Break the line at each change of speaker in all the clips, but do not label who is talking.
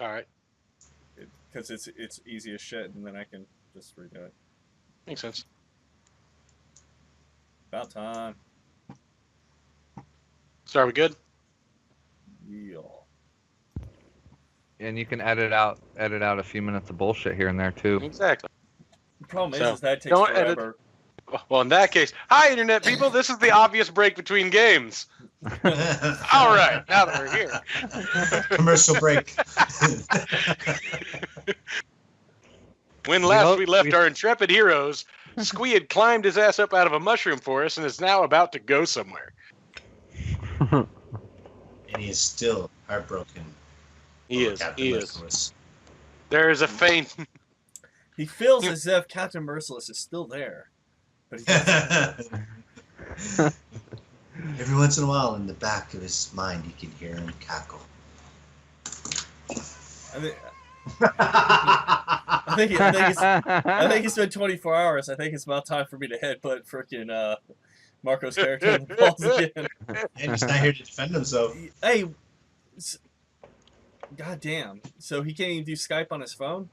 All right.
Because it's easy as shit, and then I can just redo it.
Makes sense.
About time.
So are we good?
Yeah.
And you can edit out a few minutes of bullshit here and there too.
Exactly.
The problem
So,
is that takes
don't edit-
forever.
Well, in that case, hi, Internet people. This is the obvious break between games. All right, now that we're here.
Commercial break.
When last we left
we-
our intrepid heroes, Squee had climbed his ass up out of a mushroom forest and is now about to go somewhere.
And he is still heartbroken.
He
over
is.
Captain
He is.
Merciless.
There is a faint.
He feels as if Captain Merciless is still there. But he doesn't.
Every once in a while, in the back of his mind, he can hear him cackle.
I think it's been 24 hours. I think it's about time for me to headbutt frickin' Marco's character in the balls again.
And he's not here to defend himself.
Hey, goddamn! So he can't even do Skype on his phone?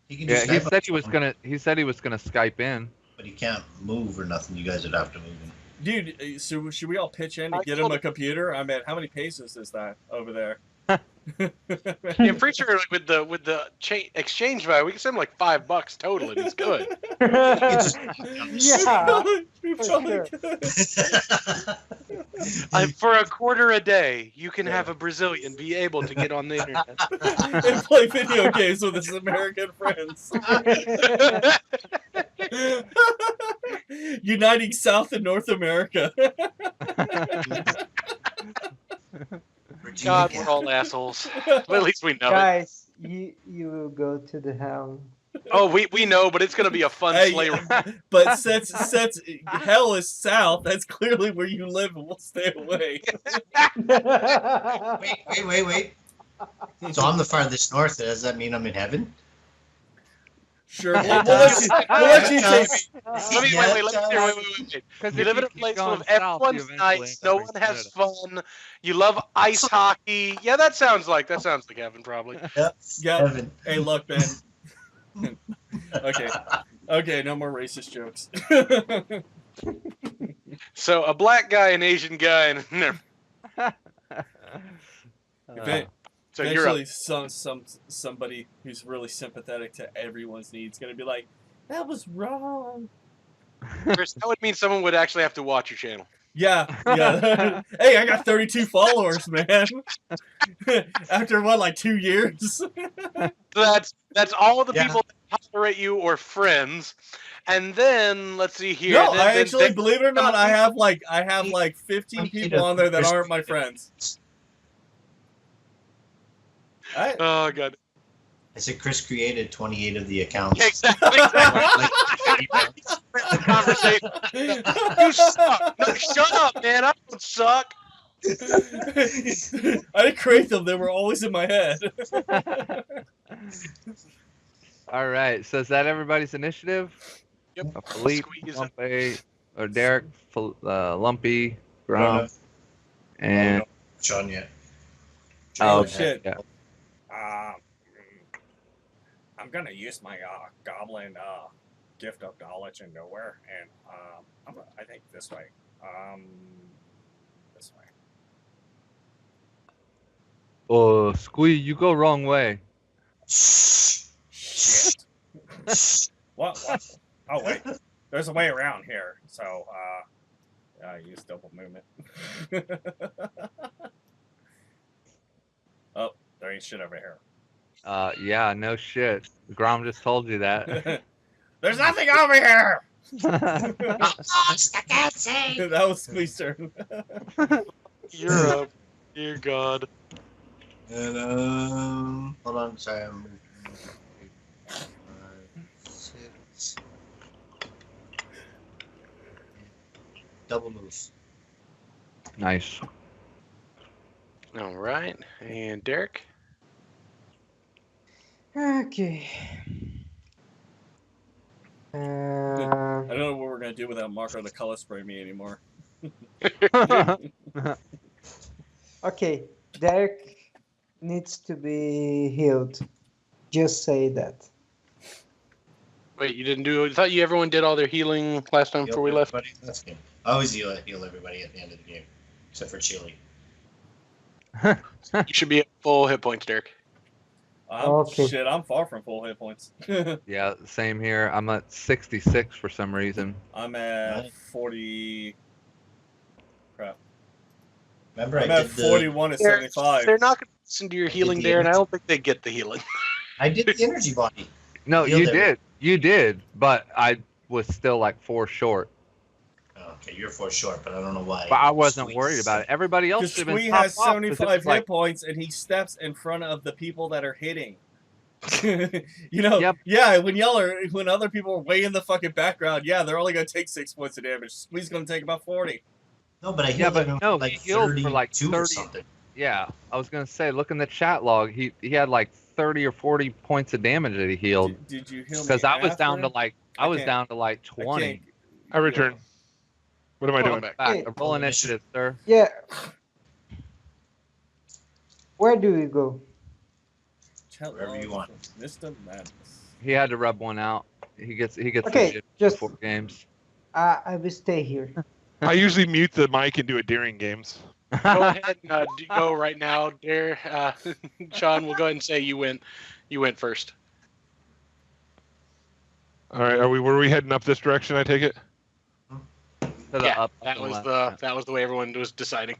He can do
Yeah, he
Skype on
said
his
he was
phone,
gonna. He said he was gonna Skype in.
but he can't move or nothing. You guys would have to move him.
Dude, so should we all pitch in
I
to get
told
him a
him.
computer? I mean, how many paces is that over there?
I'm pretty sure like, with the exchange value, we can send him like $5 total, and he's good.
Yeah.
We
for
probably
sure.
could.
For a quarter a day, you can have a Brazilian be able to get on the internet.
And play video games with his American friends. Uniting South and North America.
God, we're all assholes. But at least we know it.
Guys, you will go to the helm.
Oh, we know, but it's gonna be a fun
Hey,
sleigh ride.
but since hell is south, that's clearly where you live, and we'll stay away.
Wait. So I'm the farthest north. Does that mean I'm in heaven?
Sure, we'll let you take.
Let me wait.
Because
You live in a place full of everyone's nice, no one has fun. You love ice hockey. Yeah, that sounds like heaven, probably.
Yep.
Yeah.
Heaven.
Hey, look, Ben. Okay, no more racist jokes.
So a black guy, an Asian guy, and so you're up.
Eventually, somebody who's really sympathetic to everyone's needs gonna be like, "That was wrong."
Chris, that would mean someone would actually have to watch your channel.
Yeah. Hey, I got 32 followers, man. After what, like 2 years?
So that's all the
Yeah.
people that tolerate you or friends. And then let's see here.
No,
then,
I
then-
actually,
then-
believe it or not, I have like 15 people on there that aren't my friends.
Oh god.
I said Chris created 28 of the accounts.
Yeah, exactly. The conversation. You suck. No, shut up, man. I don't suck.
I didn't create them; they were always in my head.
All right. So is that everybody's initiative?
Yep.
Philippe,
Squeeze.
Lumpy, or Derek, Lumpy, Grom, and
Sean yet.
Oh,
okay,
shit.
Yeah.
I'm gonna use my goblin gift of knowledge and nowhere, and I think this way. This way.
Oh, Squee, you go wrong way.
Shit. What? Oh wait, there's a way around here. So use double movement. Oh, there ain't shit over here.
Yeah, no shit. Grom just told you that.
There's nothing over here.
Lost, I can't say.
That was Squee's turn.
You're up. Dear God.
And hold on, sorry, I'm 5, 6. Double move.
Nice.
All right. And Derek?
Okay.
I don't know what we're gonna do without Marco to color spray me anymore.
Okay, Derek, needs to be healed. Just say that.
Wait, you didn't do? I thought everyone did all their healing last time before we left.
Everybody? That's good. I always heal everybody at the end of the game, except for Chili.
You should be at full hit points, Derek.
Okay.
Shit, I'm far from full hit points.
Yeah, same here. I'm at 66 for some reason.
I'm at
Right.
40. Crap.
Remember,
I'm
I
at
did
41 to
They're
75.
not going to listen to your healing,
the
Darren. I
energy.
don't think they get the healing.
I did the energy body.
No,
Healed
you
everyone.
did. You did, but I was still like 4 short.
Oh, okay, you're 4 short, but I don't know why.
But I wasn't
Sweet.
worried about it. Everybody else
Because
should have been
Squee
top
has
off, 'cause it
75
was like,
hit points and he steps in front of the people that are hitting. You know,
Yep.
yeah, when other people are way in the fucking background, yeah, they're only gonna take 6 points of damage. Squee's gonna take about 40.
No, but I
Yeah,
healed
but
everyone
no,
for like
he healed for like
32 or
30.
something.
Yeah, I was gonna say, look in the chat log. He had like 30 or 40 points of damage that he healed.
Did you heal me?
Because I was down to
after?
like
I
I was
can't-
down to like
I
20.
can't-
I return. What am I doing?
Back.
Back.
Hey.
Roll initiative, sir.
Yeah. Where do we go?
Chat
Wherever you
log
want.
from Mr. Madness.
He had to rub one out. He gets
Okay,
the
just-
before games.
I will stay here.
I usually mute the mic and do it during games.
Go ahead and go right now, Dare. Sean, we'll go ahead and say you went. You went first.
All right, were we heading up this direction? I take it.
To the
Yeah,
up
that
and
was
left.
the way everyone was deciding.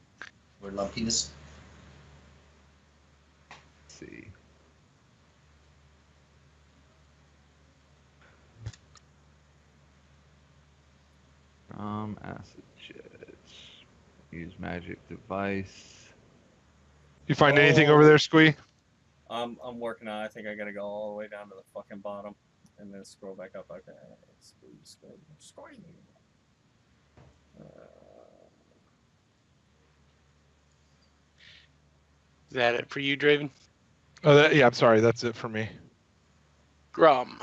Where lumpiness.
Let's see. Acid jets. Use magic device.
You find anything over there, Squee?
I'm working on it. I think I gotta go all the way down to the fucking bottom and then scroll back up. Okay. Scroll.
Is that it for you, Draven?
Oh, yeah. I'm sorry. That's it for me.
Grum.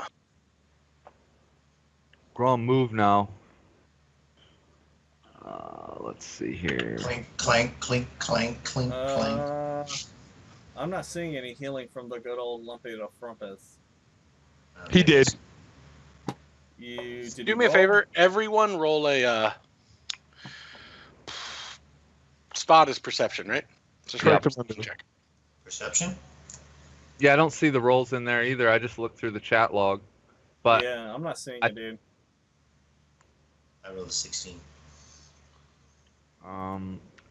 Grom, move now. Let's see here.
Clink, clank, clink, clank, clink, clank.
I'm not seeing any healing from the good old Lumpy the Frumpus.
He did.
Did
Do
you
me a
roll?
favor. Everyone roll a spot is perception, right? Just roll a
Correct.
perception check.
Perception?
Yeah, I don't see the rolls in there either. I just looked through the chat log. But
Yeah, I'm not seeing
I-
it, dude.
I rolled a 16.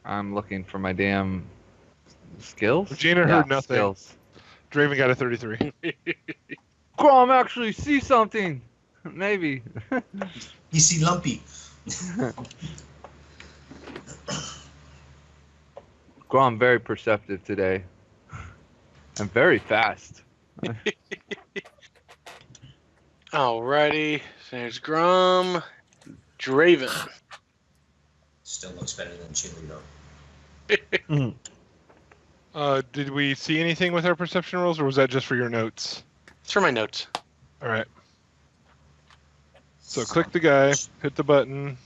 I'm looking for my damn skills.
Regina
Yeah,
heard nothing.
skills.
Draven got a 33.
Grom actually see something. Maybe.
You see lumpy.
Grom very perceptive today. And very fast.
Alrighty. So there's Grum. Draven.
Still looks better than Chili, though.
Did we see anything with our perception rolls, or was that just for your notes?
It's for my notes.
All right. So click the guy, hit the button.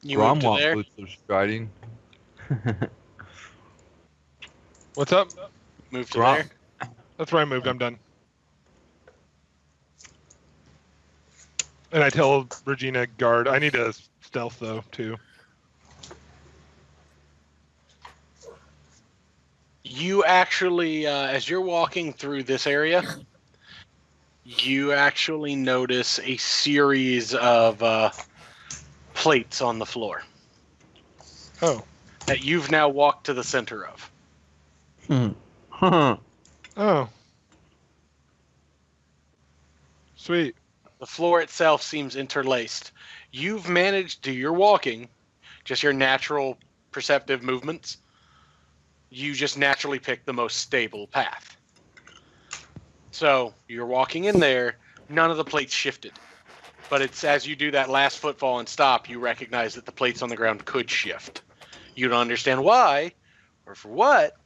You
Grom
moved to
want
there.
boots of striding.
What's up?
Move to
Grom.
there.
That's where I moved. I'm done. And I tell Regina, guard. I need a stealth, though, too.
You actually, as you're walking through this area, you actually notice a series of plates on the floor
Oh.
that you've now walked to the center of.
Oh. Sweet.
The floor itself seems interlaced. You've managed to, you're walking, just your natural perceptive movements. You just naturally pick the most stable path. So you're walking in there. None of the plates shifted. But it's as you do that last footfall and stop, you recognize that the plates on the ground could shift. You don't understand why or for what,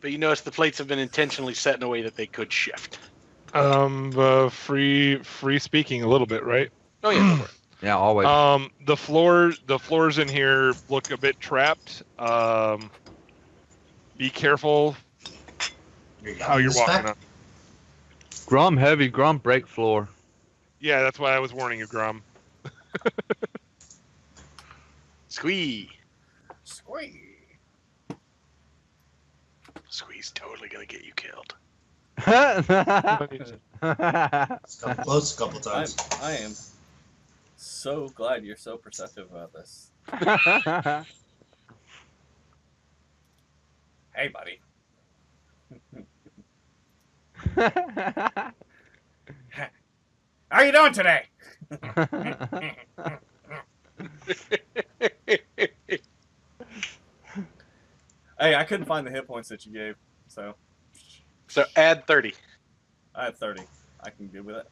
but you notice the plates have been intentionally set in a way that they could shift.
Free speaking a little bit, right?
Oh yeah, go for it.
Yeah, always.
The floors in here look a bit trapped. Be careful how you're walking up.
Grum heavy, Grum break floor.
Yeah, that's why I was warning you, Grom.
Squee.
Squee.
Squee's totally gonna get you killed.
It's come close a couple times.
I am so glad you're so perceptive about this. Hey, buddy. How you doing today? Hey, I couldn't find the hit points that you gave, so
So add 30.
I had 30. I can deal with it.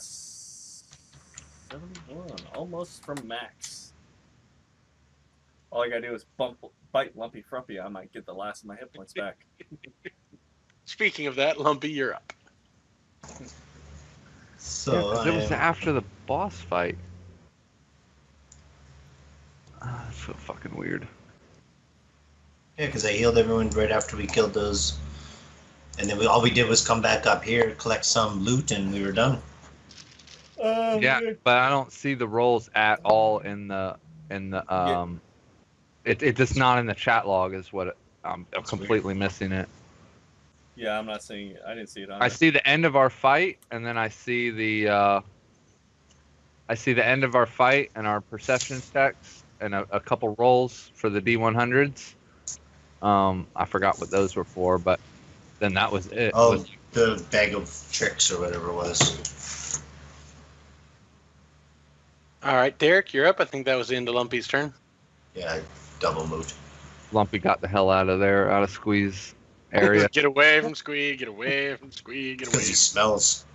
71, almost from max. All I gotta do is bite Lumpy Frumpy. I might get the last of my hit points back.
Speaking of that, Lumpy, you're up.
So
it was after the boss fight. That's so fucking weird.
yeah, because I healed everyone right after we killed those, and then all we did was come back up here, collect some loot, and we were done.
Yeah, but I don't see the rolls at all in the It's just not in the chat log. Is what I'm completely missing it.
Yeah, I'm not seeing it. I didn't see it on
I
there.
see the end of our fight, and then I see the end of our fight and our perception checks and a couple rolls for the D100s. I forgot what those were for, but then that was it.
Oh, the bag of tricks or whatever it was.
All right, Derek, you're up. I think that was the end of Lumpy's turn.
Yeah, I double moved.
Lumpy got the hell out of there, out of Squeeze area.
Get away from Squee, get away from Squee, get away.
Because he smells.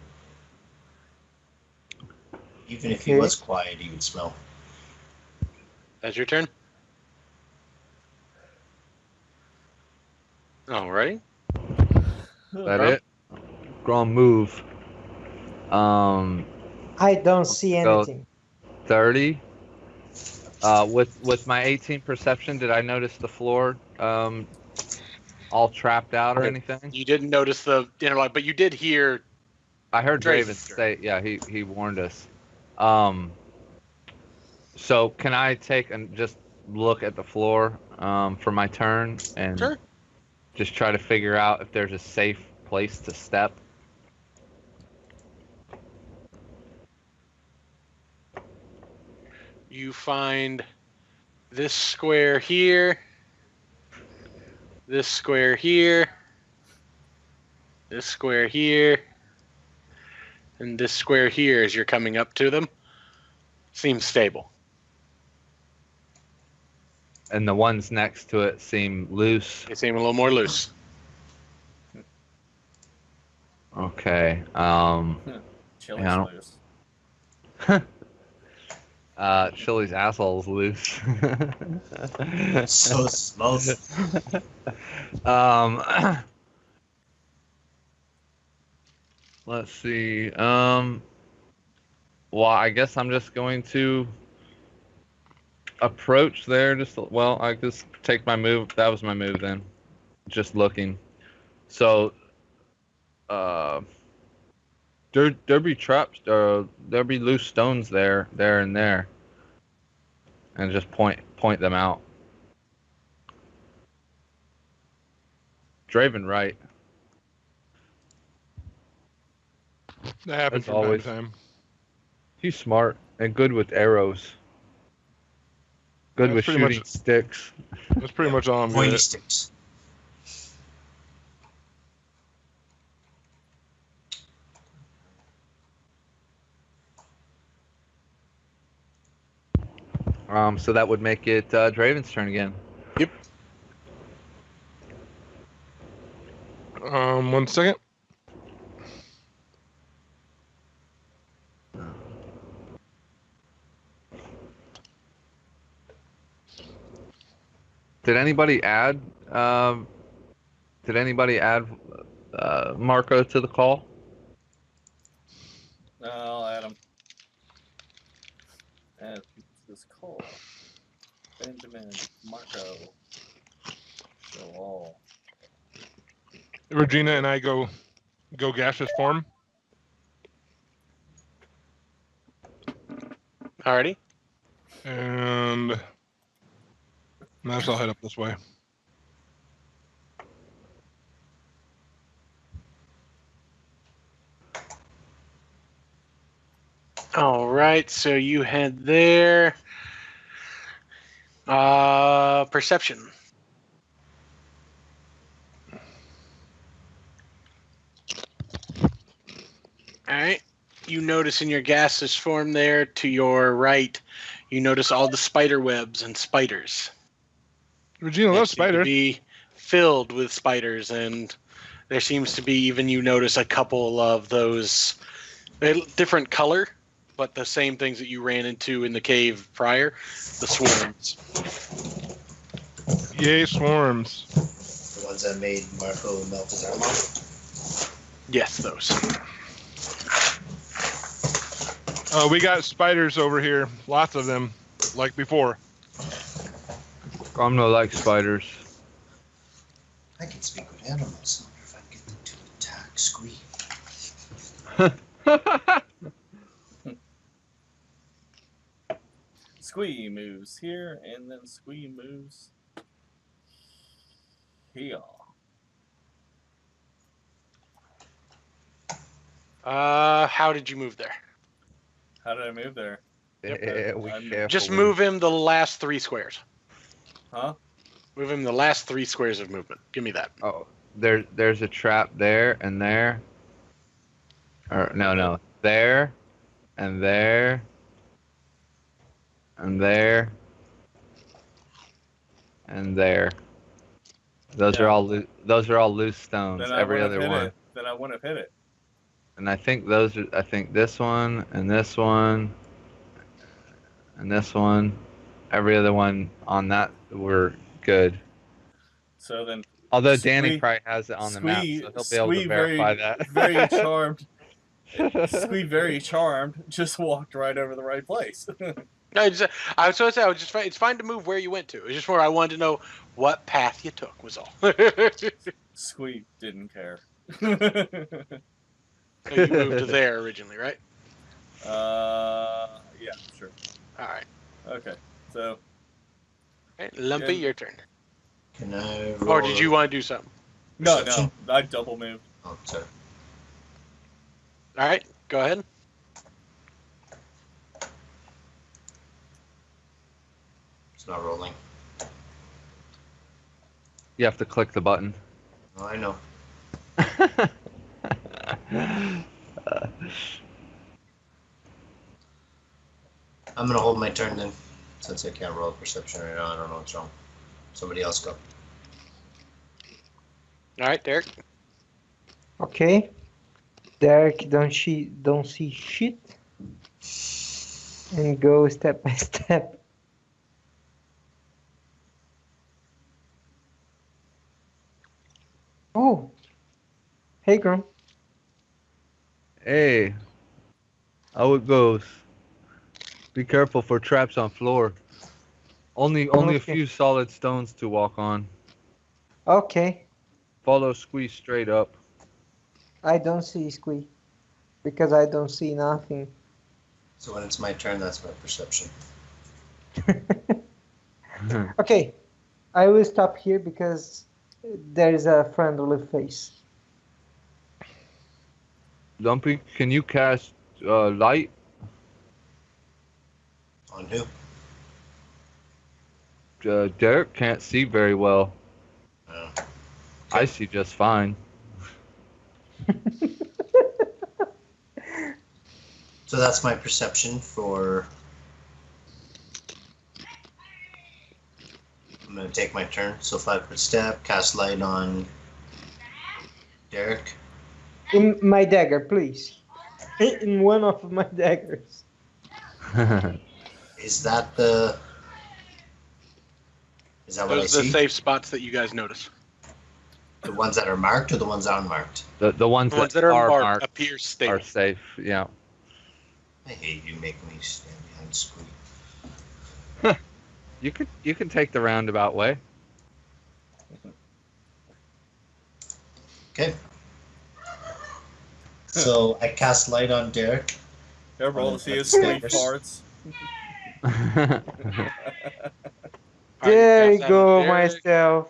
Even if he
Okay.
was quiet, he would smell.
That's your turn? Alrighty.
That it? Grom move.
I don't see
Go.
anything.
30. With my 18 perception, did I notice the floor all trapped out or
Okay.
anything?
You didn't notice the interlock, but you did hear.
I heard
Draven.
Draven say, yeah, he warned us. So can I take and just look at the floor for my turn and
Sure.
just try to figure out if there's a safe place to step?
You find this square here, this square here, this square here, and this square here as you're coming up to them. Seems stable.
And the ones next to it seem loose.
They seem a little more loose.
Okay.
Chili
Yeah, I don't-
loose.
Chili's asshole's loose.
So smells.
Let's see. Well, I guess I'm just going to approach there. I just take my move. That was my move then. Just looking. So, there be traps. There'll be loose stones there, and there, and just point them out. Draven, right?
That happens
As
from time
always.
to time.
He's smart and good with arrows. Good
That's
with
pretty
shooting
much-
sticks.
That's pretty much all I'm good
Pointy
at.
sticks.
So that would make it Draven's turn again.
Yep.
1 second.
Did anybody add? Marco to the call?
No, I'll add him. Add this call. Benjamin, Marco. Show all.
Regina and I go gaseous form.
Alrighty.
And now I'll head up this way.
All right, so you head there. Perception. All right. You notice in your gaseous form there to your right, you notice all the spider webs and spiders.
Regina
That
loves
seem to
spiders.
be filled with spiders, and there seems to be even you notice a couple of those different color, but the same things that you ran into in the cave prior, the swarms.
Yay, swarms.
The ones that made Marco melt his arm off.
Yes, those.
We got spiders over here. Lots of them, like before.
I'm no like spiders.
I can speak with animals. I wonder if I can get them to attack Squee.
Squee moves here, and then Squee moves here.
How did you move there?
How did I move there?
Yeah, we
I'm-
careful
Just
with-
move him the last 3 squares.
Huh?
Move him the last 3 squares of movement. Give me that.
Oh, there's a trap there and there. Or no, there, and there, and there, and there. Those
Yeah.
are all loose stones.
Then I
Every
wouldn't
other
have hit
one.
it. Then I wouldn't have hit it.
And I think this one and this one and this one, every other one on that were good.
So then
Although
Squee-
Danny probably has it on the map, so he'll be able
Squee
to verify that.
very charmed. Squee very charmed just walked right over the right place.
It's fine to move where you went to. It's just where I wanted to know what path you took was all.
Squee didn't care.
So you moved to there originally, right?
Yeah, sure.
All right.
Okay, so
Okay, Lumpy,
Yeah.
your turn.
Can I roll?
Or did you want to do something?
no,
Perception?
I double moved.
Oh, sorry.
All right, go ahead.
It's not rolling.
You have to click the button.
Oh, I know. I'm gonna hold my turn then, since I can't roll perception right now. I don't know what's wrong. Somebody else go.
All right, Derek.
Okay. Derek don't see shit. And go step by step. Oh. Hey, Grum.
Hey, how it goes? Be careful for traps on floor. Only a
Okay.
few solid stones to walk on.
Okay.
Follow Squeeze straight up.
I don't see Squee. Because I don't see nothing.
So when it's my turn, that's my perception.
Okay. I will stop here because there is a friendly face.
Lumpy, can you cast light?
On who?
Derek can't see very well.
Oh.
I see just fine.
So that's my perception for. I'm gonna take my turn. So 5-foot step, cast light on Derek.
In my dagger, please. In one of my daggers.
Is that the? Is that what I
Those are the
see?
safe spots that you guys notice.
The ones that are marked or the ones unmarked?
The ones
The ones that are marked
marked
appear
are
stable.
safe. Yeah.
I hate you making me stand behind Squeak.
You can take the roundabout way.
Okay. So I cast light on Derek.
Yeah, roll to see his
Stairs.
sweet farts.
Alright,
There
pass
you
that
go,
on Derek.
myself.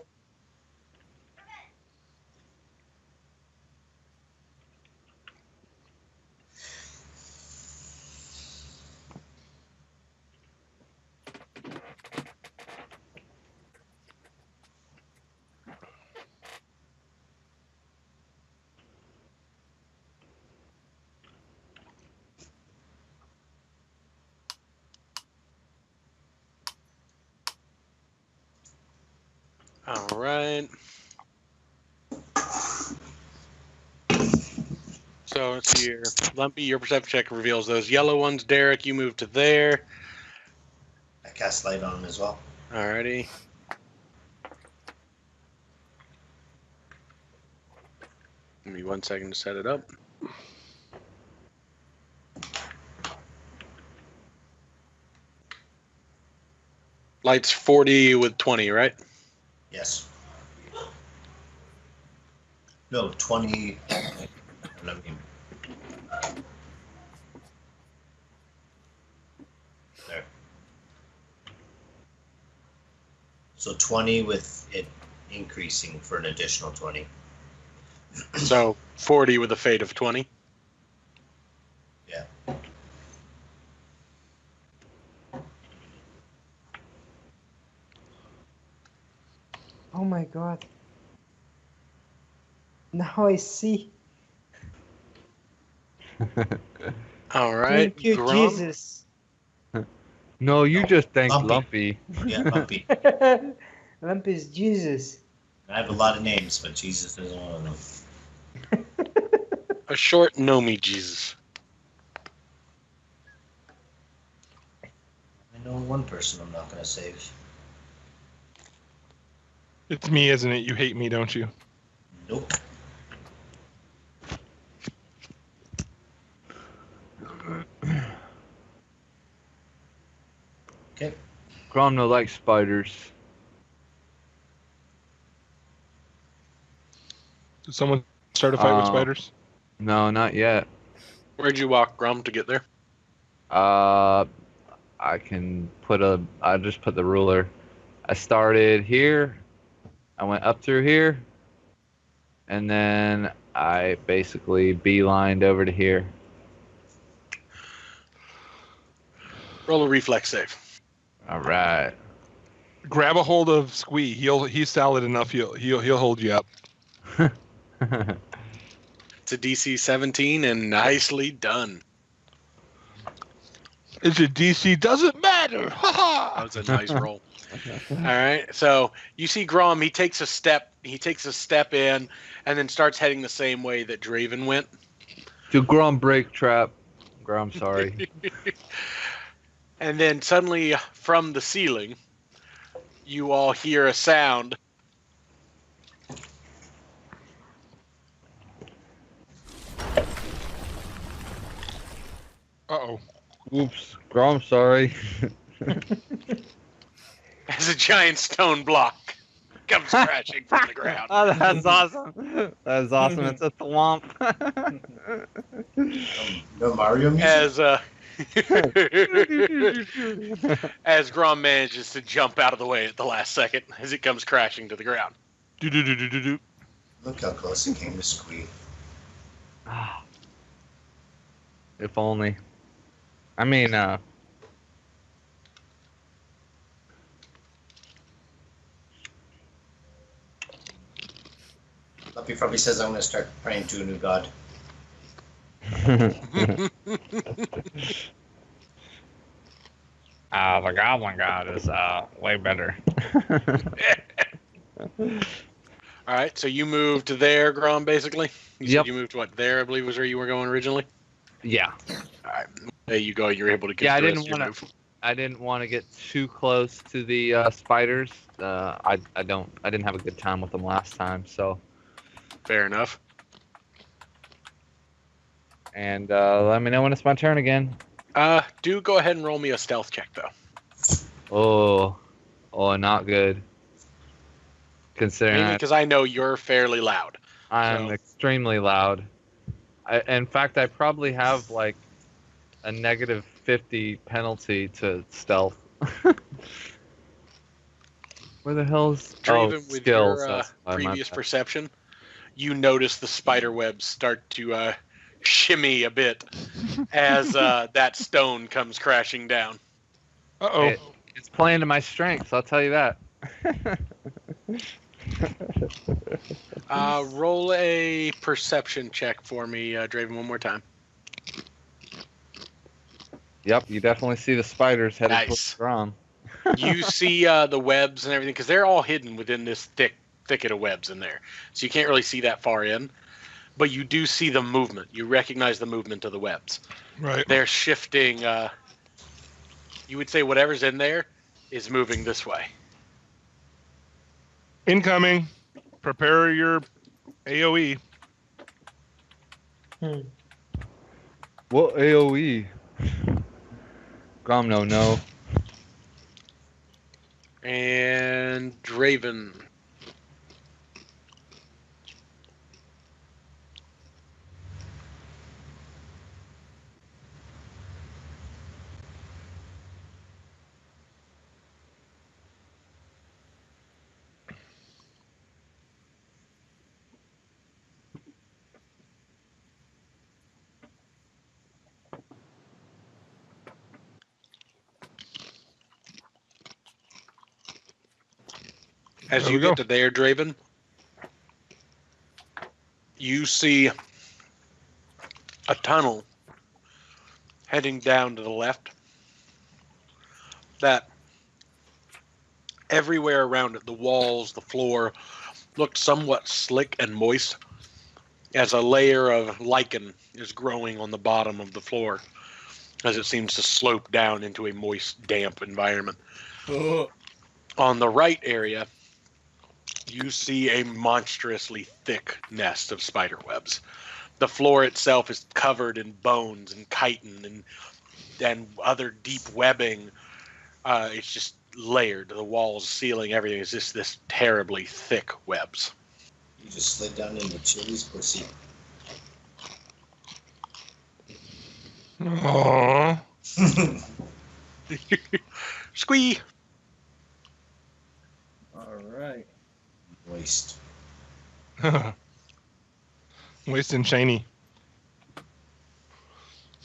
All right. So let's see here. Lumpy, your perception check reveals those yellow ones. Derek, you move to there.
I cast light on him as well.
Alrighty. Give me 1 second to set it up. Light's 40 with 20, right?
Yes. No, 20. Let me. There. So 20 with it increasing for an additional 20.
So 40 with a fade of 20.
Yeah.
Oh my god. Now I see.
All right.
Thank you,
Grom.
Jesus.
No, you just thanked
Lumpy.
Lumpy.
Yeah, Lumpy.
Lamp is Jesus.
I have a lot of names, but Jesus is one of them.
A short know me, Jesus.
I know one person I'm not going to save.
It's me, isn't it? You hate me, don't you?
Nope. Okay.
Grom no like spiders.
Did someone start a fight with spiders?
No, not yet.
Where'd you walk, Grom, to get there?
I just put the ruler. I started here. I went up through here. And then I basically beelined over to here.
Roll a reflex save.
All right.
Grab a hold of Squee. He's solid enough. He'll hold you up.
It's a DC 17 and nicely done.
It's a DC. Doesn't matter. Ha
That
ha.
was a nice roll. All right. So you see Grom, he takes a step in and then starts heading the same way that Draven went.
Do Grom break trap. Grom, sorry.
And then suddenly from the ceiling, you all hear a sound.
Uh-oh.
Oops. Grom, sorry.
As a giant stone block comes crashing from the ground.
Oh, that's awesome. That's awesome. It's a thwomp.
No Mario music?
As Grom manages to jump out of the way at the last second as it comes crashing to the ground.
Do.
Look how close it came to Squee.
If only. I mean,
Lumpy probably says I'm going to start praying to a new god.
the Goblin God is way better.
All All right, so you moved to there, Grom, basically? You
Yep.
said you moved to what? There, I believe, was where you were going originally?
Yeah.
All right. There you go. You're able to get
Yeah, I
the rest
didn't
of your
wanna-
move.
I didn't want to get too close to the spiders. I didn't have a good time with them last time. So,
Fair enough.
and let me know when it's my turn again.
Do go ahead and roll me a stealth check, though.
Not good. Considering
Mainly because I know you're fairly loud.
I'm
so-
extremely loud. In fact, I probably have like a negative 50 penalty to stealth. Where the hell's
Draven, with
skills?
your
That's why I meant
previous
that.
perception, you notice the spider webs start to shimmy a bit as that stone comes crashing down.
Uh-oh.
It's playing to my strengths, I'll tell you that.
Roll a perception check for me, Draven, one more time.
Yep, you definitely see the spiders headed
Nice.
towards Grom.
You see the webs and everything because they're all hidden within this thicket of webs in there, so you can't really see that far in. But you do see the movement. You recognize the movement of the webs.
Right.
They're shifting. You would say whatever's in there is moving this way.
Incoming. Prepare your AoE.
What AoE? Grom, no.
And Draven. As
There
you
we go.
get to there, Draven, you see a tunnel heading down to the left that everywhere around it, the walls, the floor, looked somewhat slick and moist as a layer of lichen is growing on the bottom of the floor as it seems to slope down into a moist, damp environment.
Oh,
On the right area, you see a monstrously thick nest of spider webs. The floor itself is covered in bones and chitin and other deep webbing. It's just layered. The walls, ceiling, everything is just this terribly thick webs.
You just slid down into Chili's pussy.
Aww.
Squee!
all right.
Waste.
Waste and shiny.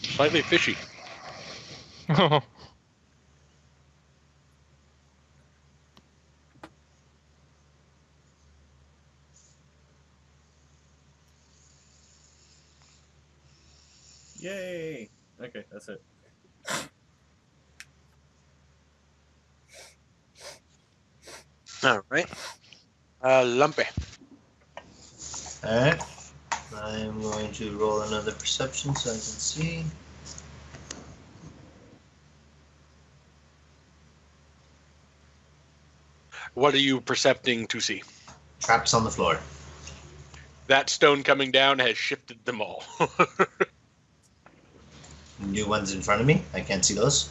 Slightly fishy.
Yay. Okay, that's it.
All right. Lumpy.
Alright. I'm going to roll another perception so I can see.
What are you percepting to see?
Traps on the floor.
That stone coming down has shifted them all.
New ones in front of me. I can't see those.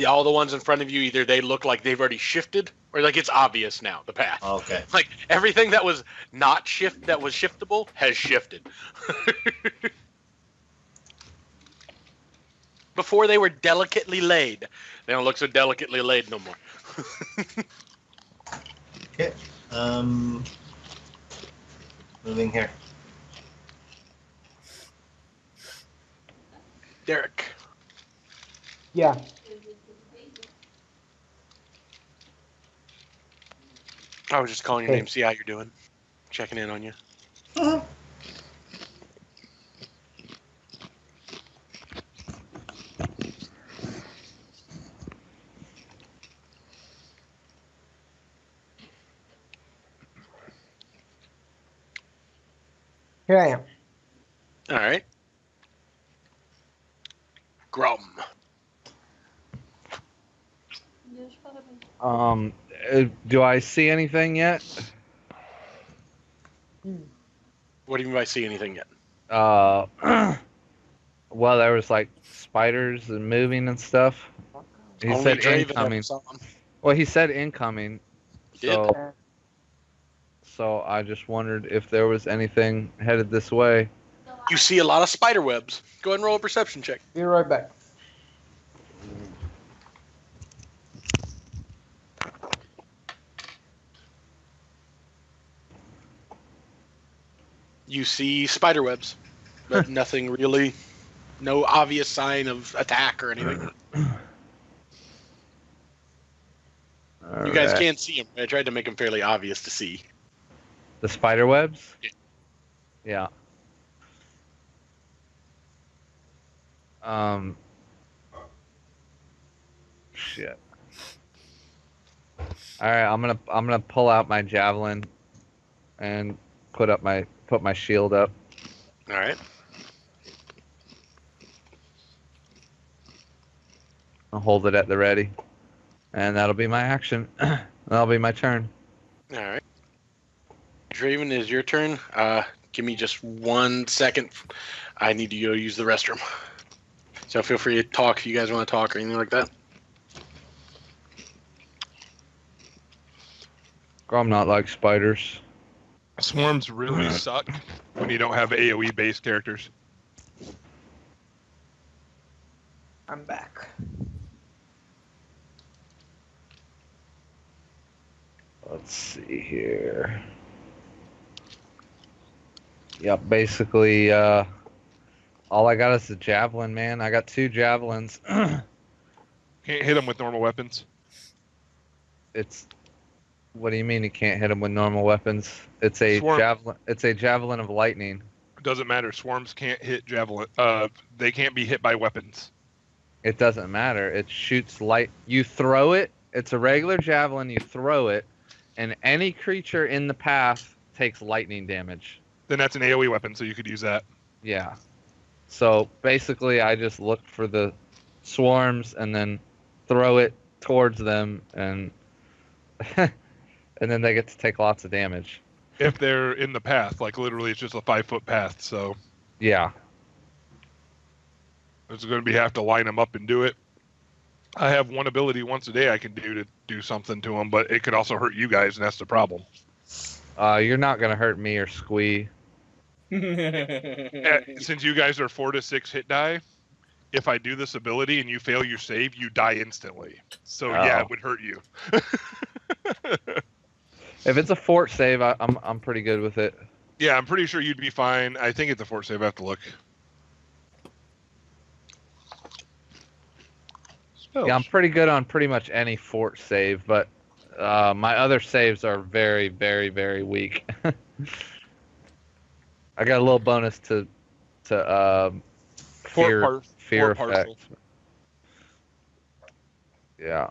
All the ones in front of you, either they look like they've already shifted, or like it's obvious now, the path.
Okay.
Like everything that was not that was shiftable has shifted. Before they were delicately laid. They don't look so delicately laid no more.
Okay. Moving here.
Derek.
Yeah.
I was just calling your
Hey.
name, see how you're doing. Checking in on you.
Here I am.
All right. Grum.
Do I see anything yet?
What do you mean by see anything yet?
Well, there was like spiders and moving and stuff. He
Only
said
Draven
incoming.
saw 'em.
Well, he said incoming.
Did?
So I just wondered if there was anything headed this way.
You see a lot of spider webs. Go ahead and roll a perception check.
Be right back.
You see spider webs, but nothing really, no obvious sign of attack or anything. You guys
Alright.
can't see them. I tried to make them fairly obvious to see.
The spider webs?
Yeah.
Yeah. Shit. All right, I'm gonna pull out my javelin and put my shield up.
All right.
I'll hold it at the ready, and that'll be my action. That'll be my turn.
All right. Draven, is your turn. Give me just 1 second. I need to go use the restroom. So feel free to talk if you guys want to talk or anything like that.
I'm not like spiders.
Swarms really suck when you don't have AoE based characters.
I'm back.
Let's see here. Yep, basically, all I got is the javelin, man. I got 2 javelins.
Can't hit them with normal weapons.
What do you mean you can't hit them with normal weapons? It's a
Swarm.
javelin. It's a javelin of lightning.
Doesn't matter. Swarms can't hit javelin. They can't be hit by weapons.
It doesn't matter. It shoots light. You throw it. It's a regular javelin. You throw it, and any creature in the path takes lightning damage.
Then that's an AoE weapon, so you could use that.
Yeah. So basically, I just look for the swarms and then throw it towards them, and and then they get to take lots of damage.
If they're in the path, like literally, it's just a 5-foot path, so
Yeah.
it's going to have to line them up and do it. I have one ability once a day I can do to do something to them, but it could also hurt you guys, and that's the problem.
You're not gonna hurt me or Squee.
Since you guys are 4 to 6 hit die, if I do this ability and you fail your save, you die instantly. So yeah,
Oh.
it would hurt you.
If it's a fort save, I'm pretty good with it.
Yeah, I'm pretty sure you'd be fine. I think it's a fort save. I have to look. Spells.
Yeah, I'm pretty good on pretty much any fort save, but my other saves are very, very, very weak. I got a little bonus to fear
Fort
effect.
partial.
Yeah.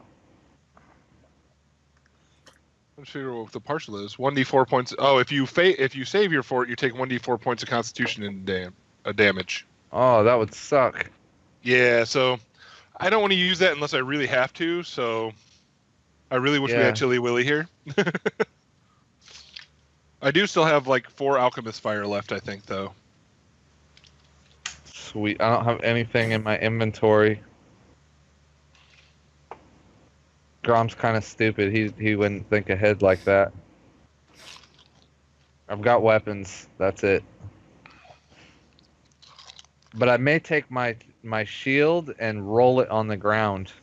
Let's figure out what the partial is. 1d4 points. Oh, if you save your fort, you take 1d4 points of Constitution and damage.
Oh, that would suck.
Yeah, so I don't want to use that unless I really have to. So I really wish we
Yeah.
had Chili Willy here. I do still have like 4 Alchemist Fire left, I think, though.
Sweet. I don't have anything in my inventory. Grom's kind of stupid. He wouldn't think ahead like that. I've got weapons. That's it. But I may take my shield and roll it on the ground.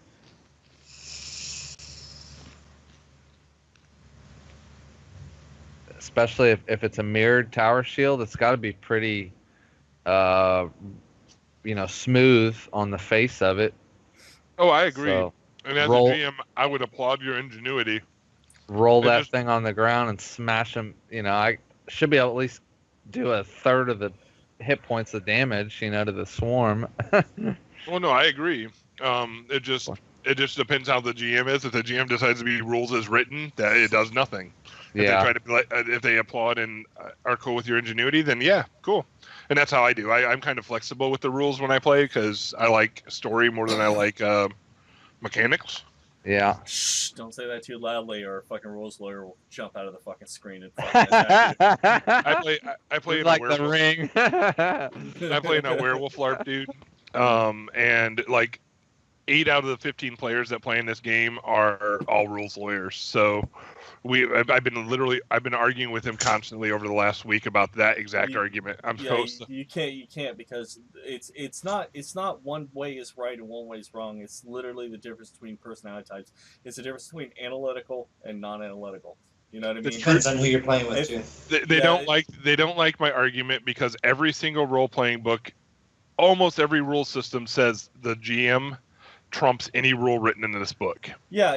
Especially if it's a mirrored tower shield, it's got to be pretty, smooth on the face of it.
Oh, I agree.
So
And as
roll-
a GM, I would applaud your ingenuity.
roll
It
that
just-
thing on the ground and smash them. I should be able to at least do a third of the hit points of damage, to the swarm.
Well, no, I agree. It just depends how the GM is. If the GM decides to be rules as written, that it does nothing. If
Yeah.
they try to be like, if they applaud and are cool with your ingenuity, then yeah, cool. And that's how I do. I'm kind of flexible with the rules when I play because I like story more than I like mechanics.
Yeah.
Shh, don't say that too loudly, or a fucking rules lawyer will jump out of the fucking screen and fucking attack
I play in
like
a
the
werewolf.
ring.
you.
I play in a werewolf LARP, dude. And like 8 out of the 15 players that play in this game are all rules lawyers. So I've been arguing with him constantly over the last week about that exact argument.
You can't because it's not one way is right and one way is wrong. It's literally the difference between personality types. It's the difference between analytical and non-analytical. You know what I mean?
Depends on who you're playing with too.
They don't like my argument because every single role playing book, almost every rule system says the GM trumps any rule written in this book.
Yeah,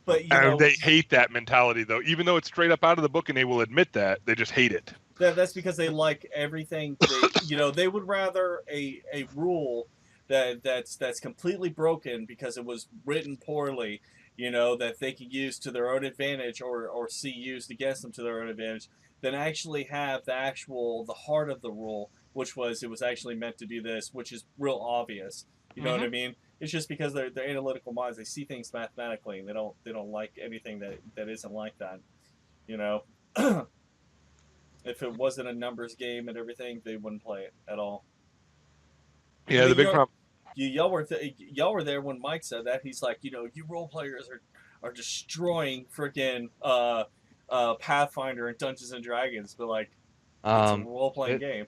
but you know,
they hate that mentality though. Even though it's straight up out of the book and they will admit that, they just hate it.
that's because they like everything. They would rather a rule that's completely broken because it was written poorly, that they can use to their own advantage or see used against them to their own advantage, than actually have the heart of the rule, which was it was actually meant to do this, which is real obvious. You know what I mean? It's just because they're analytical minds. They see things mathematically, and they don't like anything that isn't like that. If it wasn't a numbers game and everything, they wouldn't play it at all.
Yeah, the big problem.
Y'all were there when Mike said that. He's like, you role players are destroying freaking Pathfinder and Dungeons and Dragons, but like it's a role playing game.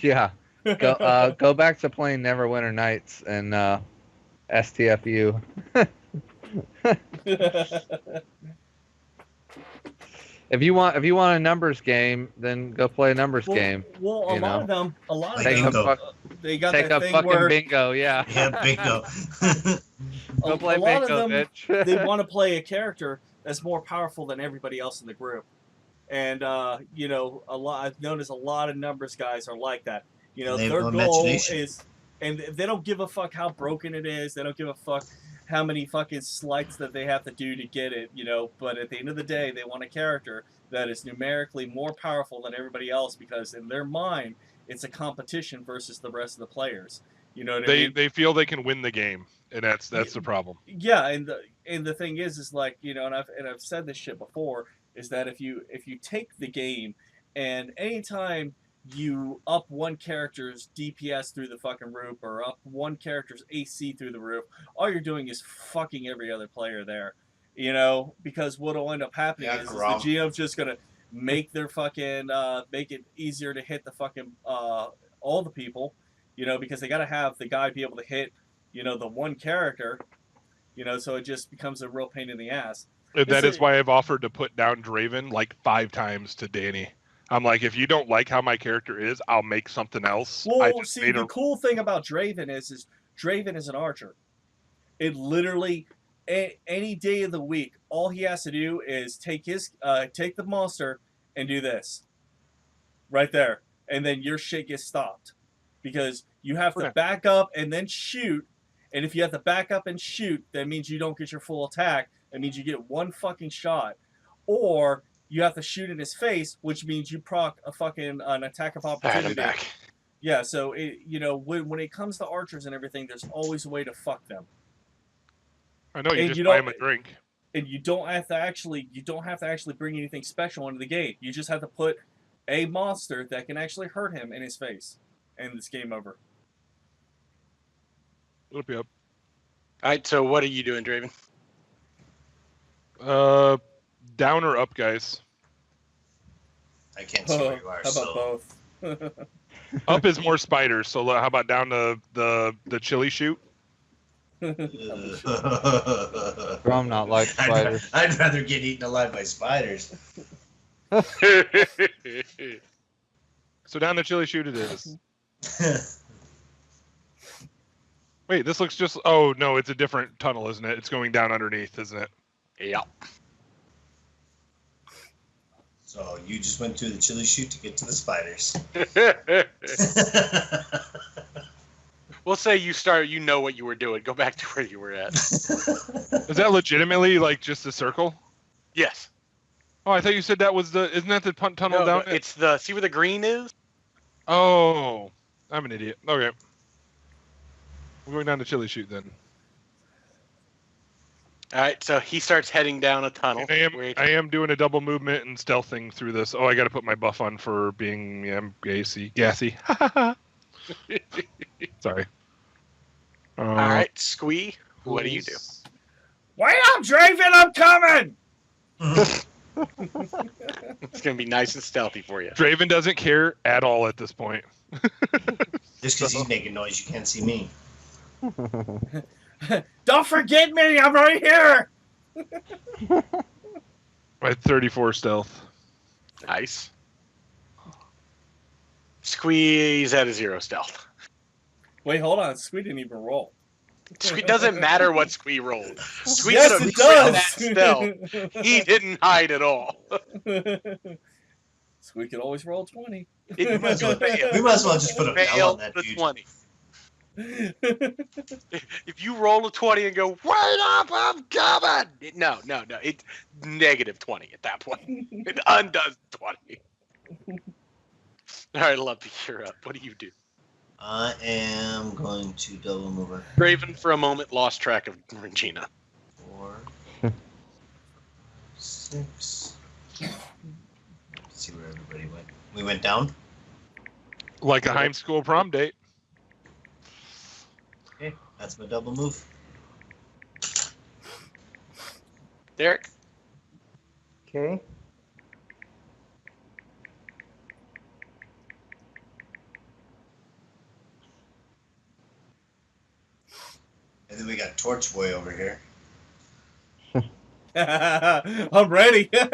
Yeah. Go back to playing Neverwinter Nights and STFU. If you want a numbers game, then go play a numbers game.
Well, a lot of them, they got
take
that
a
thing
fucking
where
bingo, yeah.
Yeah, bingo.
Go play
a lot
bingo,
of them,
bitch.
they want to play a character that's more powerful than everybody else in the group, and I've noticed a lot of numbers guys are like that. Their goal is, and they don't give a fuck how broken it is. They don't give a fuck how many fucking slights that they have to do to get it, but at the end of the day, they want a character that is numerically more powerful than everybody else because in their mind, it's a competition versus the rest of the players. You know what I mean?
They feel they can win the game, and that's the problem.
Yeah, and the thing is like, and I've said this shit before, is that if you take the game and anytime you up one character's DPS through the fucking roof or up one character's AC through the roof, all you're doing is fucking every other player there, because what'll end up happening is the GM's just gonna make their fucking make it easier to hit the fucking all the people, because they gotta have the guy be able to hit, the one character, so it just becomes a real pain in the ass.
That is why I've offered to put down Draven like 5 times to Danny. I'm like, if you don't like how my character is, I'll make something else.
Well, see, the cool thing about Draven is Draven is an archer. It literally, any day of the week, all he has to do is take the monster and do this. Right there. And then your shit gets stopped. Because you have to back up and then shoot. And if you have to back up and shoot, that means you don't get your full attack. That means you get one fucking shot. Or you have to shoot in his face, which means you proc an attack of opportunity.
Back.
Yeah, so when it comes to archers and everything, there's always a way to fuck them.
I know, you just buy him a drink.
And you don't have to actually bring anything special into the game. You just have to put a monster that can actually hurt him in his face, and it's game over.
Look me up.
All right, so what are you doing, Draven?
Down or up, guys?
I can't see where you are.
How about both?
Up is more spiders, so how about down to the chili shoot?
I'm not like spiders.
I'd rather get eaten alive by spiders.
So down the chili shoot it is. Wait, this looks just... Oh, no, it's a different tunnel, isn't it? It's going down underneath, isn't it?
Yeah.
So you just went through the chili chute to get to the spiders.
We'll say you know what you were doing. Go back to where you were at.
Is that legitimately like just a circle?
Yes.
Oh, I thought you said that was the. Isn't that the tunnel
No,
down?
it's the. See where the green is?
Oh, I'm an idiot. Okay. We're going down to Chili Chute then.
All right, so he starts heading down a tunnel.
I am doing a double movement and stealthing through this. Oh, I got to put my buff on for being gassy. Sorry.
All right, Squee, what do you do?
Wait up, Draven! I'm coming!
It's gonna be nice and stealthy for you.
Draven doesn't care at all at this point.
Just because he's making noise, you can't see me.
Don't forget me! I'm right here!
I had 34 stealth.
Nice. Squeeze at a 0 stealth.
Wait, hold on. Squee didn't even roll.
It doesn't matter what Squee rolled. Squee
Yes,
could have
it does!
that stealth. He didn't hide at all.
Squee could always roll 20.
It must fail.
We might as well just put a bell
Fail
on that
the
dude.
20. If you roll a 20 and go, wait up, I'm coming! No. It's negative 20 at that point. It undoes 20. All right, Lumpy, you're up. What do you do?
I am going to double move her.
Raven, for a moment, lost track of Regina.
4, 6. Let's see where everybody went. We went down.
Like a high school prom date.
Okay, that's my double move.
Derek?
Okay.
And then we got Torch Boy over here.
I'm ready.
Here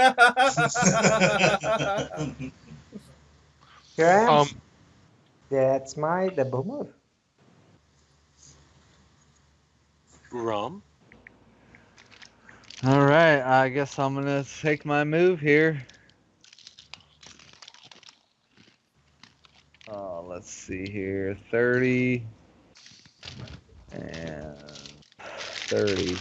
I am. That's my double move.
Rum?
All right, I guess I'm gonna take my move here. Let's see here, 30 and 30.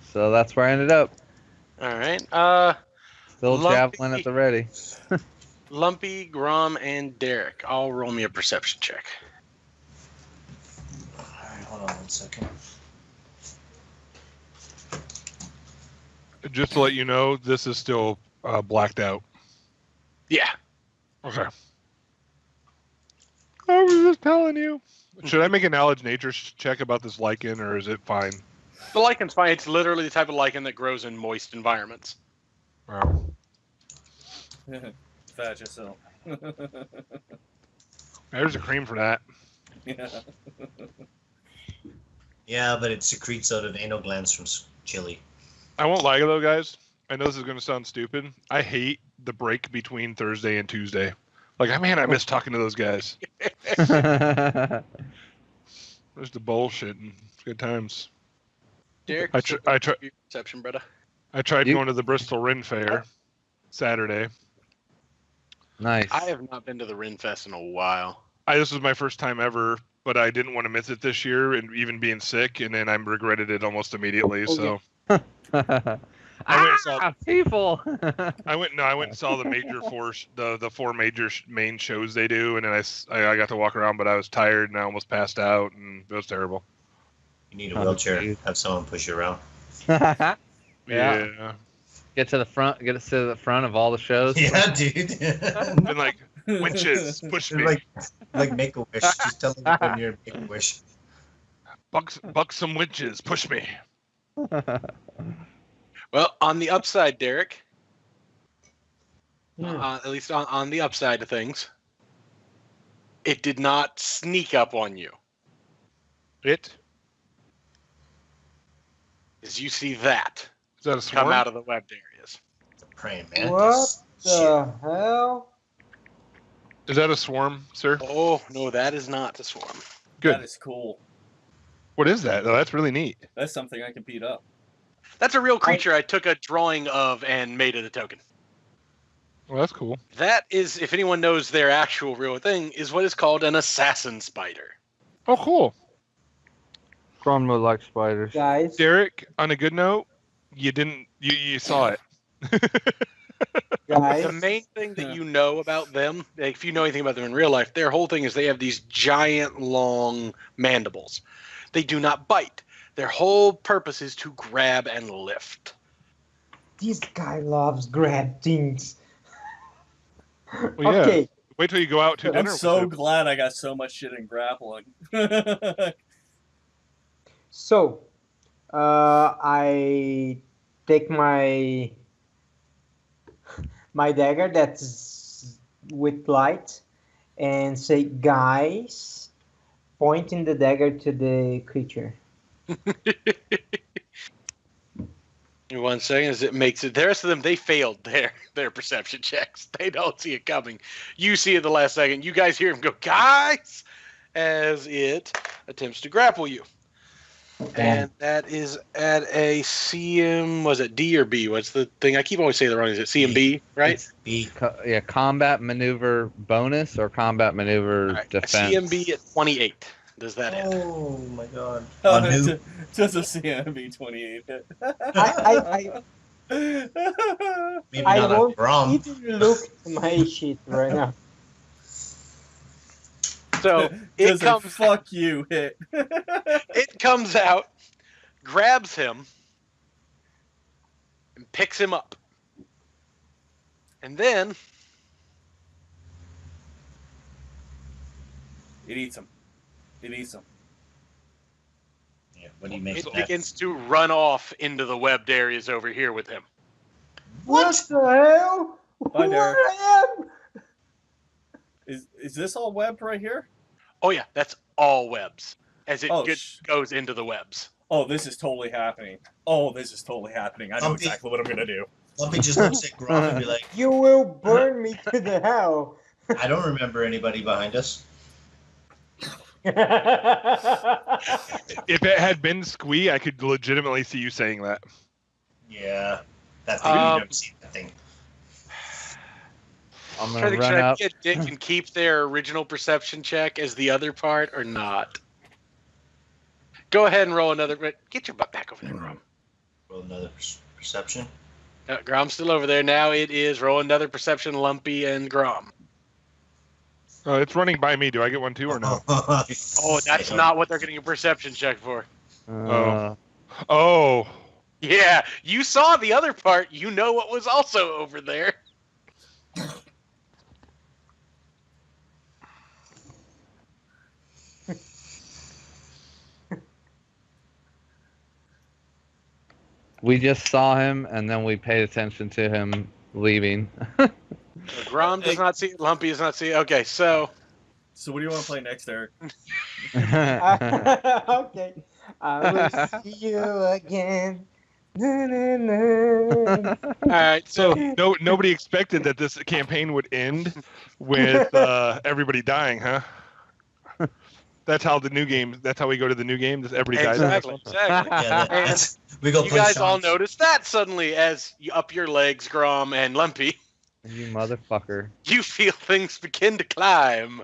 So that's where I ended up.
All right.
Still
Lumpy.
javelin at the ready.
Lumpy, Grom, and Derek. All roll me a perception check.
Alright, hold on 1 second.
Just to let you know, this is still blacked out.
Yeah.
Okay. I was just telling you. Should I make a knowledge nature check about this lichen, or is it fine?
The lichen's fine. It's literally the type of lichen that grows in moist environments.
Wow.
Fat yourself.
There's a cream for that.
Yeah.
Yeah, but it secretes out of anal glands from chili.
I won't lie though, guys. I know this is going to sound stupid. I hate the break between Thursday and Tuesday. Like, man, I miss talking to those guys. There's the bullshit and good times.
Derek,
I try.
perception, brother.
I tried
You-
going to the Bristol Ren Fair Saturday.
Nice.
I have not been to the Ren Fest in a while.
This was my first time ever, but I didn't want to miss it this year, and even being sick, and then I regretted it almost immediately. So
People.
I went and saw the major the four major main shows they do, and then I got to walk around, but I was tired and I almost passed out, and it was terrible.
You need a wheelchair. Have someone push you around.
Yeah.
Yeah.
Get to the front. Get us to the front of all the shows.
Yeah, dude.
Been like, winches, push me.
like Make-A-Wish. Just tell them when you're Make-A-Wish.
Buck some winches, push me.
Well, on the upside, Derek, at least on the upside of things, it did not sneak up on you.
It?
As you see that
Is that a swarm?
come out of the webbed areas.
Praying mantis.
What
Shit.
the hell?
Is that a swarm, sir?
Oh, no, that is not a swarm.
Good.
That is cool.
What is that? Oh, that's really neat.
That's something I can beat up.
That's a real creature I took a drawing of and made it a token.
Well, that's cool.
That is, if anyone knows their actual real thing, is what is called an assassin spider.
Oh, cool.
Grom would like spiders.
Guys,
Derek, on a good note, you saw it.
guys,
The main thing that you know about them, like, if you know anything about them in real life, their whole thing is they have these giant, long mandibles. They do not bite. Their whole purpose is to grab and lift.
this guy loves grab things.
Well, yeah.
Okay,
Wait till you go out to dinner.
I'm
with
so
him.
glad I got so much shit in grappling.
so I take my dagger that's with light and say, guys, pointing the dagger to the creature.
In 1 second, as it makes it. The rest of them, they failed their perception checks. They don't see it coming. You see it the last second. You guys hear him go, guys, as it attempts to grapple you. And that is at a CM, was it D or B? What's the thing? I keep always saying the wrong. Is it CMB, right?
It's B.
Yeah, combat maneuver bonus or combat maneuver
All right.
defense.
CMB at 28. Does that hit?
Oh my god.
Oh,
A new-
just a CMB 28 hit.
I
Maybe
I
not a
won't
Grom.
even look at my shit right now.
So it
Just a
comes,
fuck you hit.
it comes out, grabs him, and picks him up. And then
It eats him. It eats him.
Yeah, what do you make
it
of that?
begins to run off into the webbed areas over here with him.
What the hell?
Bye,
Who
Derek.
I am?
Is this all webbed right here?
Oh yeah, that's all webs. As it
Oh,
goes into the webs.
Oh, this is totally happening. Oh, this is totally happening. I know
Lumpy.
exactly what I'm gonna do.
Lumpy just looks at Grom and be like,
You will burn me to the hell.
I don't remember anybody behind us.
If it had been Squee, I could legitimately see you saying that.
Yeah. That thing, you never seen that thing.
I'm
I
gonna
think
run
should I
up.
be a dick and keep their original perception check as the other part or not? Go ahead and roll another. Get your butt back over there, Grom.
Roll another perception.
Grom's still over there. Now it is roll another perception, Lumpy and Grom.
Oh, it's running by me. Do I get one too or no?
Oh, that's not what they're getting a perception check for.
Oh,
Yeah, you saw the other part. You know what was also over there.
We just saw him, and then we paid attention to him leaving.
Grom does not see it. Lumpy does not see it. Okay, so
So what do you want to play next, Eric?
Okay. I will see you again. Na, na, na.
all right, so
no! Nobody expected that this campaign would end with everybody dying, huh? That's how the new game. That's how we go to the new game. Does everybody dies? in this
exactly,
one?
exactly.
Yeah, that's, we go
You
play
guys all
Sean's.
noticed that suddenly as you up your legs, Grom and Lumpy,
You motherfucker.
you feel things begin to climb.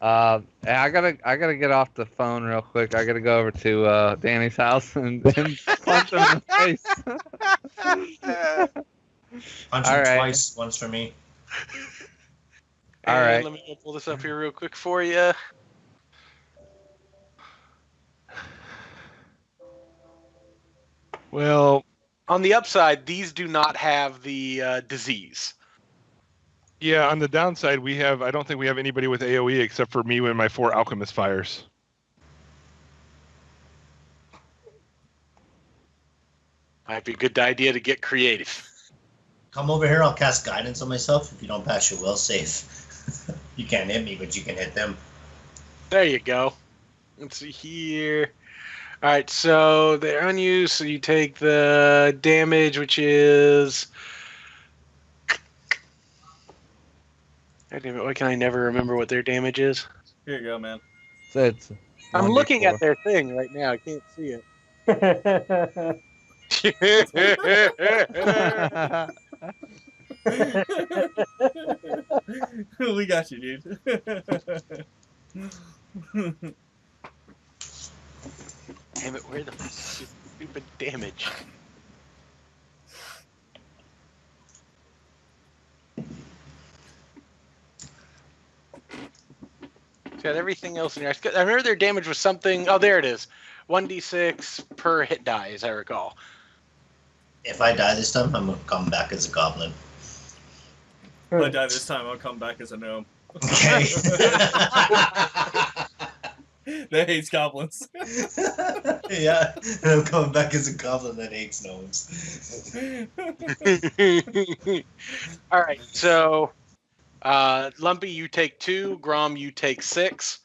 I gotta get off the phone real quick. I gotta go over to Danny's house and punch him in the face.
Punch
All
him
right.
twice, once for me.
All
And
right.
let me go pull this up here real quick for you.
Well,
On the upside, these do not have the disease.
yeah. On the downside, we have. I don't think we have anybody with AOE except for me and my 4 alchemist fires.
Might be a good idea to get creative.
Come over here, I'll cast guidance on myself. If you don't pass your will save. You can't hit me, but you can hit them.
There you go. Let's see here. All right, so they're on you, so you take the damage, which is... God damn it, why can I never remember what their damage is?
Here you go, man.
So it's
I'm
1d4.
looking at their thing right now. I can't see it.
We got you, dude.
Damn it, where the stupid damage? Got everything else in there. I remember their damage was something. Oh, there it is. 1d6 per hit die, as I recall.
If I die this time, I'm gonna come back as a goblin.
If I die this time, I'll come back as a gnome.
Okay.
That hates goblins.
Yeah, and I'm coming back as a goblin that hates gnomes.
All right, so Lumpy, you take 2. Grom, you take 6.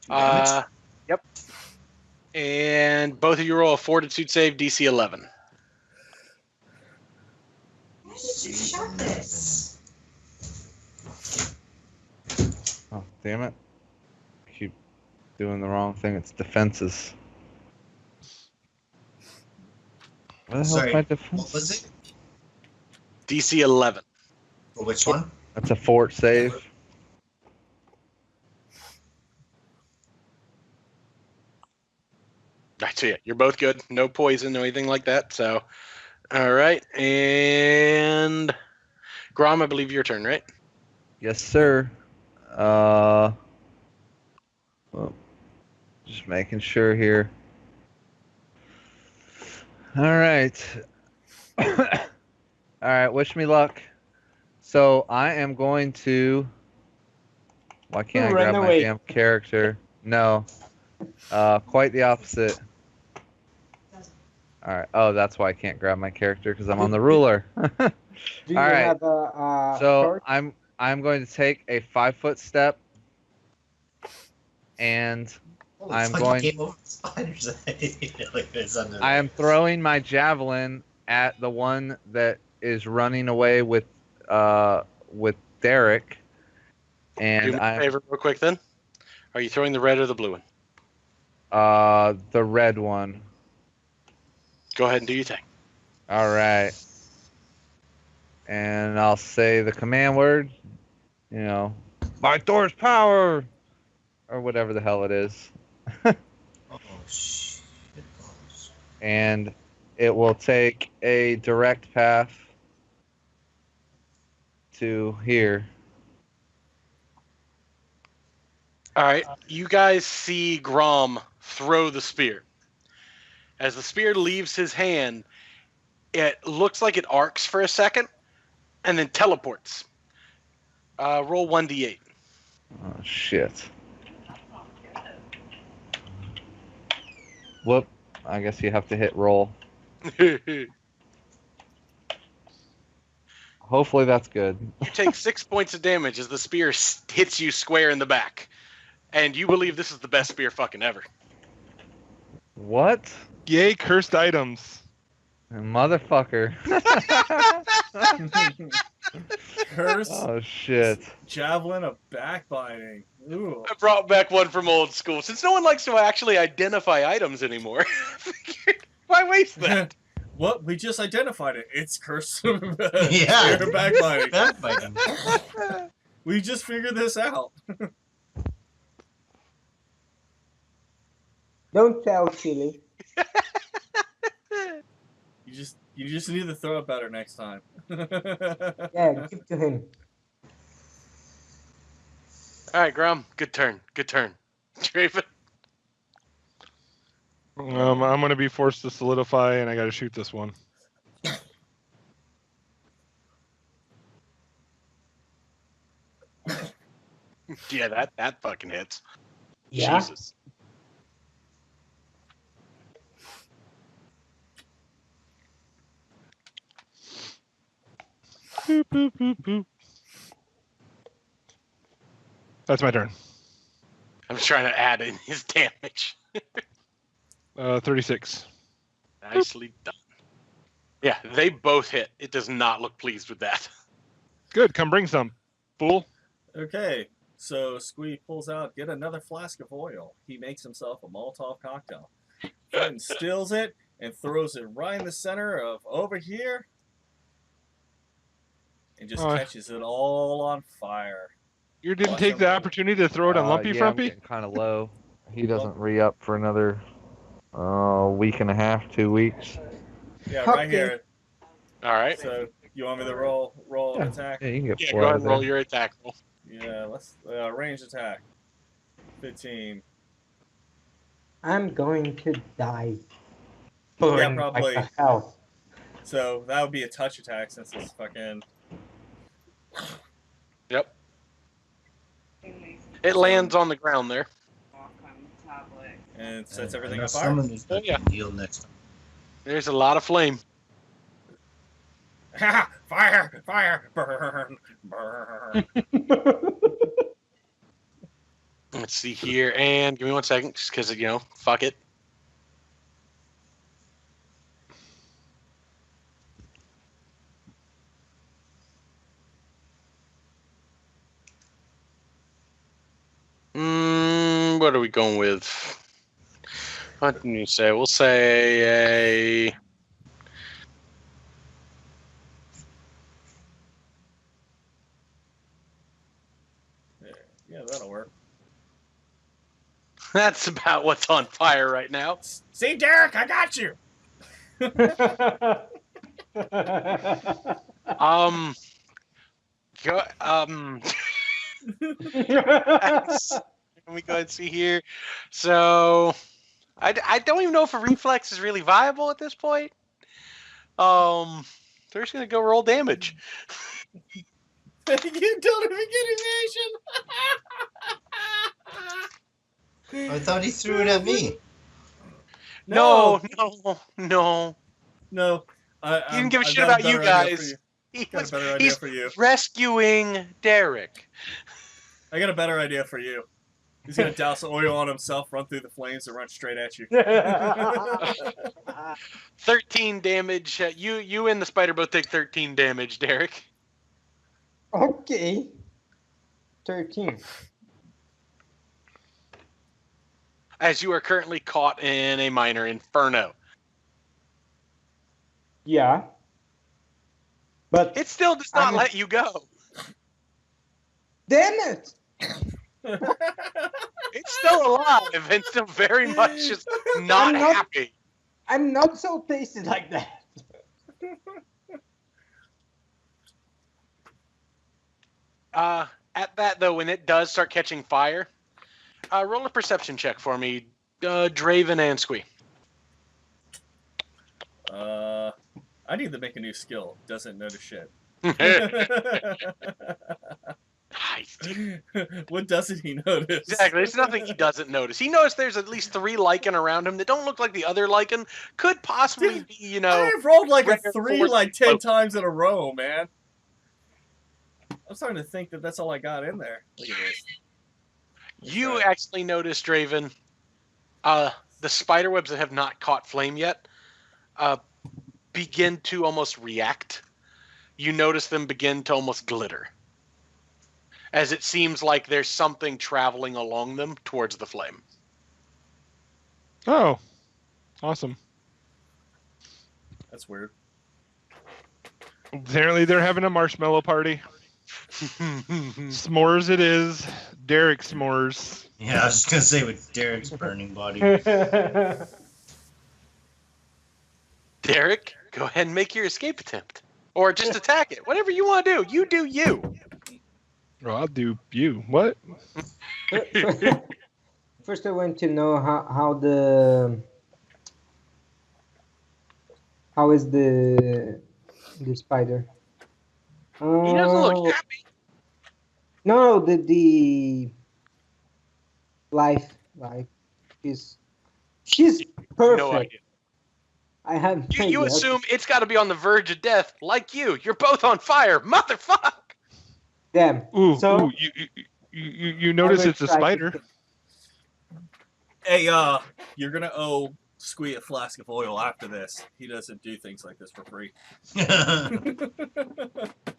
Damage?
Yep. And both of you roll a Fortitude save, DC 11.
Oh, damn it. Keep doing the wrong thing. It's defenses. What the hell's
Sorry,
my
what
defense?
was it?
DC 11.
For which one?
That's a fort save.
Right, so yeah, you're both good. No poison or anything like that. So, all right. And Grom, I believe your turn, right?
Yes, sir. Well, just making sure here. All right. All right, wish me luck. So I am going to. Why can't I
Run
grab my
away.
damn character? No. Quite the opposite. All right. Oh, that's why I can't grab my character because I'm on the ruler.
Do you
All right.
have a
So
torch?
I'm going to take a 5-foot step, and
Oh,
I'm
it's like
going-
you came over spiders. Like it's under
I am throwing my javelin at the one that is running away with Derek,
Do
and
me a
I'm
favor real quick then. Are you throwing the red or the blue one?
the red one.
Go ahead and do your thing.
All right. And I'll say the command word, by Thor's power, or whatever the hell it is.
Oh shit. balls.
And it will take a direct path to here.
All right, you guys see Grom throw the spear. As the spear leaves his hand, it looks like it arcs for a second and then teleports. Roll 1d8.
Oh, shit. Whoop. I guess you have to hit roll. Hopefully that's good.
You take 6 points of damage as the spear hits you square in the back. And you believe this is the best spear fucking ever.
What?
Yay, cursed items.
Motherfucker.
Curse,
Oh, shit.
javelin of backbiting. Ooh.
I brought back one from old school. Since no one likes to actually identify items anymore, why waste that?
What? We just identified it. It's curse of
Yeah.
spear of backbiting.
Backbiting.
We just figured this out.
Don't tell Chili.
You just need to throw it better next time.
Yeah, give to him.
All right, Grom. Good turn. Good turn. Draven.
I'm going to be forced to solidify, and I got to shoot this one.
Yeah, that fucking hits.
Yeah.
Jesus.
Boop, boop, boop, boop. That's my turn.
I'm just trying to add in his damage.
36.
Nicely done. Yeah, they both hit. It does not look pleased with that.
Good, come bring some, fool.
Okay, so Squee pulls out, get another flask of oil. He makes himself a Molotov cocktail. Then stills it and throws it right in the center of over here. and just
Oh.
catches it all on fire.
You didn't
Watch
take
him.
the opportunity to throw it on Lumpy
yeah, I'm
Frumpy?
getting kind of low. He doesn't re-up for another week and a half, 2 weeks.
Yeah, right
Okay.
here.
All right.
So you want me to roll an
Yeah.
attack?
Yeah, you can get
Yeah,
four
go
out
ahead
of
and roll
there.
your attack roll.
Yeah, let's range attack. 15.
I'm going to die. Burn
probably.
like a hell.
So that would be a touch attack since it's fucking.
Yep. It lands on the ground there.
And sets everything
I know
on fire.
someone who's
Oh, yeah.
gonna heal next time.
There's a lot of flame.
Fire! Fire! Burn! Burn!
Let's see here, and give me 1 second, just because, fuck it. What are we going with? What can you say? We'll say a...
Yeah, that'll work.
That's about what's on fire right now.
See, Derek, I got you!
Go, Let me go ahead and see here. So, I don't even know if a reflex is really viable at this point. They're just gonna go roll damage.
You don't even get evasion!
I thought he threw it at me.
No.
No.
He didn't give a shit about you guys.
Got a better idea
He's
for you.
rescuing Derek.
I got a better idea for you. He's gonna douse oil on himself, run through the flames, and run straight at you.
13 damage. You and the spider both take 13 damage, Derek.
Okay. 13.
As you are currently caught in a minor inferno.
Yeah. But
It still does not
I'm-
let you go.
damn it!
It's still alive and still very much just not
I'm not-
happy.
I'm not so pasted like that.
At that, though, when it does start catching fire, roll a perception check for me, Draven and Squee.
I need to make a new skill. Doesn't notice shit.
Nice, dude.
What doesn't he notice?
Exactly. There's nothing he doesn't notice. He noticed there's at least 3 lichen around him that don't look like the other lichen. Could possibly be,
I've rolled like a
rare
3
force
like 10
cloak.
times in a row, man. I'm starting to think that that's all I got in there. Look at this.
You
Right.
actually noticed, Draven, the spider webs that have not caught flame yet begin to almost react. You notice them begin to almost glitter, as it seems like there's something traveling along them towards the flame.
Oh, awesome.
That's weird.
Apparently they're having a marshmallow party. S'mores it is. Derek s'mores.
Yeah, I was just gonna say with Derek's burning body.
Derek, go ahead and make your escape attempt. Or just attack it. Whatever you want to do. You do you.
Oh, I'll do you. What?
First, I want to know how is the spider?
He doesn't look
Oh,
happy.
no, the life is she's perfect.
No idea.
I have no
You
idea.
assume it's got to be on the verge of death, like you. You're both on fire. Motherfuck!
Damn.
Ooh,
So-
ooh, you notice
I will
it's a
try to
spider.
think.
Hey, you're gonna owe Squee a flask of oil after this. He doesn't do things like this for free.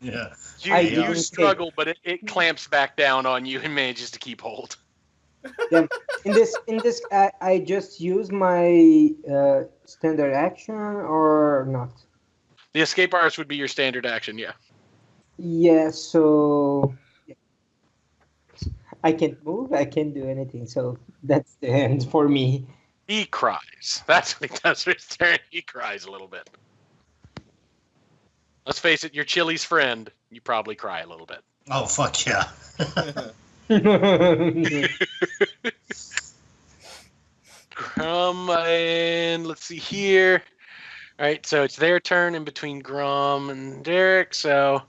Yeah.
I
You
didn't
struggle, but it clamps back down on you and manages to keep hold.
In this, I just use my standard action or not.
The escape artist would be your standard action, yeah.
Yeah, so I can't move, I can't do anything, so that's the end for me.
He cries. That's what he does for his turn. He cries a little bit. Let's face it, you're Chili's friend. You probably cry a little bit.
Oh fuck yeah!
And let's see here. All right, so it's their turn in between Grom and Derek. So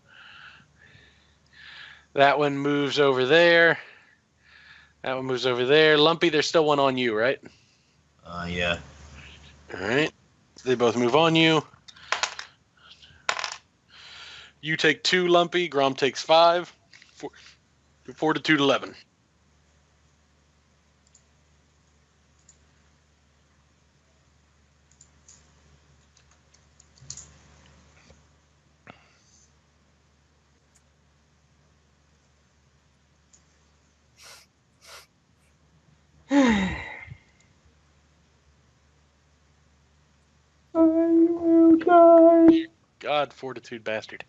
that one moves over there. That one moves over there. Lumpy, there's still one on you, right?
Yeah.
All right. So they both move on you. You take 2, Lumpy. Grom takes 5. Fortitude 11.
I will die.
God, Fortitude bastard.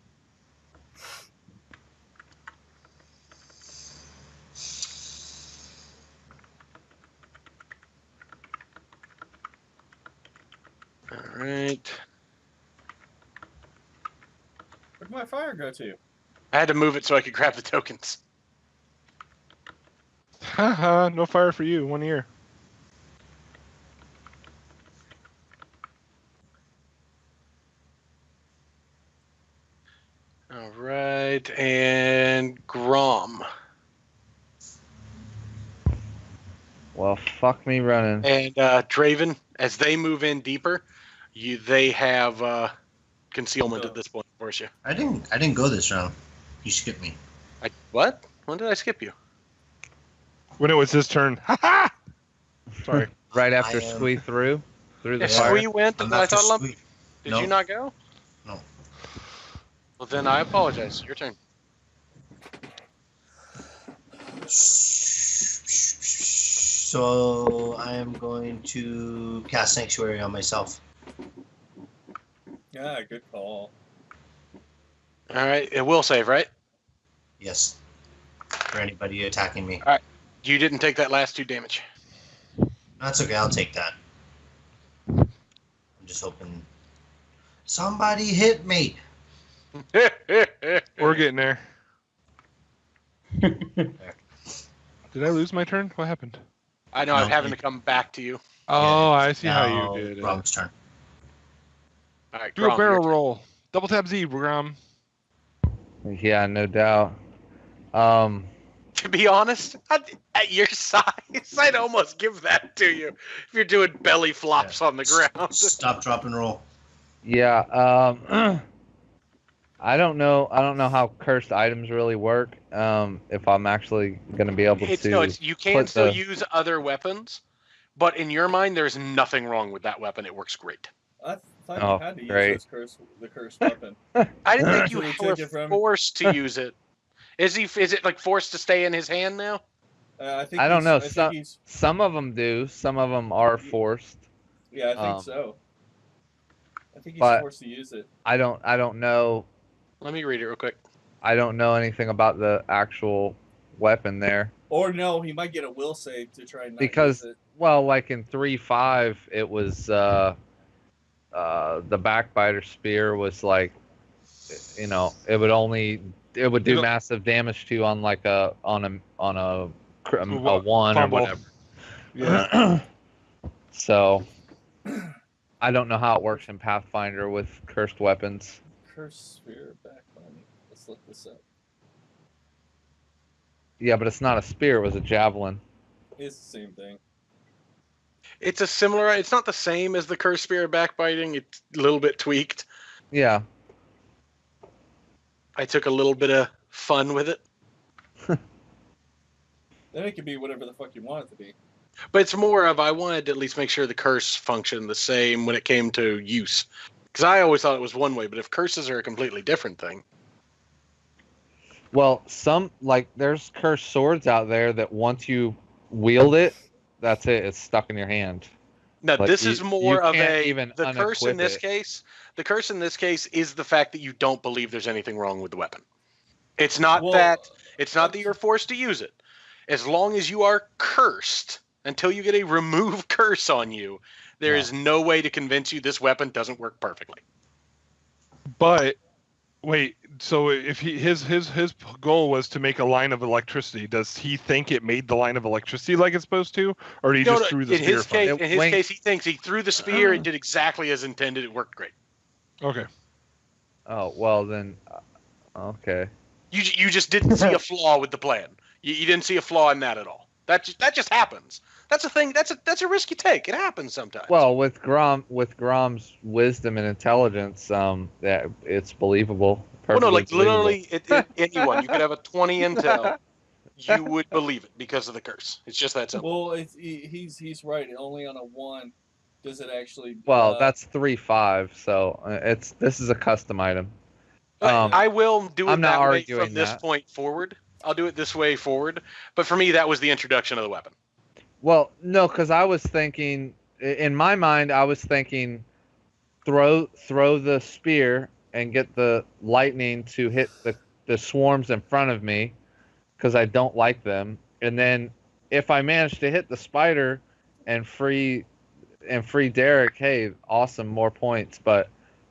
All right.
Where'd my fire go to?
I had to move it so I could grab the tokens.
Haha, no fire for you. 1 year.
All right, and Grom.
Well, fuck me running.
And Draven, as they move in deeper, they have concealment at this point, of course. You.
I didn't go this round. You skipped me.
What? When did I skip you?
When it was his turn. Haha! Sorry.
Right after
I am-
Squee through the
Yeah,
fire.
Squee went,
I'm
and I
after
thought Lumpy.
Squee.
Did
No.
you not go?
No.
Well, then I apologize. Your turn.
So I am going to cast Sanctuary on myself.
Yeah, good call.
All right, it will save, right?
Yes. For anybody attacking me.
You didn't take that last 2 damage.
That's okay. I'll take that. I'm just hoping somebody hit me.
We're getting there. Did I lose my turn? What happened?
I know,
No,
I'm having
you-
to come back to you.
Oh, I see
Now,
how you did it.
Rob's turn.
All right,
Do
Grom,
a barrel
your turn.
roll. Double tap Z, Grom.
Yeah, no doubt.
To be honest, at your size, I'd almost give that to you if you're doing belly flops on the ground.
Stop, drop, and roll.
Yeah. I don't know how cursed items really work. If I'm actually gonna be able to.
You can
put
still
the-
use other weapons, but in your mind, there's nothing wrong with that weapon. It works great.
I thought
Oh,
you had to
great.
use the cursed weapon.
I didn't think
So we
you
take
were
it from-
forced to use it. Is it like forced to stay in his hand now?
I think
I don't know,
I think
some-
he's,
Some of them do. Some of them are forced.
yeah, I think
um,
so. I think he's
but-
forced to use it.
I don't know.
Let me read it real quick.
I don't know anything about the actual weapon there.
Or no, he might get a will save to try and not
Because-
use it.
Well, like in 3.5, it was the backbiter spear was like, it would do
It'll-
massive damage to you on like a 1 or
Fumble.
whatever.
Yeah.
So I don't know how it works in Pathfinder with cursed weapons.
Cursed spear backbinding. Let's look this up.
Yeah, but it's not a spear; it was a javelin.
It's the same thing.
It's a similar. It's not the same as the Curse Spear backbiting. It's a little bit tweaked.
Yeah,
I took a little bit of fun with it,
Then it can be whatever the fuck you want it to be.
but it's more of I wanted to at least make sure the curse functioned the same when it came to use. Because I always thought it was one way, but if curses are a completely different thing,
well, there's cursed swords out there that once you wield it, that's it. It's stuck in your hand.
now
Like,
this
you-
is more
you
of
can't even
the curse in
unequip
this
it.
case. The curse in this case is the fact that you don't believe there's anything wrong with the weapon. It's not
Well,
that you're forced to use it. As long as you are cursed, until you get a remove curse on you, there is no way to convince you this weapon doesn't work perfectly.
But wait, so if his goal was to make a line of electricity, does he think it made the line of electricity like it's supposed to, or did he just threw the
in
spear?
his case, he thinks he threw the spear. It did exactly as intended. It worked great.
Okay.
Oh well, then. Okay.
You just didn't see a flaw with the plan. You didn't see a flaw in that at all. That just happens. That's a thing. That's a risk you take. It happens sometimes.
Well, with Grom's wisdom and intelligence, that it's believable.
Well, no, like
Perfectly
literally, anyone. You could have a 20 intel. You would believe it because of the curse. It's just that simple.
Well, he's right. Only on a 1 does it actually.
Well, that's 3/5, so this is a custom item.
I will do it
I'm not
that way
arguing
from this
that.
point forward. I'll do it this way forward. But for me, that was the introduction of the weapon.
Well, no, because I was thinking, in my mind, I was thinking, throw the spear and get the lightning to hit the swarms in front of me, because I don't like them. And then if I manage to hit the spider and free Derek, hey, awesome, more points. But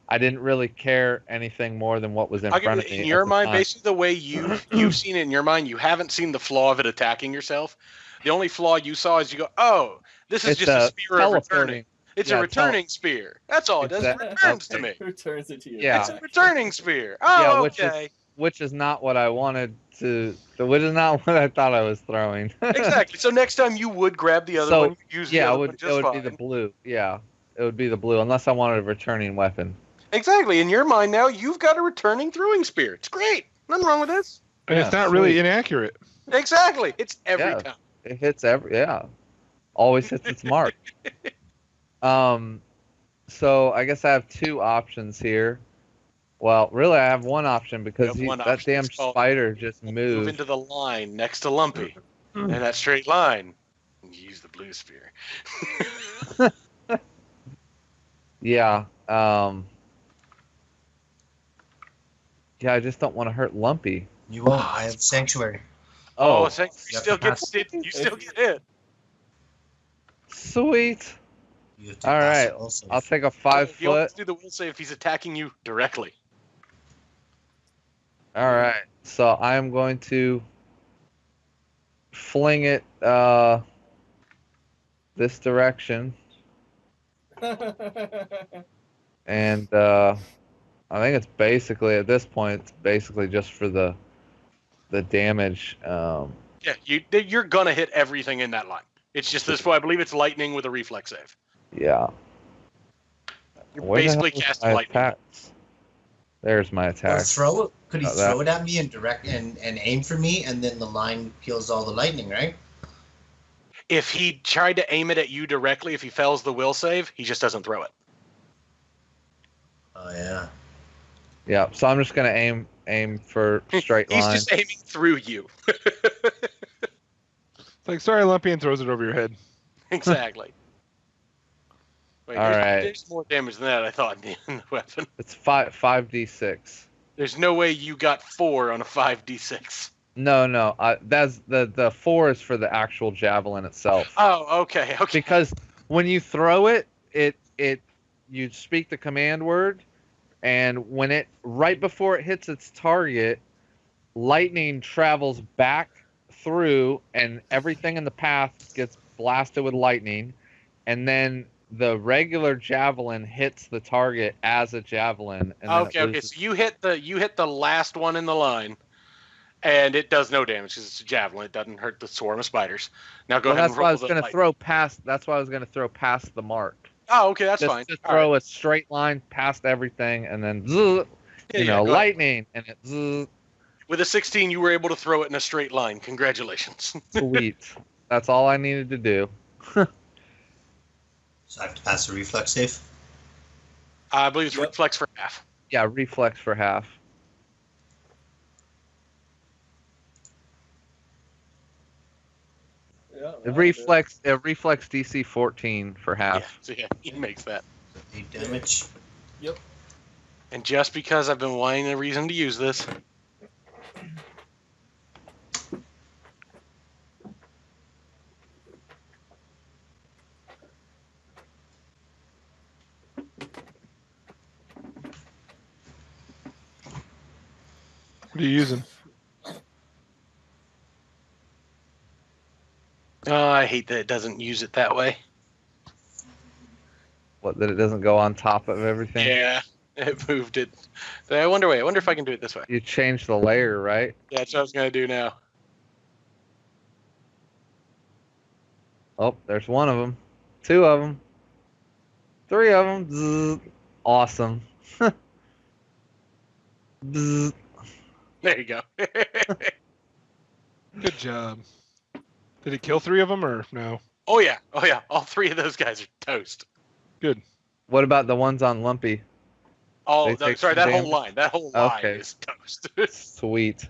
I didn't really care anything more than what was in front of me.
In your mind, basically the way you've seen it in your mind, you haven't seen the flaw of it attacking yourself. The only flaw you saw is you go, oh, this is just a spear of returning. It's a returning spear. That's all it does. It returns to me.
Returns it to you.
Yeah.
It's a returning spear. Oh, okay.
Which is not what I wanted to. Which is not what I thought I was throwing.
Exactly. So next time you would grab the other one. Use the other one just
it would be the blue. Yeah, it would be the blue, unless I wanted a returning weapon.
Exactly. In your mind now, you've got a returning throwing spear. It's great. Nothing wrong with this.
And it's not really inaccurate.
Exactly. It's every time.
It hits always hits its mark. So I guess I have 2 options here. Well, really, I have one option because that damn spider just moved.
Move into the line next to Lumpy, and that straight line. Use the blue spear.
Yeah. Yeah, I just don't want to hurt Lumpy.
You won't. I have Sanctuary.
You still get hit.
Sweet.
You have to
All
pass
right.
it also.
I'll take a 5
You'll
foot.
have to do the will save if he's attacking you directly.
All right. So I am going to fling it this direction, and I think it's basically at this point it's basically just for the damage.
Yeah, you're gonna hit everything in that line. It's just this way. I believe it's lightning with a reflex save.
Yeah.
You're
Where the
basically
hell is
casting
my
lightning.
attacks? There's my attack.
Could he throw it at me and direct and aim for me, and then the line kills all the lightning, right?
If he tried to aim it at you directly, if he fails the will save, he just doesn't throw it.
Oh yeah.
Yeah. So I'm just gonna aim for straight line.
He's just aiming through you.
It's like, sorry, Lumpy, and throws it over your head.
Exactly. Wait,
All right.
There's more damage than that, I thought, in the weapon.
It's 5d6.
There's no way you got 4 on a 5d6.
No. That's the 4 is for the actual javelin itself.
Oh, okay.
Because when you throw it, you speak the command word, and when right before it hits its target, lightning travels back through, and everything in the path gets blasted with lightning, and then the regular javelin hits the target as a javelin. And
Okay. So you hit the last one in the line, and it does no damage because it's a javelin. It doesn't hurt the swarm of spiders. Now go ahead and roll. That's why I was going to throw past the mark. Oh, okay, that's fine.
Just throw a straight line past everything, and then lightning, and it zzz.
With a 16, you were able to throw it in a straight line. Congratulations.
Sweet. That's all I needed to do.
So I have to pass a reflex save.
I believe it's reflex for half.
Yeah, reflex for half.
Yeah,
Reflex DC 14 for half.
Yeah, so yeah, he makes that.
8 damage.
And just because I've been wanting a reason to use this,
What are you using?
Oh, I hate that it doesn't use it that way.
What, that it doesn't go on top of everything?
Yeah, it moved it. But I wonder if I can do it this way.
You change the layer, right?
Yeah, that's what I was gonna do now.
Oh, there's one of them. Two of them. Three of them. Zzz. Awesome. Bzz.
There you go.
Good job. Did he kill 3 of them or no?
Oh yeah. All 3 of those guys are toast.
Good.
What about the ones on Lumpy?
Oh,
They
no,
take
sorry,
some
that whole
damage?
line. That whole line
Okay.
is toast.
Sweet.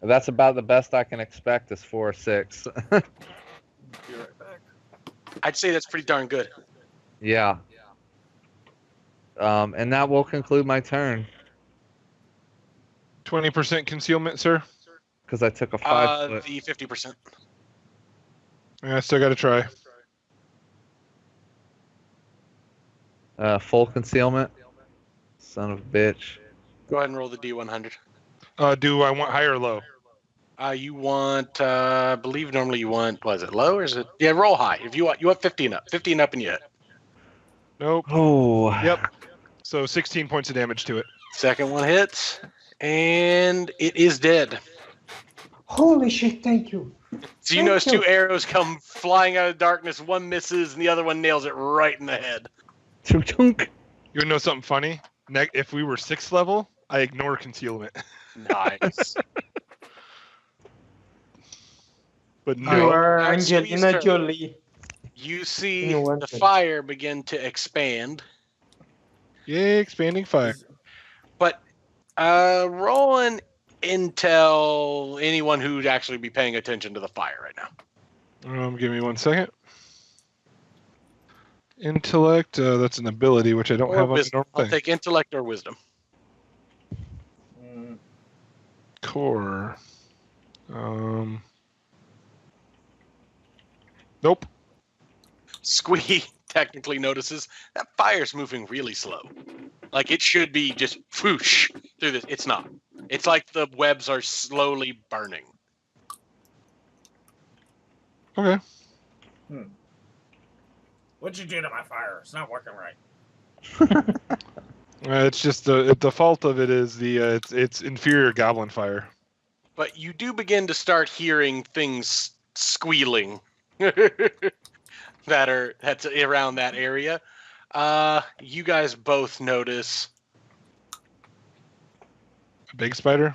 That's about the best I can expect is 4 or 6.
Be right back.
I'd say that's pretty darn good.
Yeah. And that will conclude my turn
20% concealment, sir.
because I took a 5 foot.
The 50%.
Yeah, I still got to try.
Full concealment. Son of a bitch.
Go ahead and roll the D100.
Do I want high or low?
You want, I believe normally you want, was it low or is it? Yeah, roll high. If you want 50 and up. 50 and up and you hit.
Nope.
Oh.
Yep. So 16 points of damage to it.
Second one hits, and it is dead.
Holy shit, thank you.
So you
Thank
notice
you.
2 arrows come flying out of the darkness. One misses, and the other one nails it right in the head.
Chunk chunk.
You know something funny? If we were 6th level, I ignore concealment.
Nice.
But
You
no.
are
That's
Angelina
Easter.
Jolie.
You see
You want
the
it.
fire begin to expand,
Yay, expanding fire.
but roll an intel anyone who'd actually be paying attention to the fire right now.
Give me 1 second. Intellect, that's an ability, which I don't
Or
have on the
wisdom.
normal
I'll
thing.
take intellect or wisdom.
Mm,
Core. Nope.
Squee technically notices that fire's moving really slow. Like it should be just whoosh through this. It's not. It's like the webs are slowly burning.
Okay.
What'd you do to my fire? It's not working right.
It's just the fault of it is it's inferior goblin fire.
But you do begin to start hearing things squealing that's around that area. You guys both notice
A big spider.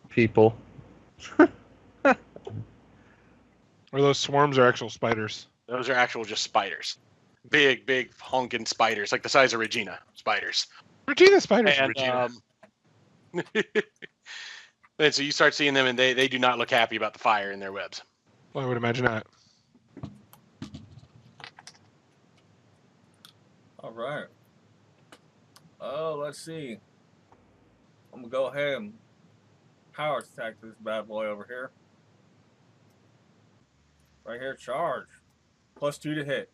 People.
Or those swarms are actual spiders.
those are actual just spiders. Big honking spiders, like the size of Regina spiders.
Regina spiders.
And,
Regina.
and so you start seeing them, and they do not look happy about the fire in their webs.
Well, I would imagine that.
All right. Oh, let's see. I'm gonna go ahead and power attack this bad boy over here. Right here, charge. +2 to hit.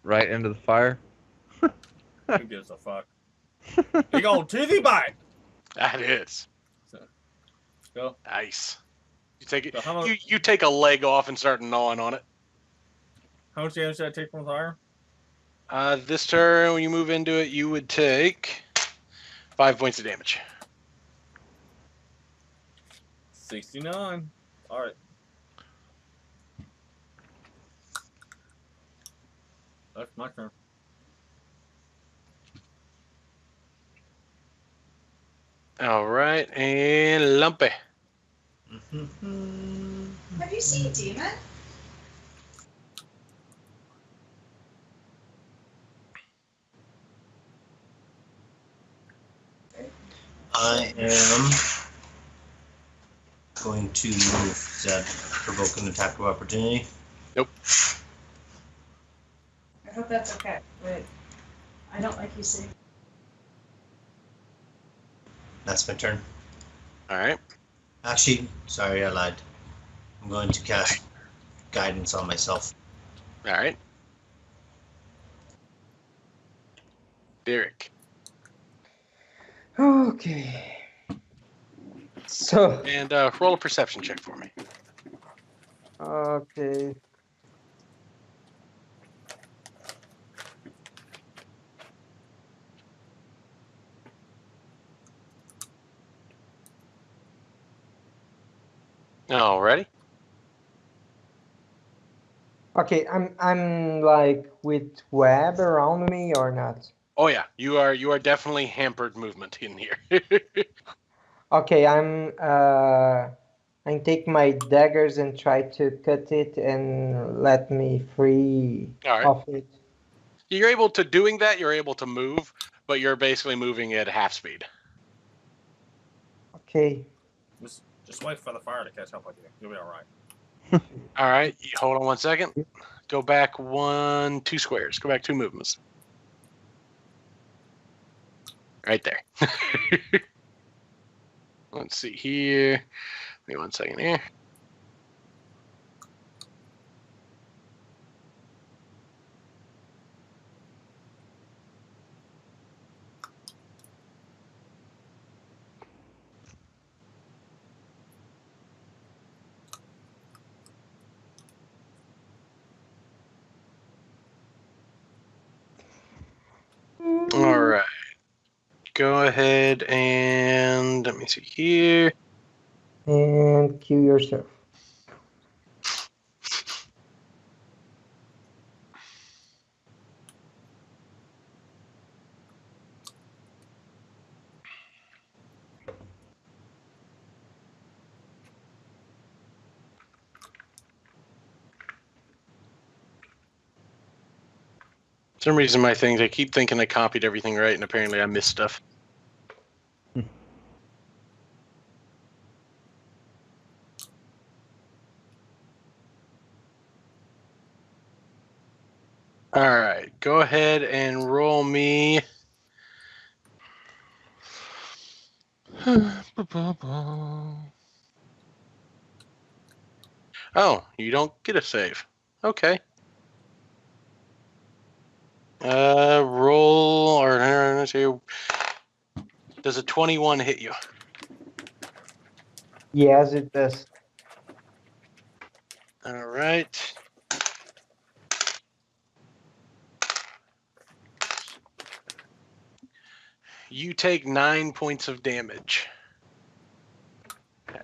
Right into the fire.
Who gives a fuck? You going to the bite?
That is
Go.
nice. You take it.
So how much,
You take a leg off and start gnawing on it.
how much damage did I take from the fire?
This turn, when you move into it, you would take 5 points of damage.
69. All right. That's my turn.
All right, and Lumpy.
Have you seen Demon?
I am going to move. Is that provoke an attack of opportunity?
I hope that's okay, but I don't like you saying.
That's my turn.
All right.
Actually, sorry, I lied. I'm going to cast guidance on myself.
All right. Derek.
Okay. So,
And roll a perception check for me.
okay.
Alrighty.
Okay, I'm like with web around me or not?
Oh yeah, you are definitely hampered movement in here.
Okay, I take my daggers and try to cut it and let me free
All right.
of it.
You're able to doing that. You're able to move, but you're basically moving at half speed.
Okay.
Just wait for the fire to catch up with you. You'll be all right.
All right. Hold on 1 second. Go back 2 squares. Go back 2 movements. Right there. Let's see here. Give me 1 second here. All right. Go ahead and let me see here.
And kill yourself.
For some reason, my things, I keep thinking I copied everything right, and apparently I missed stuff. All right, go ahead and roll me. Oh, you don't get a save. Okay. Roll or let's see. Does a 21 hit you?
Yes, it does.
All right. You take 9 points of damage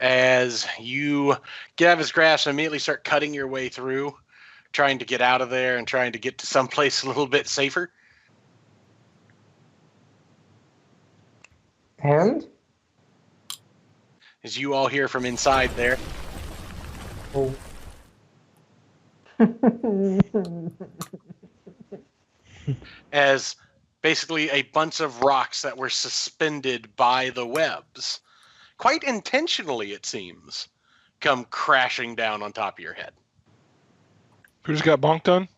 as you get out of his grasp and immediately start cutting your way through, trying to get out of there and trying to get to someplace a little bit safer.
And?
As you all hear from inside there,
Oh.
as basically a bunch of rocks that were suspended by the webs, quite intentionally it seems, come crashing down on top of your head.
Who just got bonked on?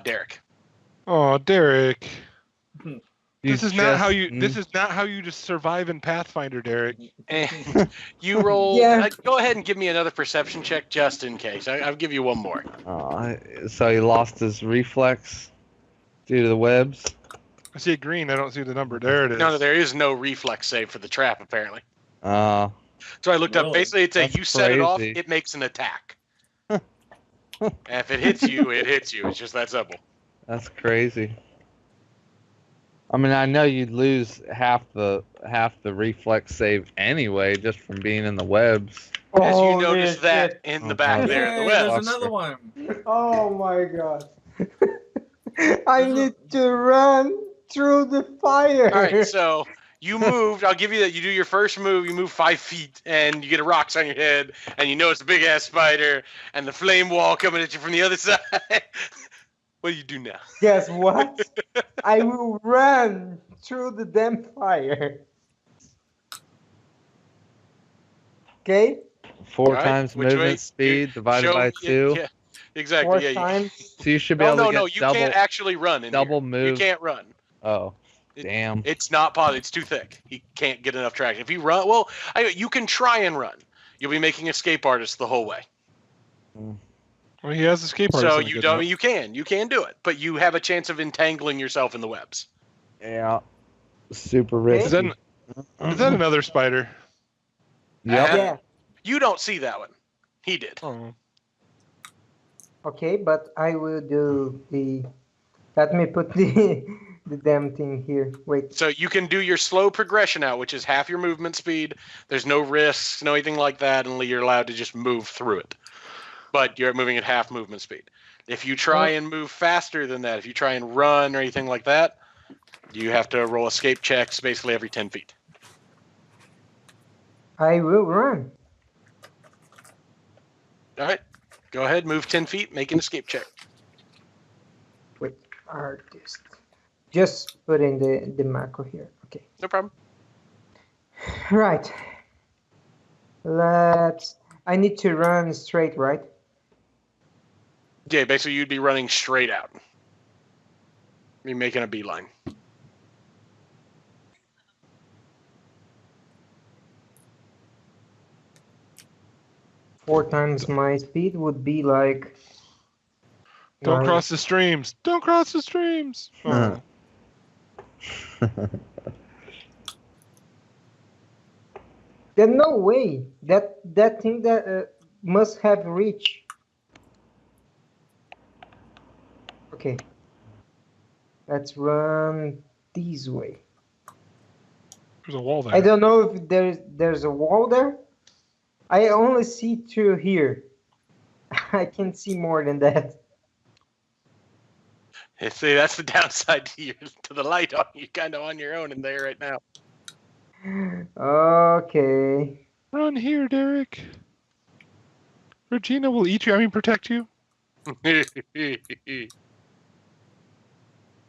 Derek.
Oh, Derek.
You
This is not how
just-
you. This is not how you just survive in Pathfinder, Derek.
And you roll.
Yeah.
Go ahead and give me another perception check just in case. I'll give you one more.
So he lost his reflex due to the webs.
I see it green. I don't see the number. There it is.
No, there is no reflex save for the trap apparently.
Uh,
So I looked up.
Really?
Basically, it's a
That's
you set it off,
crazy.
it makes an attack. And if it hits you, it hits you. It's just that simple.
that's crazy. I mean, I know you'd lose half the reflex save anyway, just from being in the webs.
As you
Holy
notice that
shit.
in the
Oh,
back
God.
there at the
Yay,
web.
there's another one.
Oh my god. I need to run through the fire.
All right, so you moved. I'll give you that. You do your first move. You move 5 feet, and you get a rocks on your head, and you know it's a big ass spider, and the flame wall coming at you from the other side. What do you do now?
Guess what? I will run through the damn fire. Okay?
4
All right,
times
which way?
movement speed divided
Show-
by 2.
Yeah, exactly.
4
Yeah. You,
times.
So you should be
oh,
able
no,
to
no,
get
you
double,
can't actually run in
double
here.
move.
You can't run.
Oh,
It-
damn.
It's not possible. It's too thick. He can't get enough traction. If you run, well, you can try and run. You'll be making escape artists the whole way.
Well, he has escape artist.
So
in the
you
good
don't.
note.
You can do it, but you have a chance of entangling yourself in the webs.
Yeah. Super risky.
Is that another spider?
Yep.
Yeah.
You don't see that one. He did.
Oh.
Okay, but I will do the. Let me put the the damn thing here. Wait.
So you can do your slow progression out, which is half your movement speed. There's no risks, no anything like that, only you're allowed to just move through it. But you're moving at half movement speed. If you try and move faster than that, if you try and run or anything like that, you have to roll escape checks basically every 10 feet.
I will run.
All right. Go ahead, move 10 feet, make an escape check.
Wait, artist. Just put in the macro here. Okay.
No problem.
Right. Let's. I need to run straight, right?
Yeah, basically you'd be running straight out. You're making a beeline.
Four times my speed would be like.
Don't
nine.
cross the streams. Don't cross the streams. Oh.
There's no way that thing that must have reach. Okay. Let's run this way.
There's a wall there.
I don't know if there's a wall there. I only see through here. I can see more than that.
See, that's the downside to the light on you, kind of on your own in there right now.
Okay.
Run here, Derek. Regina will eat you. I mean, protect you.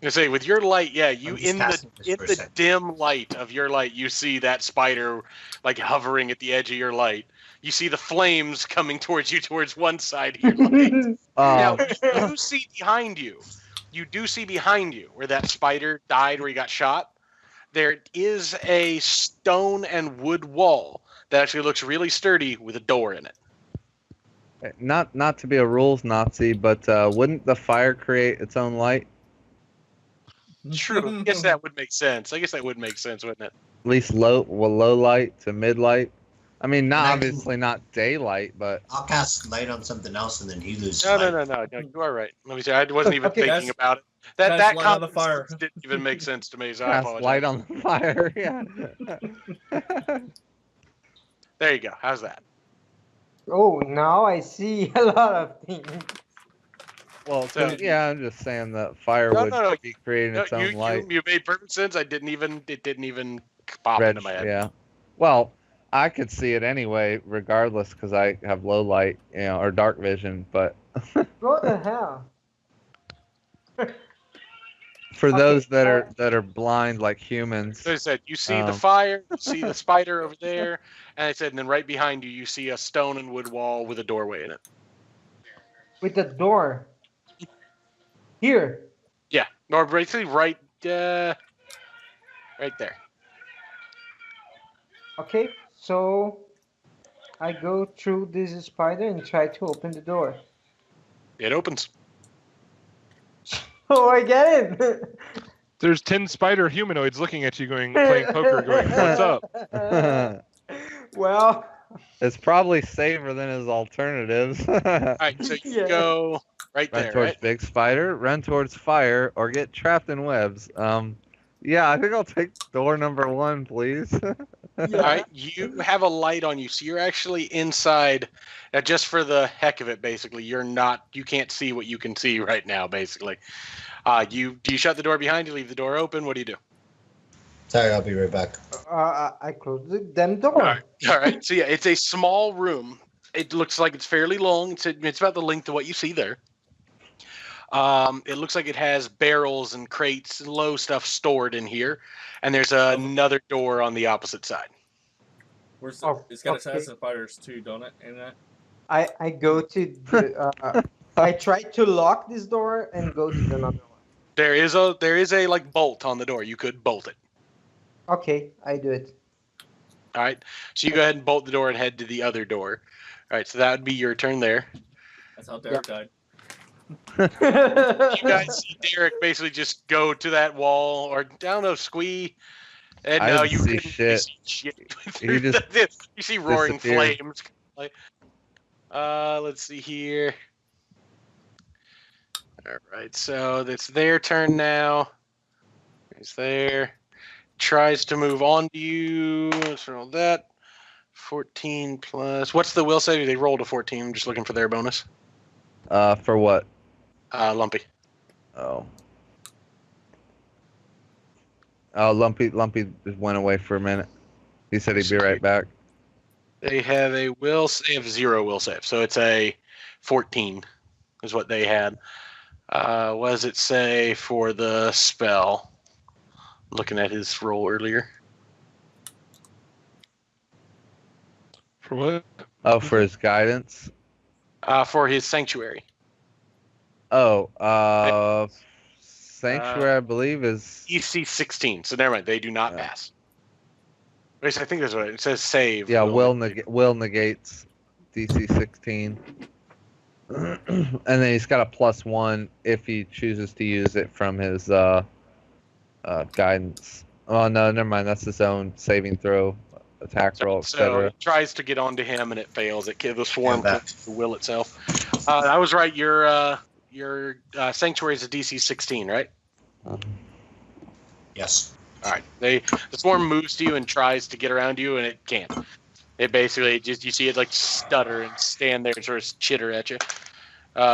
You say with your light, yeah, you
I'm just
in the
casting this for a second.
dim light of your light, you see that spider like hovering at the edge of your light. You see the flames coming towards you towards one side of your light. Now you do see behind you. You do see behind you where that spider died, where he got shot. There is a stone and wood wall that actually looks really sturdy with a door in it.
Not to be a rules Nazi, but wouldn't the fire create its own light?
True. I guess that would make sense. Wouldn't it?
At least low light to mid light. I mean, not
Nice.
obviously not daylight, but
I'll cast light on something else, and then he loses
No,
light.
no. You are right. Let me see. I wasn't even
Okay,
thinking
guys.
about it. That
Guys, light on the
common
fire.
sense didn't even make sense to me. So I
cast
apologize.
light on the fire. Yeah.
There you go. How's that?
Oh, now I see a lot of things.
Well,
So-
yeah, I'm just saying that fire
No,
would
no.
be creating
No,
its own
you
light.
made perfect sense. It didn't even pop
Red-
into my head.
Yeah. Well, I could see it anyway, regardless, because I have low light, or dark vision. But
What the hell?
for
Okay,
those that are blind like humans,
So I said, you see the
Um.
fire, you see the spider over there, and I said, and then right behind you, you see a stone and wood wall with a doorway in it.
With the door. Here.
Yeah, or basically right there.
Okay, so I go through this spider and try to open the door.
It opens.
Oh, I get it.
There's 10 spider humanoids looking at you, playing poker, going, "What's up?"
Well,
it's probably safer than his alternatives.
All right, so you
Yeah.
go right
Run
there,
towards
right?
big spider, run towards fire, or get trapped in webs. Yeah, I think I'll take door number 1, please.
All right, you have a light on you, so you're actually inside. Now, just for the heck of it, basically, you can't see what you can see right now, basically. Do you shut the door behind you, leave the door open? What do you do?
Sorry, I'll be right back.
I close the damn door.
All right, so yeah, it's a small room. It looks like it's fairly long. It's about the length of what you see there. It looks like it has barrels and crates and low stuff stored in here, and there's another door on the opposite side.
Where's
Oh,
it's got
okay.
assassin fighters too, don't it? In that.
I go to the, I try to lock this door and go to the another one.
There is a like bolt on the door. You could bolt it.
Okay, I do it.
All right, so you go ahead and bolt the door and head to the other door. All right, so that would be your turn there.
That's how Derek died.
You guys see Derek basically just go to that wall, or I don't know, Squee. And
I
no,
didn't
you
see
couldn't really
shit.
see shit.
He just
You see roaring
disappeared.
flames. Like, let's see here. All right, so it's their turn now. He's there. Tries to move on to you. Let's roll that. 14 plus. What's the will save? They rolled a 14. I'm just looking for their bonus.
For what?
Lumpy.
Oh. Oh, Lumpy just went away for a minute. He said he'd be right back.
They have a will. They have 0 will save, so it's a 14 is what they had. What does it say for the spell? Looking at his roll earlier.
For what?
Oh, for his guidance.
For his sanctuary.
Oh, Sanctuary, I believe, is.
EC 16. So never mind. They do not
Yeah.
pass. Wait, I think that's what it says. Save.
Yeah, will negates DC 16. And then he's got a +1 if he chooses to use it from his guidance. Oh no, never mind. That's his own saving throw, attack roll,
So
etc.
it tries to get onto him and it fails. The swarm
Yeah, that-
clicks the will itself. I was right. Your sanctuary is a DC 16, right?
Yes.
All right. The swarm moves to you and tries to get around you, and it can't. It basically just you see it like stutter and stand there and sort of chitter at you.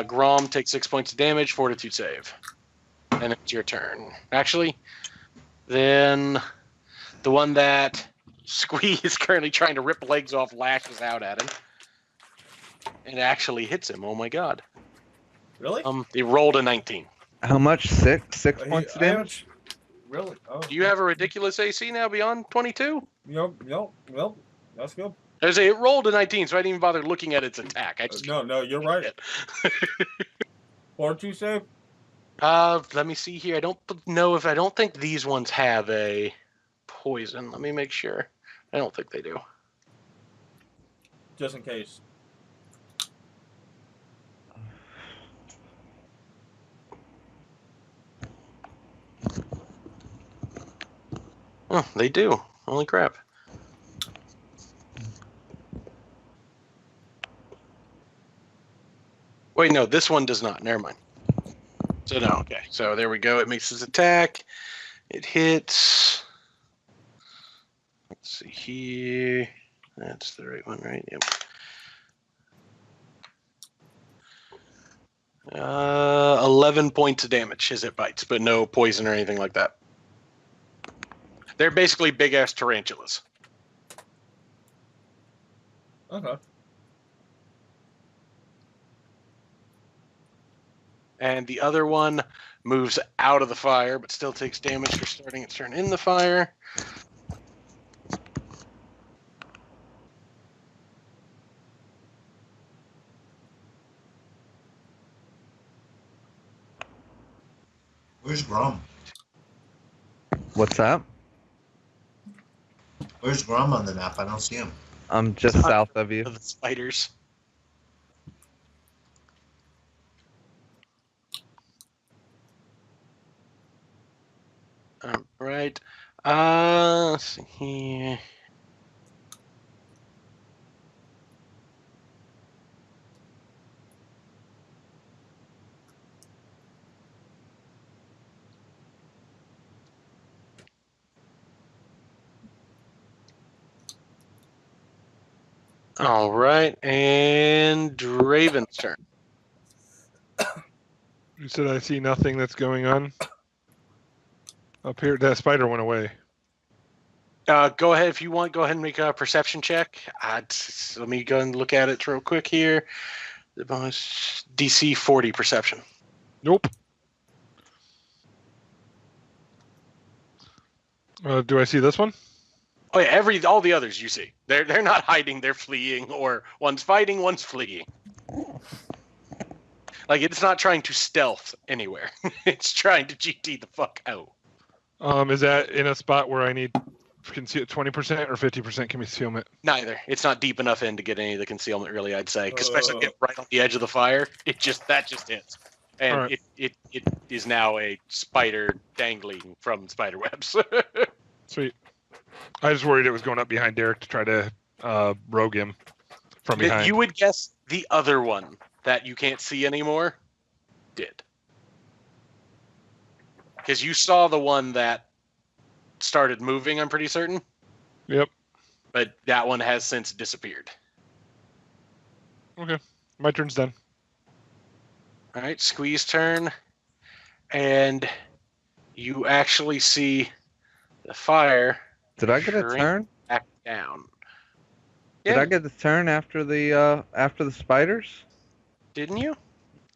Grom takes 6 points of damage, fortitude save, and it's your turn. Actually, then the one that Squee is currently trying to rip legs off lashes out at him, and actually hits him. Oh my god!
Really?
He rolled a 19.
How much? Six points of
I
damage.
Really? Oh.
Do you have a ridiculous AC now beyond 22?
Yep. Well, that's good.
I say it rolled a 19, so I didn't even bother looking at its attack. I just
No, you're right. Fortitude save?
Let me see here. I don't think these ones have a poison. Let me make sure. I don't think they do.
Just in case.
Oh, they do. Holy crap. Wait, no, this one does not. Never mind. So no, okay. So there we go. It makes its attack. It hits. Let's see here. That's the right one, right? Yep. 11 points of damage as it bites, but no poison or anything like that. They're basically big ass tarantulas.
Okay.
And the other one moves out of the fire, but still takes damage for starting its turn in the fire.
Where's Grom?
What's that?
Where's Grom on the map? I don't see him.
I'm just south of you.
Of the spiders. All right. Let's see here. All right, and Raven's turn.
You said I see nothing that's going on. Up here, that spider went away.
Go ahead if you want. Go ahead and make a perception check. Let me go and look at it real quick here. The bonus DC 40 perception.
Nope. Do I see this one?
Oh yeah, all the others you see. They're not hiding. They're fleeing, or one's fighting, one's fleeing. Like it's not trying to stealth anywhere. It's trying to GT the fuck out.
Is that in a spot where I need 20% or 50% concealment?
Neither. It's not deep enough in to get any of the concealment, really. I'd say, 'cause especially get right on the edge of the fire. That just hits, and
Alright.
it is now a spider dangling from spider webs.
Sweet. I was worried it was going up behind Derek to try to rogue him from behind.
You would guess the other one that you can't see anymore did. Because you saw the one that started moving, I'm pretty certain.
Yep.
But that one has since disappeared.
Okay. My turn's done.
All right, Squeeze turn. And you actually see the fire
Did I get a
shrink
turn?
back down.
Did
Yeah.
I get the turn after the spiders?
Didn't you?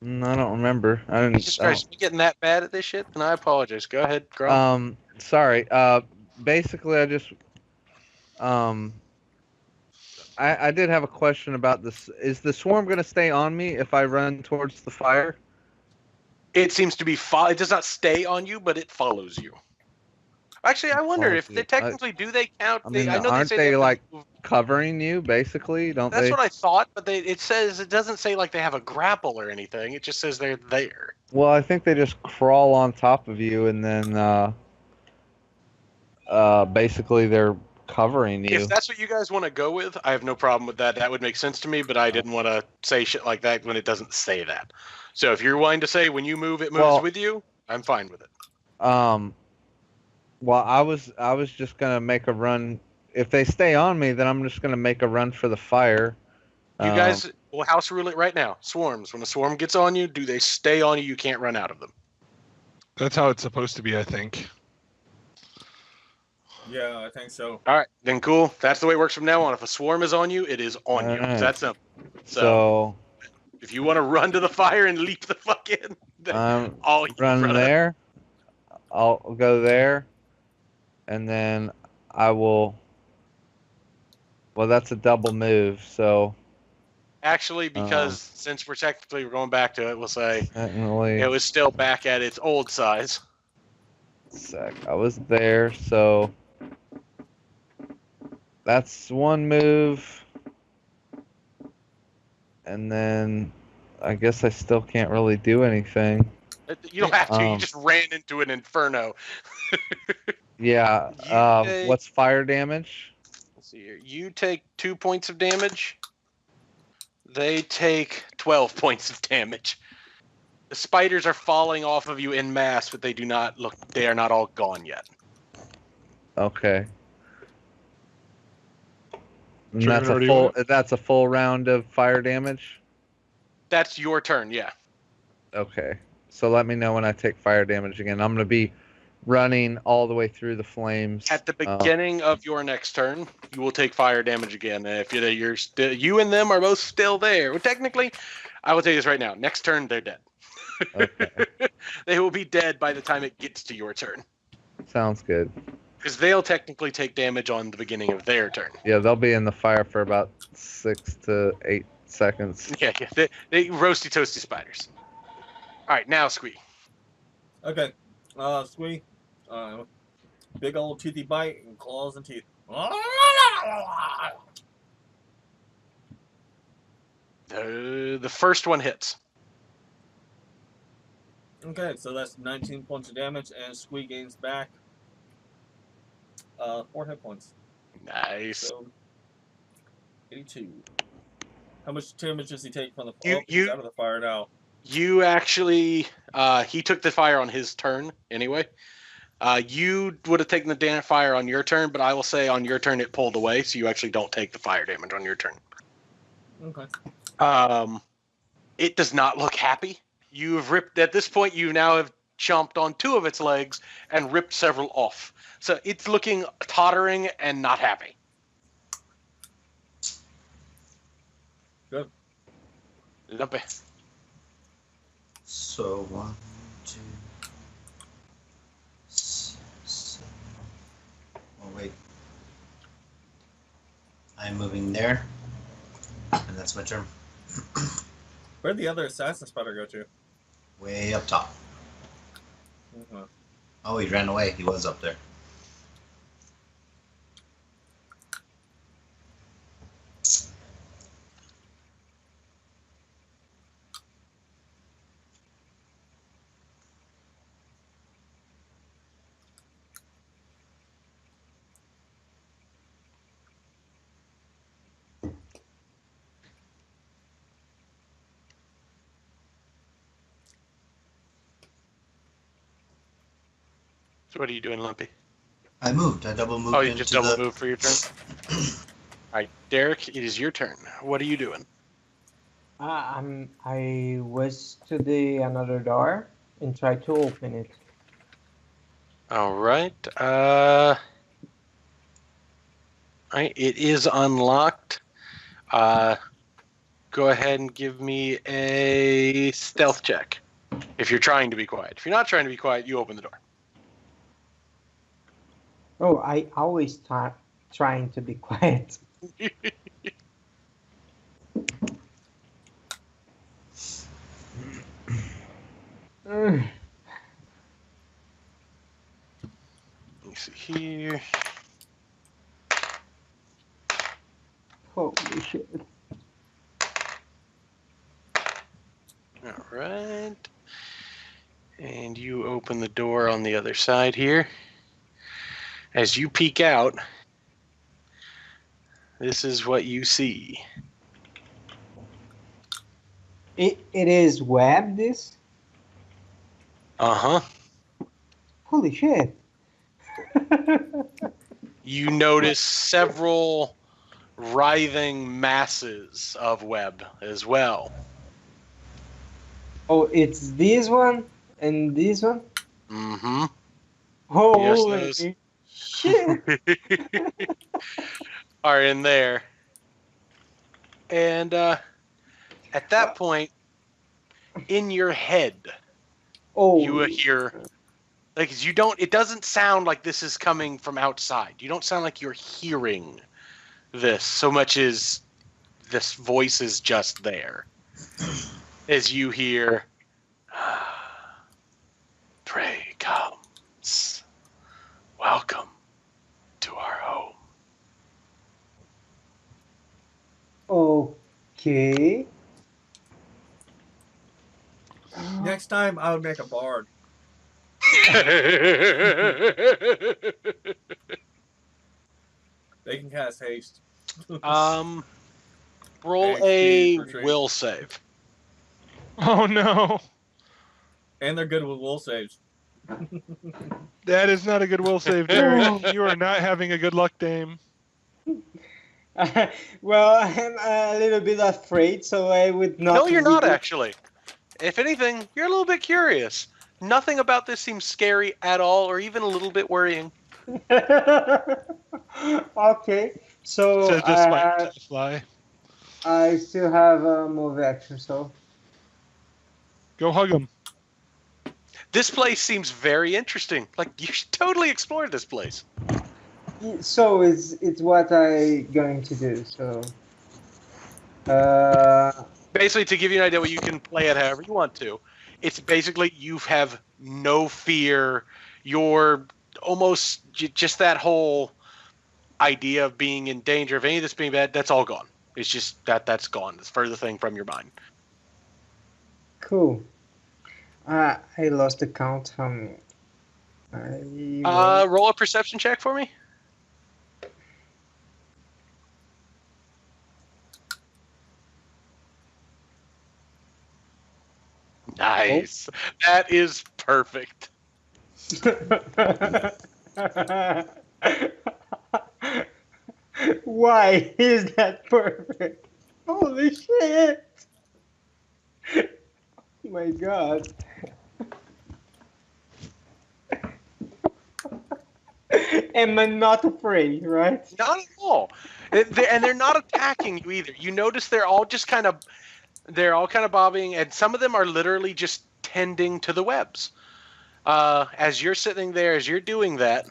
I don't remember. I didn't.
Jesus Christ, you getting that bad at this shit? Then I apologize. Go ahead, Grum.
Sorry. Basically, I just I did have a question about this. Is the swarm going to stay on me if I run towards the fire?
It seems to be it does not stay on you, but it follows you. Actually, I wonder if they technically do they count?
I mean,
I know
aren't
say
they
have to
like
move.
covering you basically? Don't
That's
they?
what I thought, but it doesn't say like they have a grapple or anything. It just says they're there.
Well, I think they just crawl on top of you and then basically they're covering you.
If that's what you guys want to go with, I have no problem with that. That would make sense to me, but I didn't want to say shit like that when it doesn't say that. So if you're willing to say when you move, it moves with you, I'm fine with it.
Well, I was just gonna make a run. If they stay on me, then I'm just gonna make a run for the fire.
You guys will house rule it right now. Swarms. When a swarm gets on you, do they stay on you? You can't run out of them.
That's how it's supposed to be, I think.
Yeah, I think so.
All right, then cool. That's the way it works from now on. If a swarm is on you, it is on you.
Alright.
That's simple.
So
If you want to run to the fire and leap the fuck in, then all you
run there. I'll go there, and then I will. Well, that's a double move, so.
Actually, because since we're going back to it, we'll say
Technically,
it was still back at its old size.
I was there, so that's one move, and then I guess I still can't really do anything.
You don't have to. You
Um,
just ran into an inferno.
Yeah.
You
What's fire damage?
Let's see here. You take 2 points of damage. They take 12 points of damage. The spiders are falling off of you en masse, but they do not look. They are not all gone yet.
Okay. And
Sure,
that's a
already
full.
went?
That's a full round of fire damage.
That's your turn. Yeah.
Okay. So let me know when I take fire damage again. I'm gonna be running all the way through the flames.
At the beginning of your next turn, you will take fire damage again. And if you're still, you and them are both still there. Well, technically, I will tell you this right now. Next turn, they're dead.
Okay.
They will be dead by the time it gets to your turn.
Sounds good.
Because they'll technically take damage on the beginning of their turn.
Yeah, they'll be in the fire for about 6 to 8 seconds.
Yeah. They roasty toasty spiders. All right, now Squee.
Okay. Squee. Big old toothy bite and claws and teeth.
The first one hits.
Okay, so that's 19 points of damage, and Squee gains back 4 hit points.
Nice.
So 82. How much damage does he take from the
You-
he's out of the fire now?
You actually, he took the fire on his turn anyway. You would have taken the fire on your turn, but I will say on your turn it pulled away, so you actually don't take the fire damage on your turn.
Okay.
It does not look happy. You've ripped, at this point, you now have chomped on 2 of its legs and ripped several off. So it's looking tottering and not happy.
Good.
Lumpy.
So 1, 2, 6, 7. Oh wait, I'm moving there, and that's my turn.
Where'd the other assassin spider go to?
Way up top.
Mhm.
Oh, he ran away. He was up there.
So what are you doing, Lumpy?
I moved. I double moved.
Oh, you just double
the...
moved for your turn? All right, Derek, it is your turn. What are you doing?
I was to the another door and tried to open it.
All right. It is unlocked. Go ahead and give me a stealth check. If you're trying to be quiet. If you're not trying to be quiet, you open the door.
Oh, I always trying to be quiet. Mm.
Let me see here.
Holy shit.
All right. And you open the door on the other side here. As you peek out, this is what you see.
It is web, this?
Uh-huh.
Holy shit.
You notice several writhing masses of web as well.
Oh, it's this one and this one?
Mm-hmm.
Holy
Yes,
shit.
are in there. And at that point, in your head,
Oh,
you hear, like, you don't, it doesn't sound like this is coming from outside. You don't sound like you're hearing this so much as this voice is just there. As you hear, "Prey comes. Welcome to our home."
okay.
Next time, I would make a bard. They can cast haste.
Roll
And
a
retreat.
will save.
Oh no,
And they're good with will saves.
that is not a good will save, Derek. You are not having a good luck game.
Well, I'm a little bit afraid, so I would not.
No, you're not
really-
actually. If anything, you're a little bit curious. Nothing about this seems scary at all, or even a little bit worrying.
Okay, so
So just like fly.
I still have a move action, so
Go hug him.
This place seems very interesting. Like, you should totally explore this place.
so it's what I going to do. So
Basically, to give you an idea, you can play it however you want to. It's basically you have no fear. You're almost just that whole idea of being in danger, of any of this being bad, that's all gone. It's just that's gone. It's further thing from your mind.
cool. I lost the count.
Roll a perception check for me. Nice. That is perfect.
Why is that perfect? Holy shit! Oh my god. Am I not afraid, right?
Not at all. And they're not attacking you either. You notice they're all kind of bobbing, and some of them are literally just tending to the webs. As you're sitting there, as you're doing that,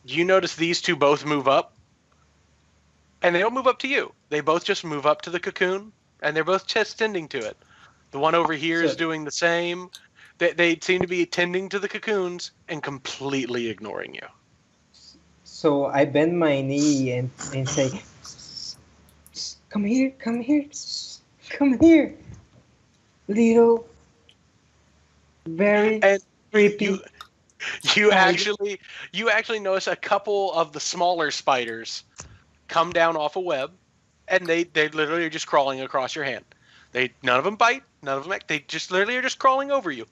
you notice these two both move up, and they don't move up to you. They both just move up to the cocoon, and they're both just tending to it. The one over here is doing the same. They seem to be tending to the cocoons and completely ignoring you.
So I bend my knee and say, come here, little, very
And
creepy.
You actually notice a couple of the smaller spiders come down off a web, and they literally are just crawling across your hand. None of them bite, none of them they just literally are just crawling over you.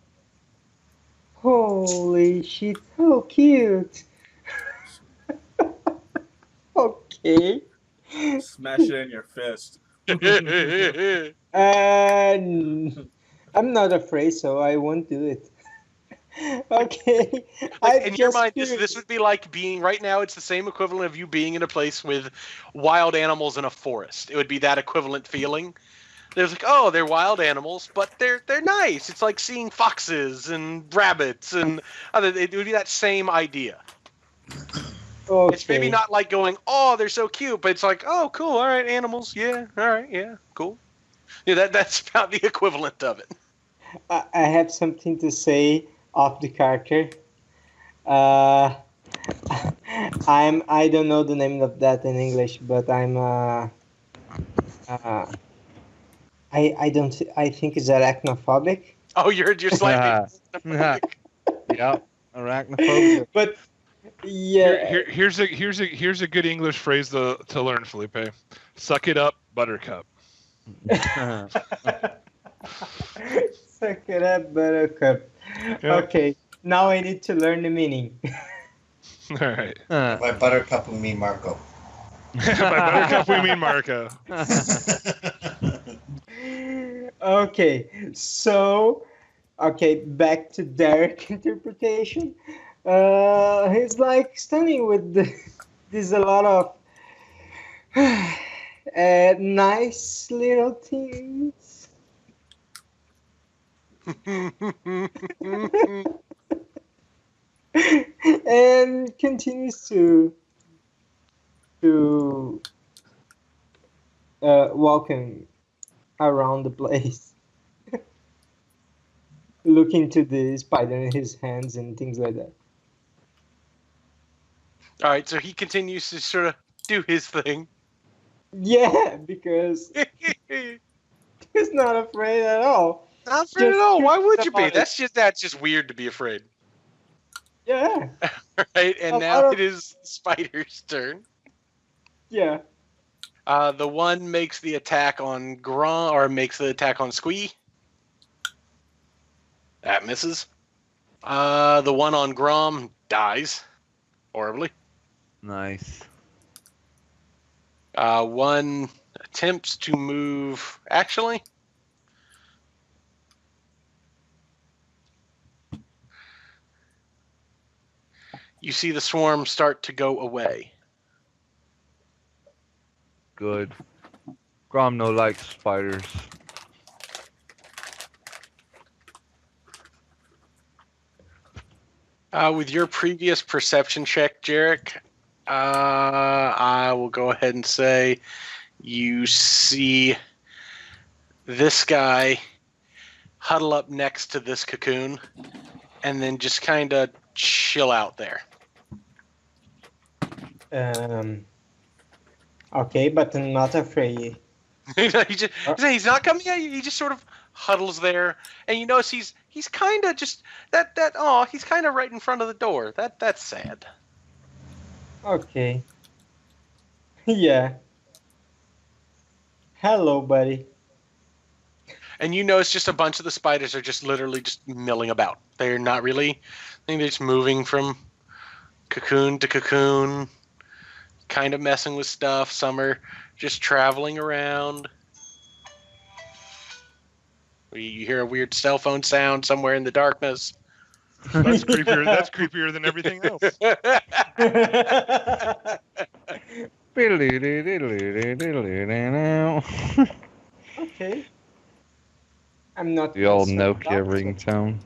Holy shit, so cute. Okay.
Smash it in your fist.
I'm not afraid, so I won't do it. Okay.
Like
I'm
in your
just
mind,
curious.
this would be like being right now. It's the same equivalent of you being in a place with wild animals in a forest. It would be that equivalent feeling. There's like, oh, they're wild animals, but they're nice. It's like seeing foxes and rabbits and other. It would be that same idea.
Okay.
It's maybe not like going, oh, they're so cute, but it's like, oh, cool, all right, animals, yeah, all right, yeah, cool. Yeah, that's about the equivalent of it.
I have something to say off the character. Uh, I don't know the name of that in English, but I don't I think it's arachnophobic.
Oh, you're slightly.
Yep. Arachnophobia.
But yeah,
Here's a good English phrase to learn, Felipe. Suck it up, Buttercup.
suck it up, Buttercup.
Yeah.
Okay, now I need to learn the meaning.
All right.
By Buttercup, we mean Marco.
By Buttercup, we mean Marco.
Okay, so back to Derek interpretation. He's like standing with there's a lot of nice little things. And continues to walking around the place, looking to the spider in his hands and things like that.
All right, so he continues to sort of do his thing.
Yeah, because he's not afraid at all.
Not afraid at all. Why would you be?
Just-
That's just weird to be afraid.
Yeah,
Right, and
Of
now
other-
it is Spider's turn.
yeah.
The one makes the attack on Grom, or makes the attack on Squee. That misses. The one on Grom dies horribly.
Nice.
One attempts to move. Actually, you see the swarm start to go away.
Good. Grom no likes spiders.
With your previous perception check, Jarek, I will go ahead and say you see this guy huddle up next to this cocoon and then just kind of chill out there.
Okay, but I'm not afraid.
He's not coming at you. He just sort of huddles there, and you notice he's kind of just he's kind of right in front of the door. That's sad.
Okay. Yeah. Hello, buddy.
And you notice just a bunch of the spiders are just literally just milling about. They're not really. I think they're just moving from cocoon to cocoon, kind of messing with stuff. Some are just traveling around. You hear a weird cell phone sound somewhere in the darkness.
That's creepier. That's creepier than everything else.
Okay. I'm not.
The old
concerned
Nokia
about it.
ringtone.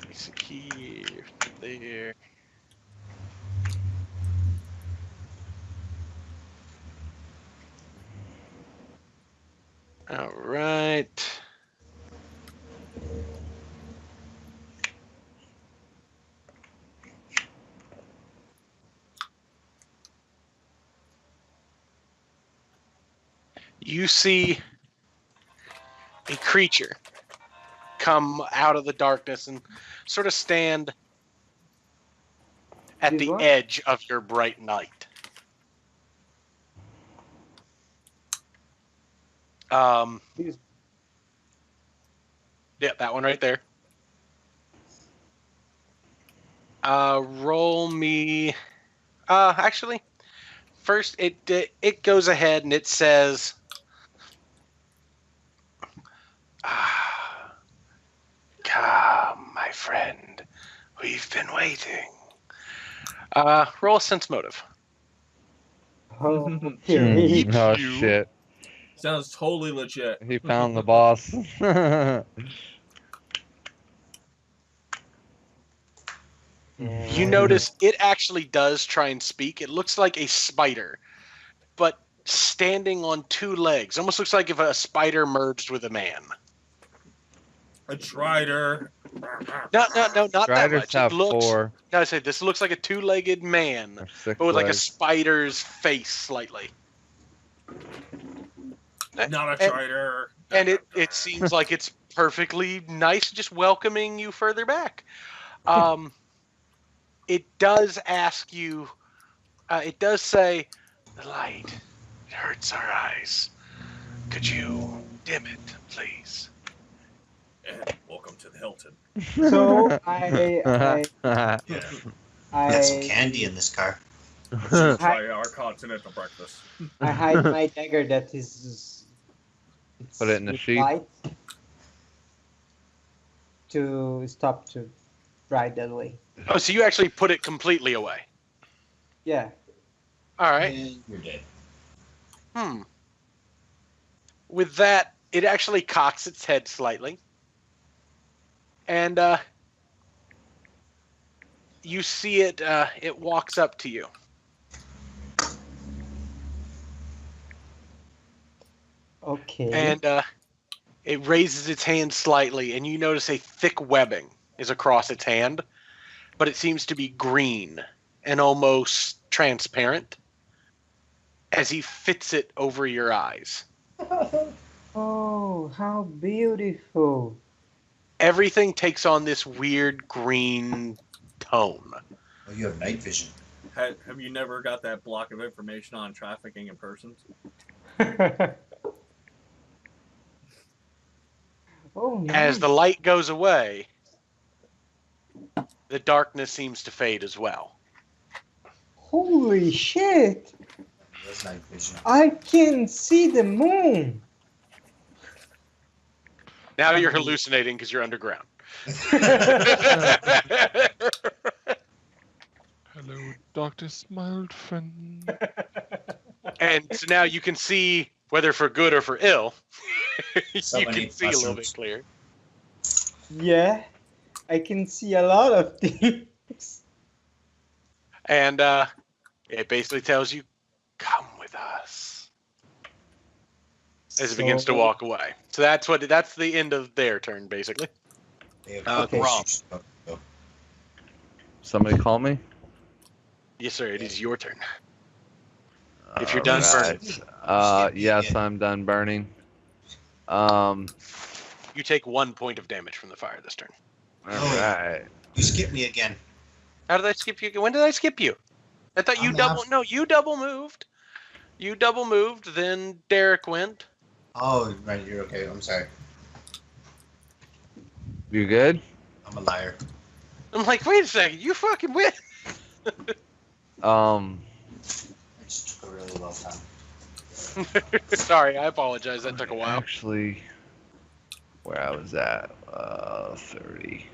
Piece of key there. All right. You see a creature come out of the darkness and sort of stand at
Did
the
what?
edge of your bright night.
He's
Yeah, that one right there. Roll me. Actually, first it goes ahead and it says, "Come, my friend, we've been waiting." Roll a sense motive.
Okay.
Eat
Oh
you.
shit!
Sounds totally legit.
He found the boss.
You notice it actually does try and speak. It looks like a spider, but standing on two legs. Almost looks like if a spider merged with a man.
A Trider.
No, not that
Striders
much.
have
It looks.
4
No, I say this looks like a two-legged man,
or 6
but with like a
legs.
spider's face slightly.
Not a
And-
Trider.
And it seems like it's perfectly nice, just welcoming you further back. It does ask you. It does say, "The light, it hurts our eyes. Could you dim it, please?"
And welcome to the Hilton.
So I
Yeah.
Got some candy in this car.
Try our continental breakfast.
I hide my dagger that is. It's
Put it in the
with
sheath.
light to stop to ride that way.
Oh, so you actually put it completely away.
Yeah.
All right.
And you're dead.
With that, it actually cocks its head slightly. And you see it, it walks up to you.
Okay.
And it raises its hand slightly, and you notice a thick webbing is across its hand, but it seems to be green and almost transparent as he fits it over your eyes.
Oh, how beautiful!
Everything takes on this weird green tone.
Oh, you have night vision.
Have you never got that block of information on trafficking in persons?
Oh, nice.
As the light goes away, the darkness seems to fade as well.
Holy shit!
That's night vision.
I can see the moon.
Now you're hallucinating because you're underground.
Hello, darkness, my old friend.
And so now you can see, whether for good or for ill,
So
you
many
can see a little bit
mushrooms.
clearer.
Yeah, I can see a lot of things.
And it basically tells you, "Come with us," as it begins to
So-
walk away. So that's the end of their turn, basically.
They have
Okay.
Grom.
Oh,
Somebody call me.
Yes, sir. It is your turn. If you're done
Alright. Yes, I'm done burning.
You take 1 point of damage from the fire this turn.
Alright.
you skipped me again.
How did I skip you? When did I skip you? I thought you
I'm
double.
half-
No, you double moved. You double moved. Then Derek went.
Oh, right, you're okay. I'm sorry.
You good?
I'm a liar.
I'm like, wait a second. You fucking win.
Um,
I just took a really long time.
Sorry, I apologize. That took a while.
actually, where I was at, 30.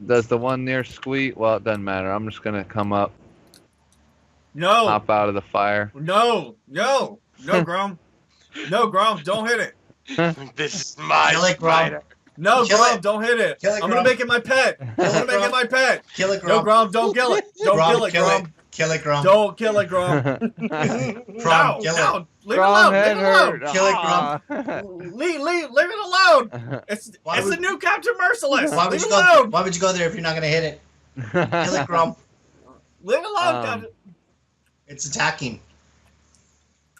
Does the one near Squeak? Well, it doesn't matter. I'm just gonna come up,
No,
hop out of the fire.
no, Grom. No, Grom, don't hit it.
This is my
Kill it, Grom.
spider.
No,
Kill
Grom,
it.
don't hit it.
Kill it,
I'm gonna
Grom.
make it my pet. I'm
Kill
gonna
it,
make it
Grom.
my pet.
Kill it,
No,
Grom.
Grom, don't kill it. Don't
Grom,
kill it, Grom.
Kill it, Grom.
Don't kill it, Grom.
Grom,
No,
kill
no, leave it
Grom
alone.
head
Leave it alone.
hurt.
Kill it,
Grom.
Leave it alone. It's
Why
it's
would-
the new Captain Merciless.
Why would
Leave
you
it
go?
alone.
Why would you go there if you're not gonna hit it? Kill it, Grom.
Leave it alone,
Um,
Captain.
It's attacking.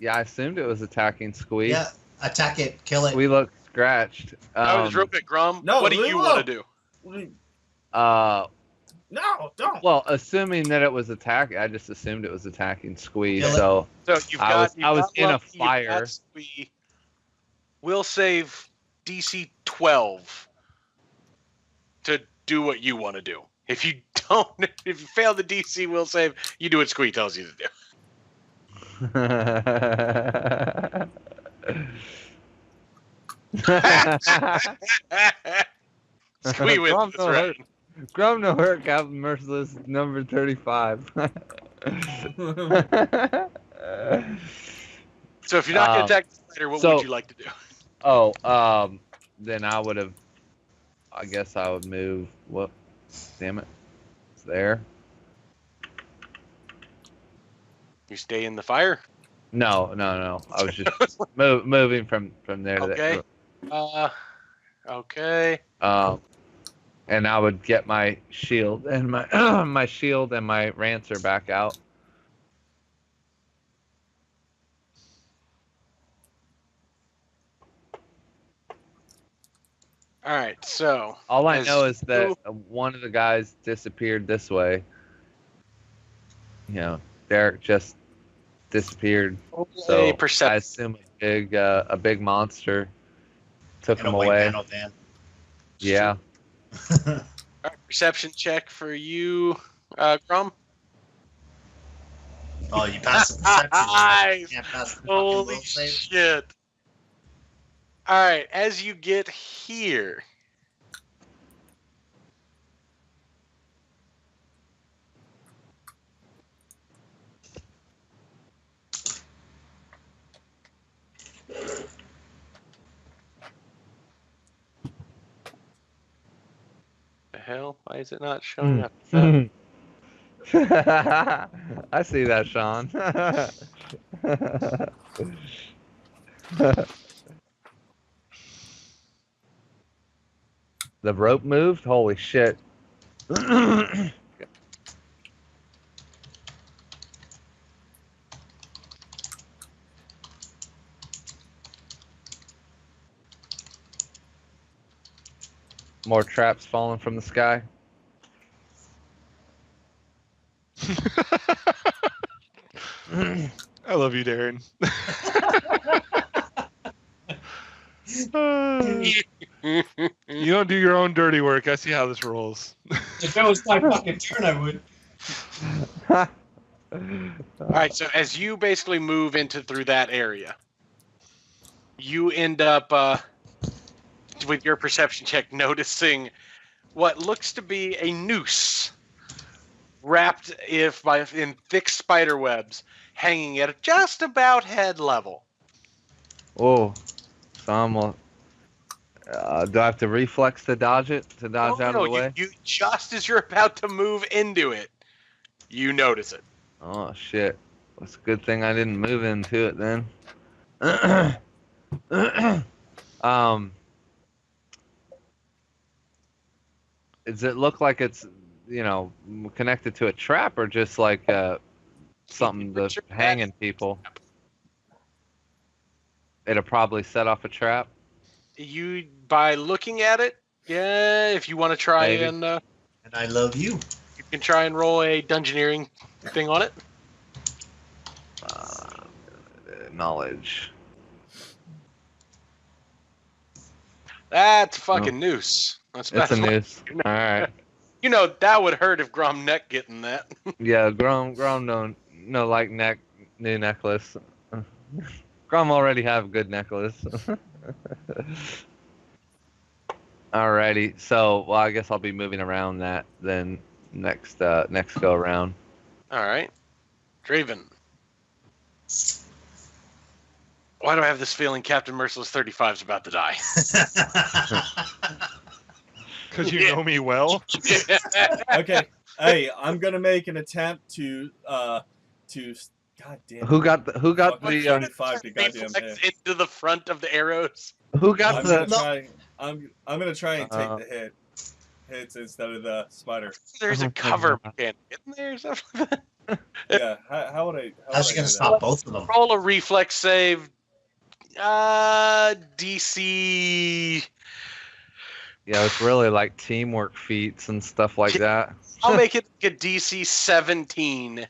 Yeah, I assumed it was attacking Squeak.
Yeah, attack it. Kill it.
We look scratched.
I was real quick, Grum.
no,
what do
leave
you
it
want
alone.
to do?
No, don't.
Well, assuming that it was attacking, I just assumed it was attacking Squeak.
Kill it.
So
So you've
I
got.
was-
you've
I was
got
in a
Lucky, you've got
fire.
Squee. will save DC 12 to do what you want to do. If you don't, if you fail the DC will save, you do what Squee tells you to do. Squee wins this round.
Grum no hurt, Captain Merciless, number 35.
So if you're not going to attack the spider, what would you like to do?
Then I would have. I guess I would move. Whoop! Damn it! It's there.
You stay in the fire.
No. I was just moving from there to
Okay.
there.
Okay.
And I would get my shield and my my shield and my rancer back out.
All right. So
All I
as
know is that
you-
one of the guys disappeared this way. You know, Derek just disappeared. So
a perception.
I assume a big monster took
In a
him
white
away.
panel van.
Yeah.
All right, perception check for you, Grum.
Oh, you passed the perception.
Nice.
You can't pass the fucking
Holy
will save.
shit! All right, as you get here, the hell? Why is it not showing up?
I see that, Sean. The rope moved? Holy shit. More traps falling from the sky.
I love you, Darren. You don't do your own dirty work. I see how this rolls.
If it was my fucking turn, I would.
All right, so as you basically move into through that area, you end up with your perception check noticing what looks to be a noose wrapped in thick spider webs hanging at just about head level.
Oh, so I'm do I have to reflex to dodge it? To dodge out of the way?
You just as you're about to move into it, you notice it.
Oh shit! It's a good thing I didn't move into it then. Does it look like it's connected to a trap or just like something to hanging people? It'll probably set off a trap.
You by looking at it, yeah. If you want to try
Maybe.
and
And I love you.
you can try and roll a dungeoneering thing on it.
Knowledge.
That's a fucking noose. That's
It's a
what-
noose. All right.
You know that would hurt if Grom neck getting that.
Yeah, Grom no like new necklace. Grom already have a good necklace. Alrighty, so I guess I'll be moving around that then next go around.
All right, Draven. Why do I have this feeling Captain Merciless 35 is about to die?
Because you know me well.
Okay. Hey, I'm gonna make an attempt to God damn.
Who got the
25 to goddamn
Reflex
hit.
into the front of the arrows.
who got
I'm gonna
the
try. I'm gonna try and take the hits instead of the spider.
There's a cover mechanic in there or something.
Yeah. How would I?
How's she gonna stop both of them?
Roll a reflex save. DC.
Yeah, it's really like teamwork feats and stuff like that.
I'll make it a DC 17.
Hey,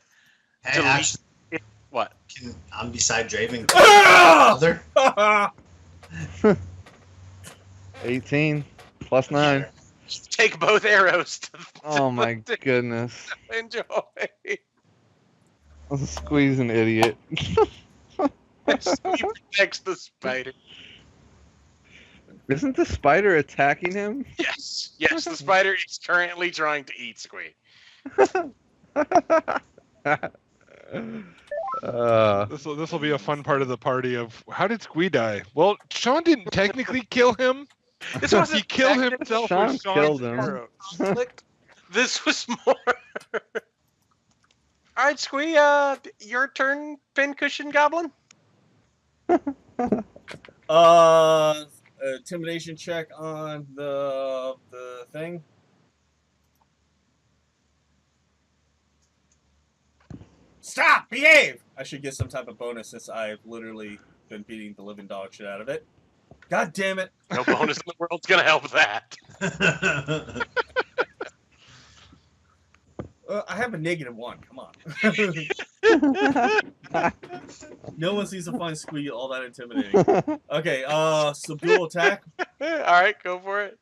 Delete.
actually,
What?
I'm beside Draven.
Ah!
Other?
18 plus 9.
Take both arrows.
Oh my goodness.
Enjoy.
Squeeze an idiot.
He protects the spider.
Isn't the spider attacking him?
Yes, the spider is currently trying to eat Squee.
This will be a fun part of the party of how did Squee die? Well, Sean didn't technically kill him.
This wasn't
He killed
exactly
himself
Sean
with Sean's
killed him.
arrow.
conflict. This was more. All right, Squee. Your turn, pincushion goblin.
Intimidation check on the thing. Stop! Behave! I should get some type of bonus since I've literally been beating the living dog shit out of it. God damn it!
No bonus in the world's gonna help that.
I have a -1. Come on. No one seems to find Squee all that intimidating. Okay, subdual attack.
All right, go for it.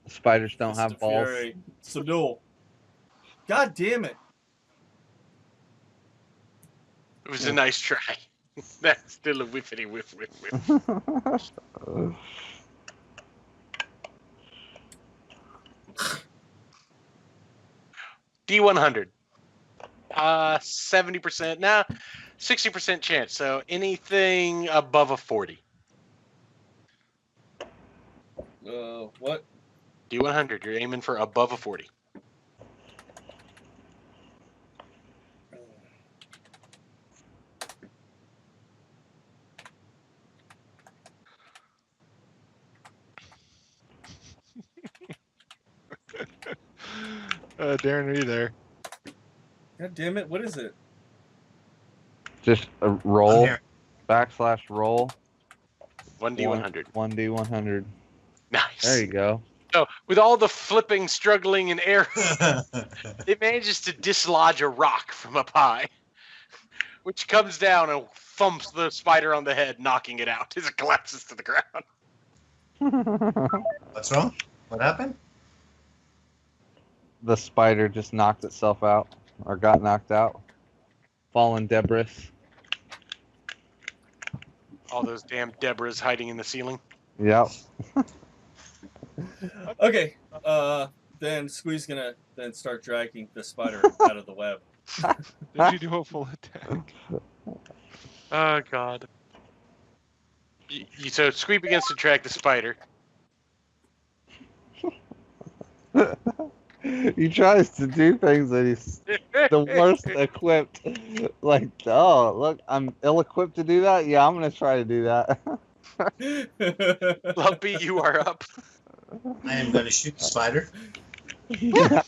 Spiders don't
Fist
have
of
balls.
Fury. Subdual. God damn it.
It was a nice try. That's still a whiffity whiff. D100. 70%. Now, 60% chance. So anything above a 40.
What?
D100. You're aiming for above a 40.
Darren, are you there?
God damn it! What is it?
Just a roll,
here.
/ roll.
1D100.
1D100.
Nice.
There you go.
So, with all the flipping, struggling, and air, it manages to dislodge a rock from up high, which comes down and thumps the spider on the head, knocking it out as it collapses to the ground.
What's wrong? What happened?
The spider just knocked itself out, or got knocked out. Fallen debris.
All those damn Debras hiding in the ceiling.
Yep.
Okay. Then Squee's gonna then start dragging the spider out of the web.
Did you do a full attack?
Oh, God. So Squee begins to drag the spider.
He tries to do things that he's the worst equipped. Like, oh, look, I'm ill-equipped to do that? Yeah, I'm going to try to do that.
Lumpy, you are up.
I am going to shoot the spider.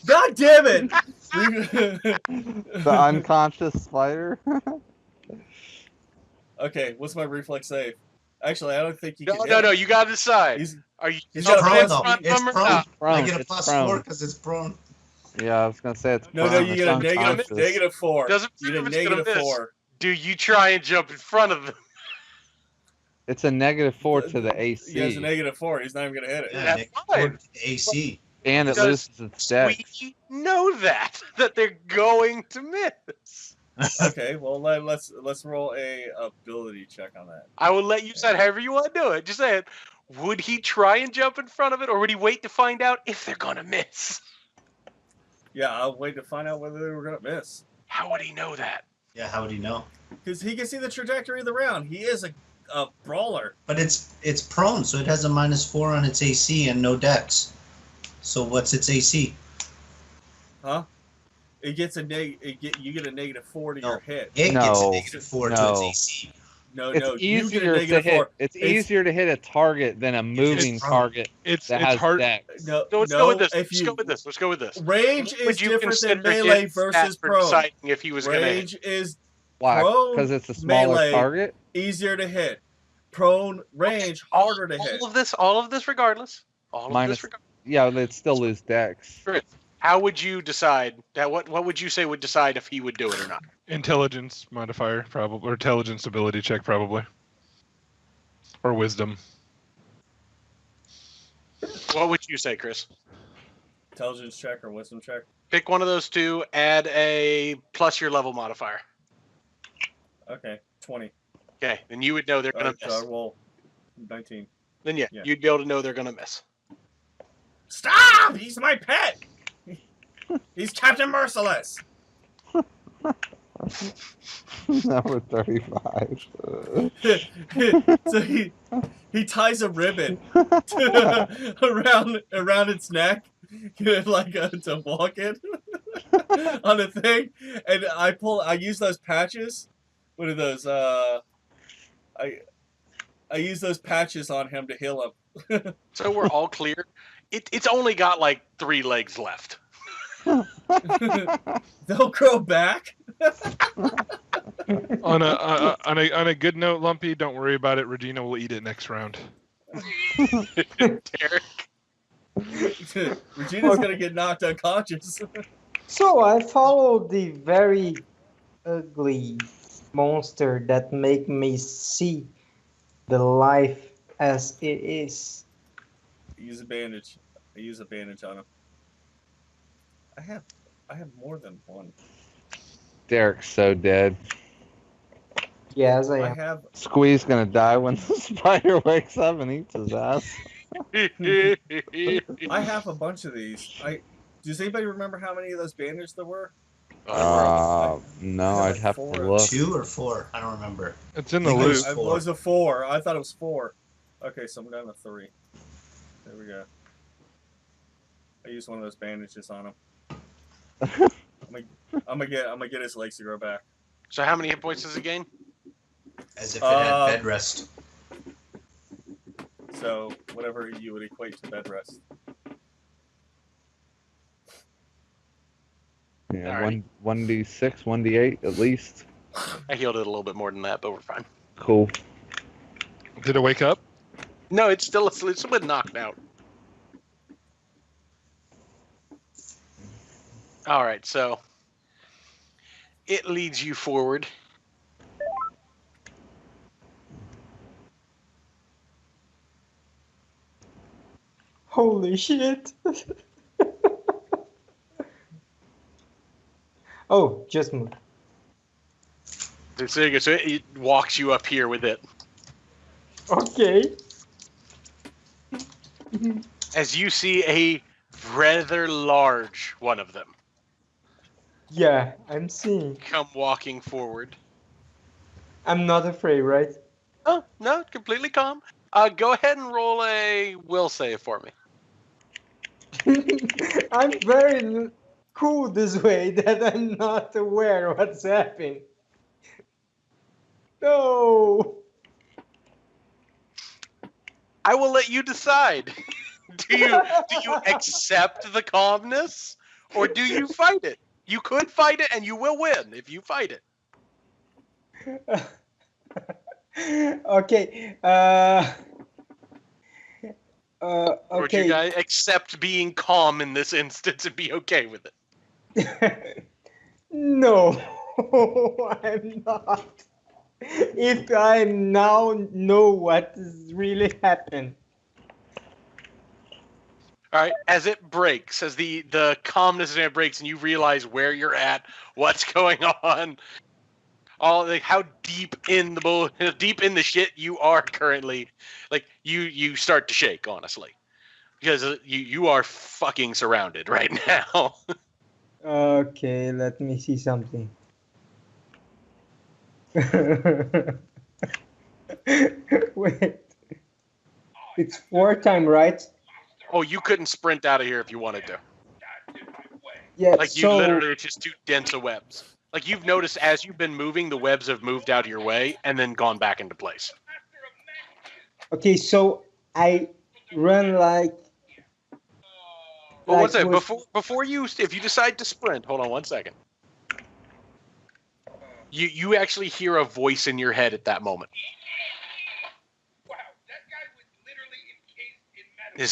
God damn it!
The unconscious spider.
Okay, what's my reflex save? Actually, I don't think you
No,
can.
no, you gotta decide.
He's
Are you?
he's
It's
got a
prone,
plus
though.
one.
It's prone.
Prone.
I get a
It's
plus
prone.
4 because it's prone.
Yeah, I was going to say it's
No,
prone.
you
It's
get a
unconscious.
-4.
Doesn't
You
matter
get
if
a
it's gonna miss.
-4.
Do you try and jump in front of them?
It's a -4 to the AC.
He has a -4. He's not even gonna hit it.
Yeah,
That's
Nick,
fine.
AC.
And it
Because
loses its dex.
We know that they're going to miss.
Okay, well let's roll a ability check on that.
I will let you decide however you want to do it. Just say it. Would he try and jump in front of it, or would he wait to find out if they're gonna miss?
Yeah, I'll wait to find out whether they were gonna miss.
How would he know that?
Yeah, how would he know?
Because he can see the trajectory of the round. He is a brawler.
But it's prone, so it has a -4 on its AC and no dex. So what's its AC?
Huh? It gets you get a -4 to
No.
your hit.
It gets a
No.
-4 to
No.
its AC.
No,
It's
no, you get
easier
a
to
-4.
hit. It's
It's-
easier to hit a target than a moving
prone.
target
It's
that
it's
has
hard.
dex.
No,
So let's
no,
go with this.
if
Let's
you
go with this. Let's go with this.
range
Would
is
you
different than
consider
melee
his
versus
stat for
prone.
deciding if he was going to hit?
Range is
Why?
Prone,
Because it's a smaller
melee.
target.
easier to hit. Prone range harder to hit.
All of this regardless. All of
Minus-
this regardless.
Yeah, they'd still lose dex.
Chris, How would you decide that? What would you say would decide if he would do it or not?
Intelligence modifier, probably, or intelligence ability check, probably, or wisdom.
What would you say, Chris?
Intelligence check or wisdom check?
Pick one of those two. Add a plus your level modifier.
Okay, 20.
Okay, then you would know they're gonna
Alright, so
miss.
I roll 19.
Then yeah,
yeah.
you'd be able to know they're gonna miss.
Stop! He's my pet! He's Captain Merciless!
Number 35.
So he ties a ribbon around its neck, like to walk it on a thing, and I use those patches. What are those? I use those patches on him to heal him.
So we're all clear. It's only got like 3 legs left.
They'll grow back.
On a good note, Lumpy, don't worry about it. Regina will eat it next round.
Derek.
Regina's gonna get knocked unconscious.
So I followed the very ugly monster that make me see the life as it is.
Use a bandage. I use a bandage on him. I have more than one.
Derek's so dead.
Yes, I
I
am.
have
Squeeze gonna die when the spider wakes up and eats his ass.
I have a bunch of these. Does anybody remember how many of those bandages there were?
No,
I have
I'd
like
have
4.
to look.
2 or 4? I don't remember.
It's in the
I think it
loot.
was
It
4.
was a 4. I thought it was 4. Okay, so I'm down to 3. There we go. I used one of those bandages on him. I'm gonna get his legs to grow back.
So how many hit points does it gain?
As if it had bed rest.
So whatever you would equate to bed rest.
Yeah,
Alright.
1d6, 1d8 at least.
I healed it a little bit more than that, but we're fine.
Cool.
Did it wake up?
No, it's still been knocked out. All right, so it leads you forward.
Holy shit! Oh, just move.
So it walks you up here with it.
Okay.
As you see a rather large one of them
Yeah, I'm seeing.
come walking forward.
I'm not afraid, right?
Oh, no, completely calm. Go ahead and roll a will save for me.
I'm very cool this way that I'm not aware what's happening. No.
I will let you decide. Do you accept the calmness, or do you fight it? You could fight it, and you will win if you fight it.
Okay.
Or would you
Okay.
guys accept being calm in this instance and be okay with it?
No, I'm not. If I now know what has really happened.
All right, as it breaks, as the calmness in it breaks, and you realize where you're at, what's going on, all like how deep in the shit you are currently, like you start to shake, honestly, because you are fucking surrounded right now.
Okay, let me see something. Wait. It's 4 time, right?
Oh, you couldn't sprint out of here if you wanted to.
Yeah,
Like you
so
literally, it's just too dense of webs. Like you've noticed as you've been moving, the webs have moved out of your way and then gone back into place.
okay, so I run like
Well, one
Like,
second.
was-
Before you, if you decide to sprint, hold on one second. You actually hear a voice in your head at that moment.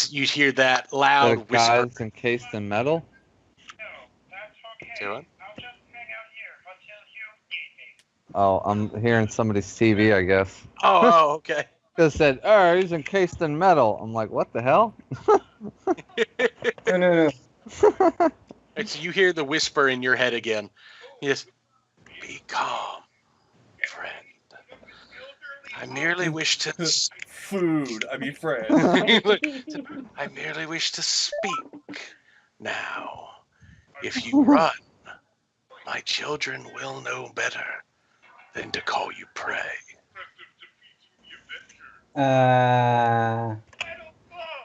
You hear that
The
loud whisper.
guy's encased in metal.
Do it.
Oh, I'm hearing somebody's TV, I guess.
Oh, okay.
It said, "Oh, he's encased in metal." I'm like, "What the hell?"
No.
It's you hear the whisper in your head again. Yes. Be calm, friend. I merely wish to.
Food. I mean, friend.
I merely wish to speak. Now, if you run, my children will know better than to call you prey.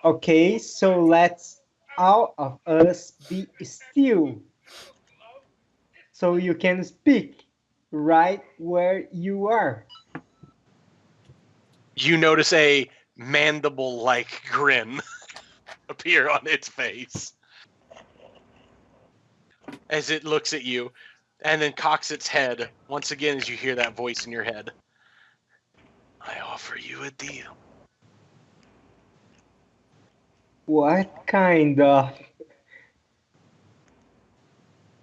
Okay, so let's all of us be still. So you can speak right where you are.
You notice a mandible-like grin appear on its face as it looks at you, and then cocks its head once again as you hear that voice in your head. I offer you a deal.
What kind of?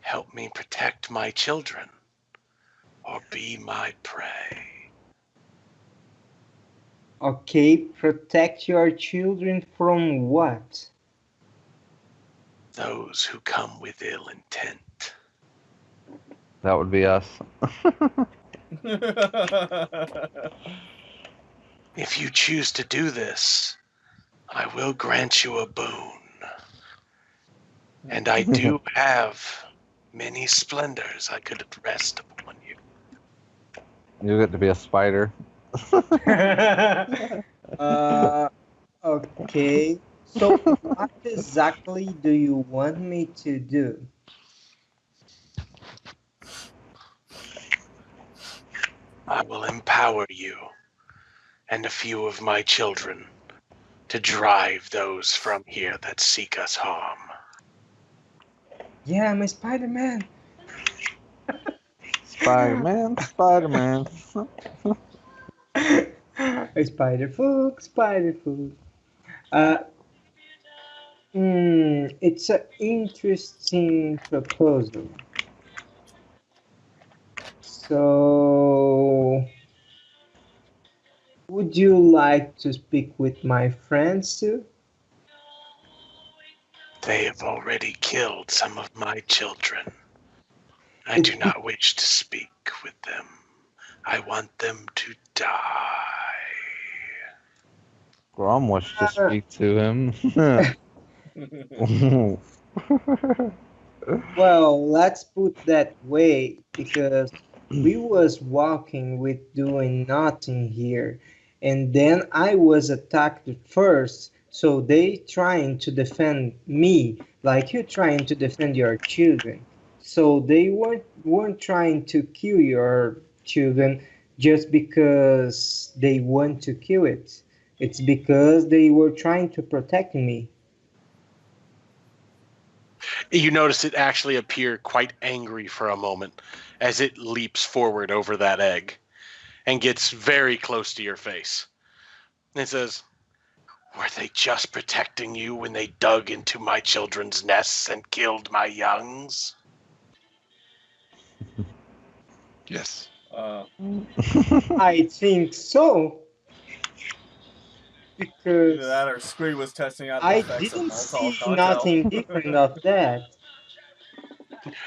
Help me protect my children, or be my prey.
Okay, protect your children from what?
Those who come with ill intent.
That would be us.
If you choose to do this, I will grant you a boon. And I do have many splendors I could rest upon you.
You get to be a spider.
Okay. So what exactly do you want me to do?
I will empower you and a few of my children to drive those from here that seek us harm.
Yeah, I'm a Spider-Man.
Spider-Man, Spider-Man.
Spider-Fook, Spider-Fook. It's an interesting proposal. So, would you like to speak with my friends too?
They have already killed some of my children. I do not wish to speak with them. I want them to die.
Grom wants to speak to him.
Well, let's put that way because we was walking with doing nothing here, and then I was attacked first. So they trying to defend me, like you trying to defend your children. So they weren't trying to kill your children just because they want to kill it. It's because they were trying to protect me.
You notice it actually appear quite angry for a moment as it leaps forward over that egg and gets very close to your face. And it says, were they just protecting you when they dug into my children's nests and killed my youngs?
Yes.
I think so.
Either
Because
that or Scree was testing out the
I
effects of
didn't
Molotov
see
cocktail.
nothing different of that.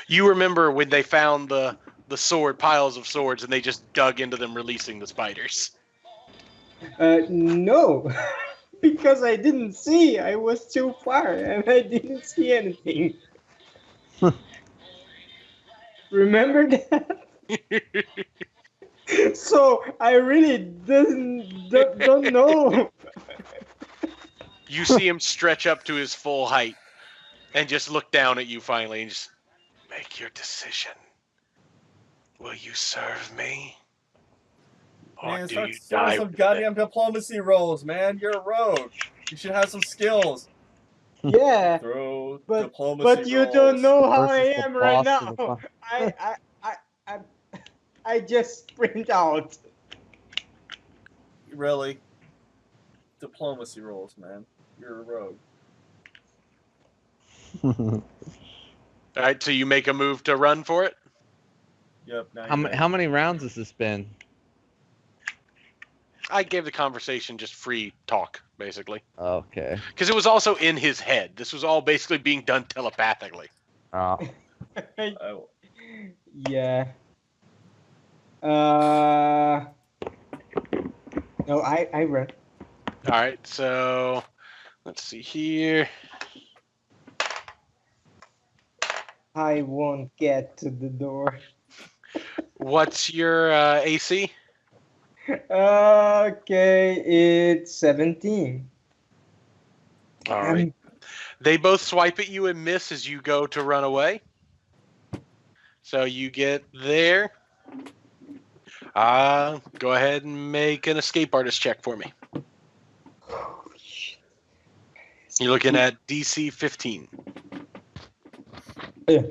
You remember when they found the sword, piles of swords, and they just dug into them, releasing the spiders.
No, because I didn't see. I was too far and I didn't see anything. Remember that? So I really don't know.
You see him stretch up to his full height and just look down at you finally and just make your decision. Will you serve me? Or
Man,
do
start
you
throwing
die
some
with
goddamn diplomacy rolls, man. You're a rogue. You should have some skills.
Yeah,
Throw
but
diplomacy
you
rolls.
don't know how I
Versus the
am right
boss of the
now. I just sprint out.
Really? Diplomacy rolls, man. You're a rogue.
All right, so you make a move to run for it.
Yep. Now
How many rounds has this been?
I gave the conversation just free talk, basically,
Okay.
because it was also in his head. This was all basically being done telepathically.
Oh.
Oh,
Yeah. No, I run.
All right, so let's see here.
I won't get to the door.
What's your AC?
Okay, it's 17.
All right. They both swipe at you and miss as you go to run away. So you get there. Go ahead and make an escape artist check for me. You're looking at DC 15.
Yeah.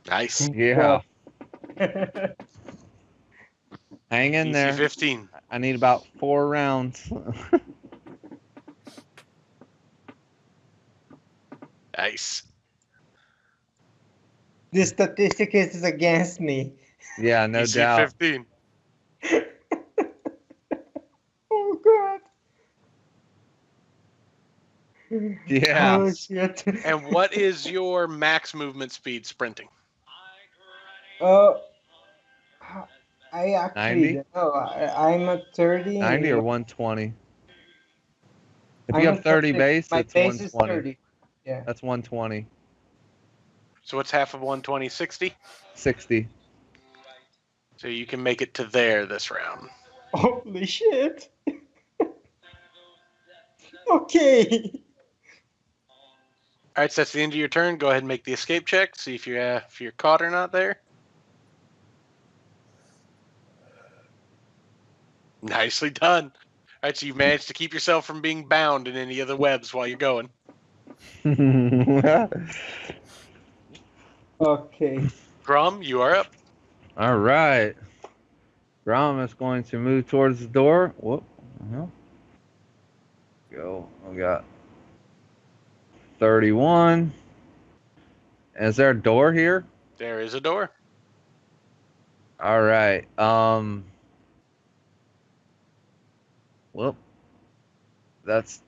Nice.
Yeah. Hang in
DC
there.
15.
I need about 4 rounds.
Nice.
The statistic is against me.
Yeah, no
DC
doubt.
15.
Oh god.
Yeah.
Oh shit.
And what is your max movement speed sprinting?
Oh, I actually
90?
don't know. I'm at 30.
90 or 120? If
I'm
you have
at
30 base,
my
it's
base is
120.
30. Yeah.
That's 120.
So what's half of 120? 60?
60.
So you can make it to there this round.
Holy shit. Okay.
All right, so that's the end of your turn. Go ahead and make the escape check. See if you're caught or not there. Nicely done. All right, so you've managed to keep yourself from being bound in any of the webs while you're going.
Okay.
Grom, you are up.
All right. Grom is going to move towards the door. Whoop. Go. I got 31. Is there a door here?
There is a door.
All right. Whoop. That's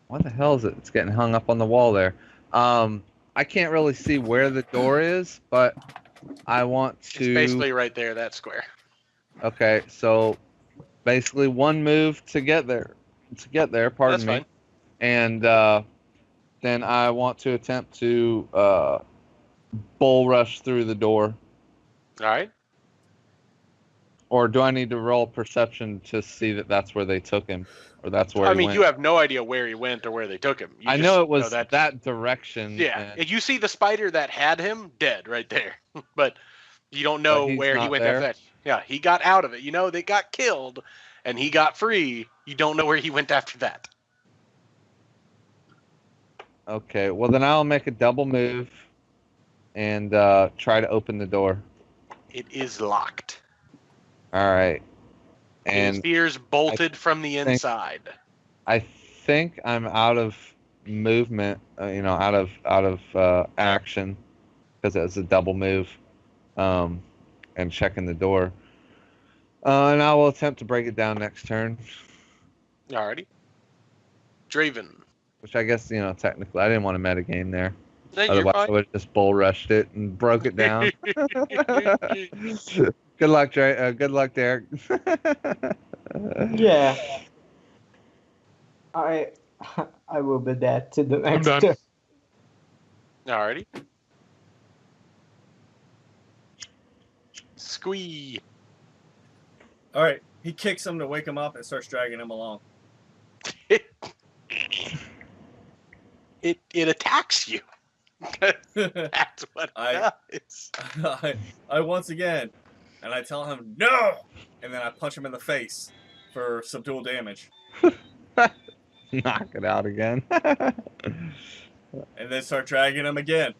what the hell is it? It's getting hung up on the wall there. I can't really see where the door is, but I want to.
It's basically right there, that square.
Okay, so basically one move to get there. Pardon
That's
me.
fine.
And then I want to attempt to bull rush through the door.
All right.
Or do I need to roll perception to see that that's where they took him, or that's where?
I
he
mean,
went?
you have no idea where he went or where they took him. You
I
just
know it was
that.
that direction.
Yeah,
and-
you see the spider that had him dead right there, but you don't know
But he's
where he
not
went
there?
after that. Yeah, he got out of it. You know, they got killed, and he got free. You don't know where he went after that.
Okay, well then I'll make a double move and try to open the door.
It is locked.
All right,
And
and
ears bolted from the
think-
inside.
I think I'm out of movement. Out of action because it was a double move, and checking the door. And I will attempt to break it down next turn,
Alrighty. Draven.
which I guess technically I didn't want to metagame there.
No, you're
Otherwise, I
fine.
would have just bull rushed it and broke it down. Good luck, good luck, Derek.
Yeah. I will be that to the next
done.
turn.
Alrighty. Squee.
all right. He kicks him to wake him up and starts dragging him along.
It attacks you. That's what
I-
it does.
I once again, and I tell him no, and then I punch him in the face for subdual damage,
Knock it out again.
and then start dragging him again.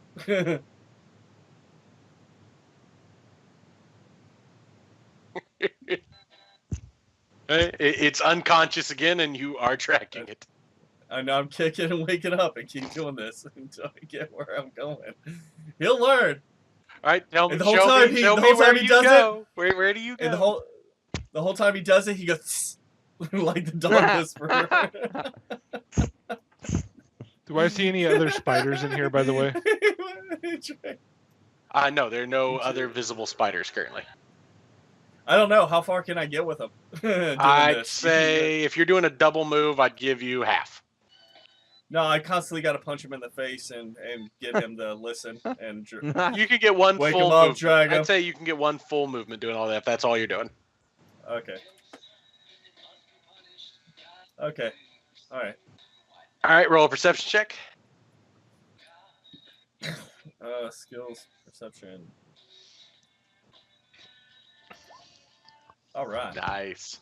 It's unconscious again, and you are tracking it.
I know I'm kicking and waking up and keep doing this until I get where I'm going. He'll learn.
All right, tell me,
And the whole
show
time
me,
he-
show
the
me
whole
where
time
do
he
you
does
go? Where do you go?
And the whole time he does it, he goes like the dog whisperer.
Do I see any other spiders in here, by the way?
No, there are no other visible spiders currently.
I don't know. How far can I get with him? doing
I'd
this?
say if you're doing a double move, I'd give you half.
No, I constantly got to punch him in the face and get him to listen and
You could get one
wake
full
him up,
movement.
drag him.
I'd say you can get one full movement doing all that if that's all you're doing.
Okay. Okay. All right.
All right, roll a perception check.
Skills, perception. All right.
Nice.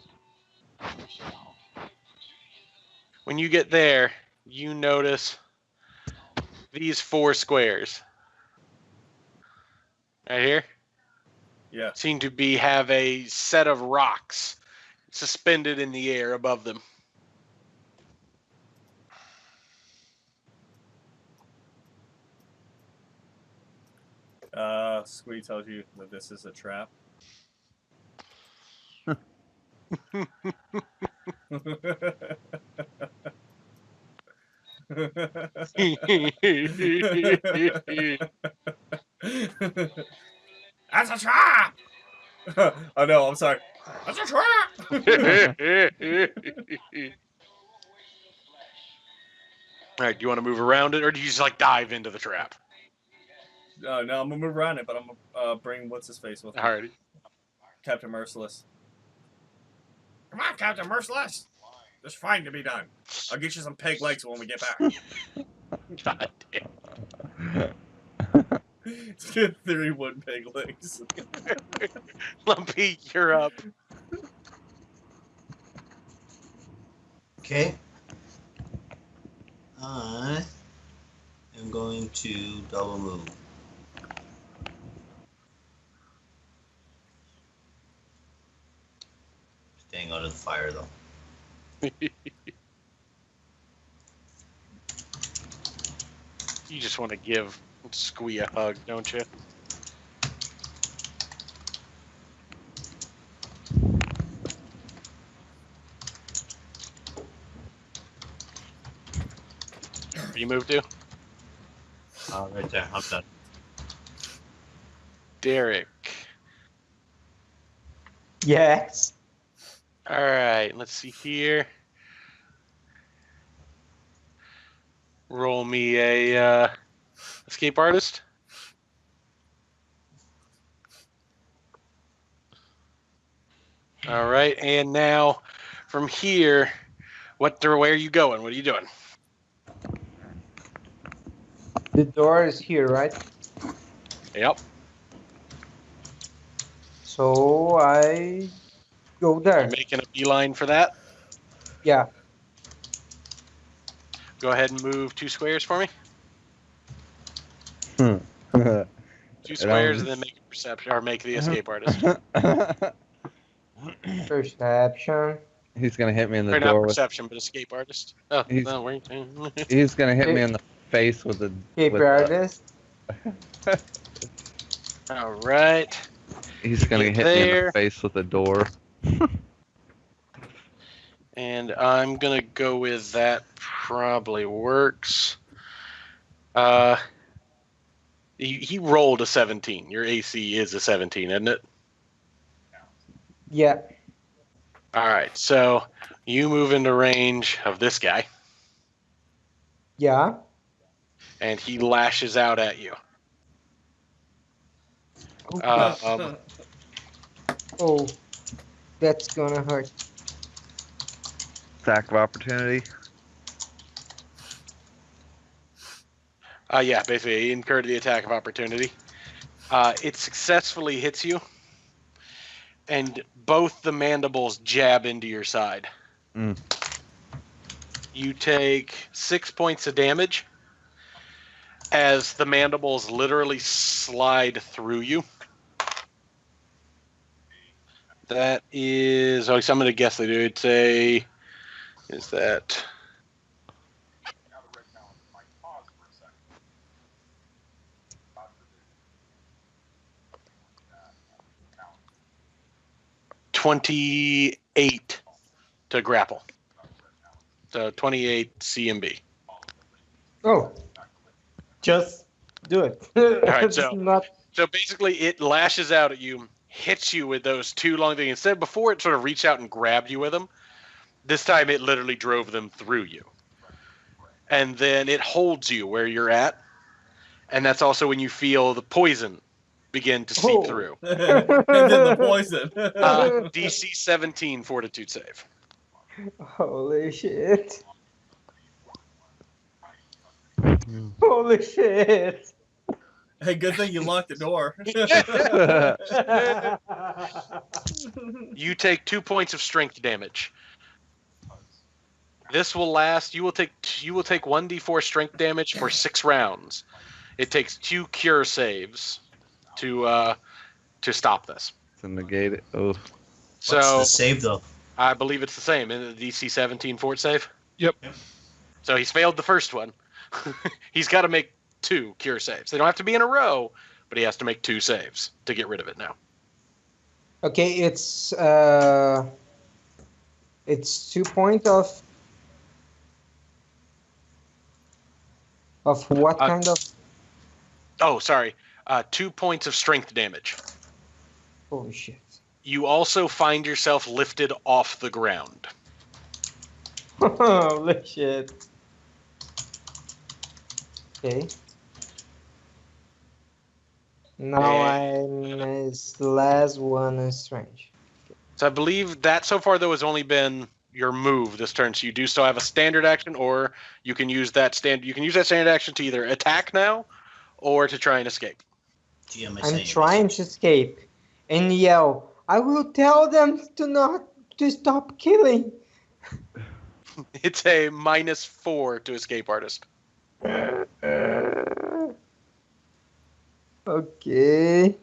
When you get there, you notice these 4 squares. Right here?
Yeah.
Seem to have a set of rocks suspended in the air above them.
Squee tells you that this is a trap. That's a trap! Oh no, I'm sorry. That's a trap!
All right, do you want to move around it, or do you just like dive into the trap?
No, I'm gonna move around it, but I'm gonna bring what's his face with me.
Alrighty.
Captain Merciless. Come on, Captain Merciless! There's fighting to be done. I'll get you some peg legs when we get back.
God damn.
31 peg legs.
Lumpy, you're up.
Okay. I am going to double move. Staying out of the fire though.
You just want to give Squee a hug, don't you? Where you move to?
Right there. I'm done.
Derek.
Yes.
All right, let's see here. Roll me a escape artist. All right, and now from here, where are you going? What are you doing?
The door is here, right?
Yep.
So I go there.
You're making a beeline for that.
Yeah.
Go ahead and move 2 squares for me. 2 squares, and then make a perception or make the escape artist.
Perception.
He's gonna hit me in the
Or not
door with.
perception, but escape artist. Oh,
He's-
no, wait.
He's gonna hit me in the face with the.
Escape
with the-
artist.
All right.
He's gonna
Get
hit me in
there.
the face with the door.
And I'm gonna go with that. Probably works. He rolled a 17. Your AC is a 17, isn't it?
Yeah.
All right. So you move into range of this guy,
Yeah.
and he lashes out at you.
Oh, that's gonna hurt.
Attack of opportunity.
Yeah, basically, he incurred the attack of opportunity. It successfully hits you, and both the mandibles jab into your side.
Mm.
You take 6 points of damage as the mandibles literally slide through you. That is, so I'm going to guess they do. Is that 28 to grapple. So 28 CMB.
Oh, just do it.
right,
It's
so-
not.
So basically, it lashes out at you, hits you with those two long things. Instead, before it sort of reached out and grabbed you with them, this time it literally drove them through you. And then it holds you where you're at. And that's also when you feel the poison begin to seep
Oh.
through.
And then the poison.
DC 17 fortitude save.
Holy shit! Holy shit!
Hey, good thing you locked the door.
You take 2 points of strength damage. This will last. You will take 1d4 strength damage for 6 rounds. It takes 2 cure saves to stop this.
To negate it. Oh,
What's
So
the save though?
I believe it's the same in the DC 17 fort save.
Yep.
So he's failed the first one. He's got to make 2 cure saves. They don't have to be in a row, but he has to make 2 saves to get rid of it now.
Okay, it's 2 points of what kind of?
Oh, sorry. 2 points of strength damage.
Holy shit!
You also find yourself lifted off the ground.
Holy shit! Okay. Now I'm his last one is strange.
So I believe that so far though has only been your move this turn. So you do still have a standard action, or you can use that standard action to either attack now or to try and escape.
GM is
I'm
saying
trying to escape and yell, I will tell them to stop killing.
It's a -4 to escape artist.
Okay.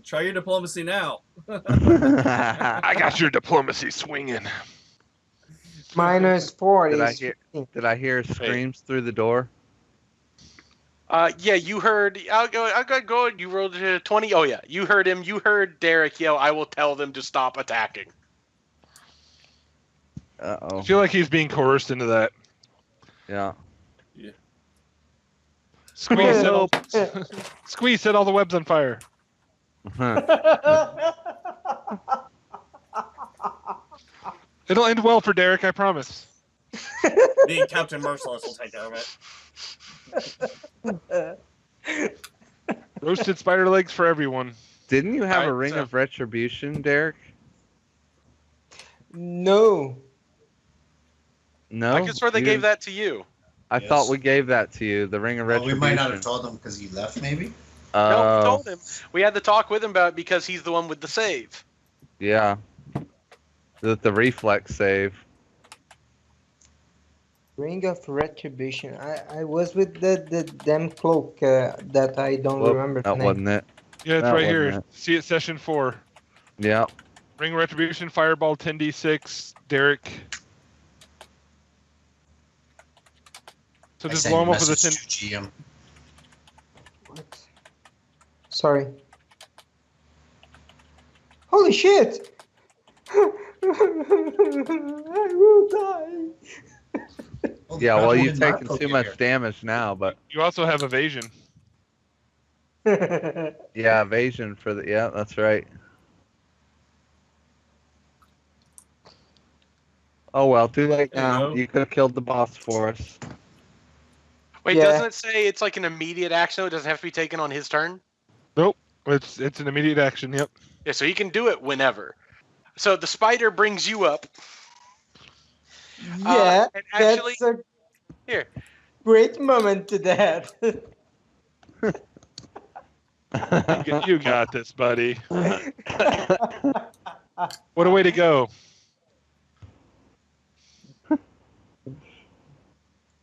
Try your diplomacy now.
I got your diplomacy swinging.
-4
Did I
is
hear-
15.
did I hear screams through the door?
Yeah, you heard. I'll go. You rolled a 20. Oh yeah, you heard him. You heard Derek yell, "I will tell them to stop attacking."
Uh-oh.
I feel like he's being coerced into that.
Yeah.
Squeeze set all the webs on fire. It'll end well for Derek, I promise.
Me and Captain Merciless will take care of it.
Roasted spider legs for everyone.
Didn't you have a
Alright,
ring
so-
of retribution, Derek?
No.
No.
I could swear they
You
gave
didn't-
that to you.
I
Yes.
thought we gave that to you, the ring of
Well,
retribution.
we might not have told him because he left, maybe.
No, we
Oh,
told him. We had the talk with him about it because he's the one with the save.
yeah. The reflex save.
Ring of Retribution. I was with the damn cloak that I don't
Whoop,
remember the
that
name.
wasn't it.
Yeah, it's
That
right here.
wasn't
See it, session 4.
Yeah.
Ring Retribution, Fireball, 10d6, Derek. So
I
just
sent
blow
a
him up with a
message
10.
to GM.
What? Sorry. Holy shit! I will die.
Oh,
Yeah, well,
Rebel
you've
did not
taken
poke
too
you
much
here.
damage now, but
You also have evasion.
yeah, evasion for the. Yeah, that's right. Oh well, too late
There you
now.
go.
You could have killed the boss for us.
Wait,
Yeah.
doesn't it say it's like an immediate action? It doesn't have to be taken on his turn.
It's an immediate action, yep.
Yeah, so he can do it whenever. So the spider brings you up.
Yeah,
and actually,
that's a
here.
great moment to that.
You got this, buddy. What a way to go.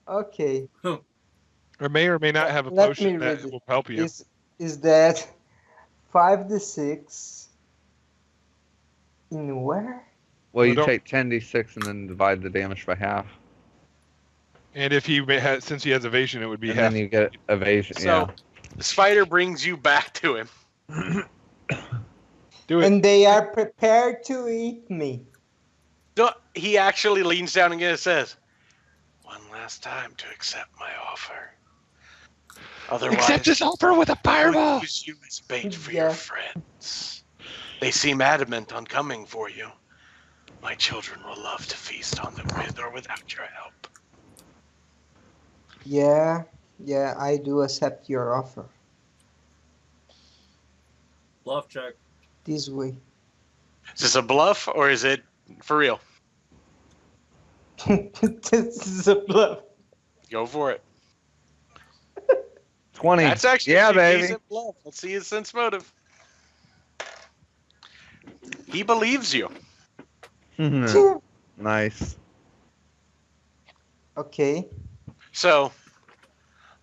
Okay,
Or may not have a
Let
potion
me
that
read it.
will help you.
is that 5d6 in where?
Well, you
Well, don't-
take 10d6 and then divide the damage by half,
And if since he has evasion, it would be
and
half.
then you get evasion.
So the spider brings you back to him.
Do it.
And they are prepared to eat me.
No, he actually leans down and says, "One last time to accept my offer. Otherwise,
Accept this offer with a
I'll
fireball.
use you as bait for
Yeah.
your friends. They seem adamant on coming for you. My children will love to feast on them with or without your help."
Yeah, I do accept your offer.
Bluff check.
This way.
Is this a bluff or is it for real?
This is a bluff.
Go for it.
20.
That's actually
Yeah,
a
baby.
decent bluff. Let's see his sense motive. He believes you.
Nice.
Okay.
So,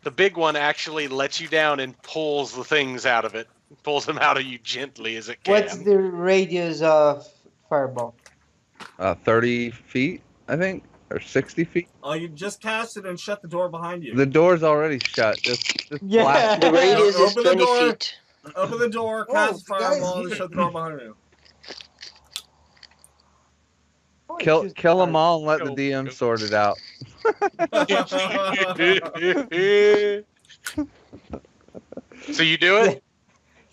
the big one actually lets you down and pulls the things out of it. Pulls them out of you gently as it can.
What's the radius of fireball?
30 feet, I think, or 60 feet.
Oh, you just cast it and shut the door behind you.
The door's already shut. Just
Yeah.
blast
The radius is
Open the
20
door.
feet.
Open the door,
Oh,
cast
guys,
fireball,
you-
and shut the door behind you.
kill them all and let
Go,
the DM
go.
sort it out.
So you do it?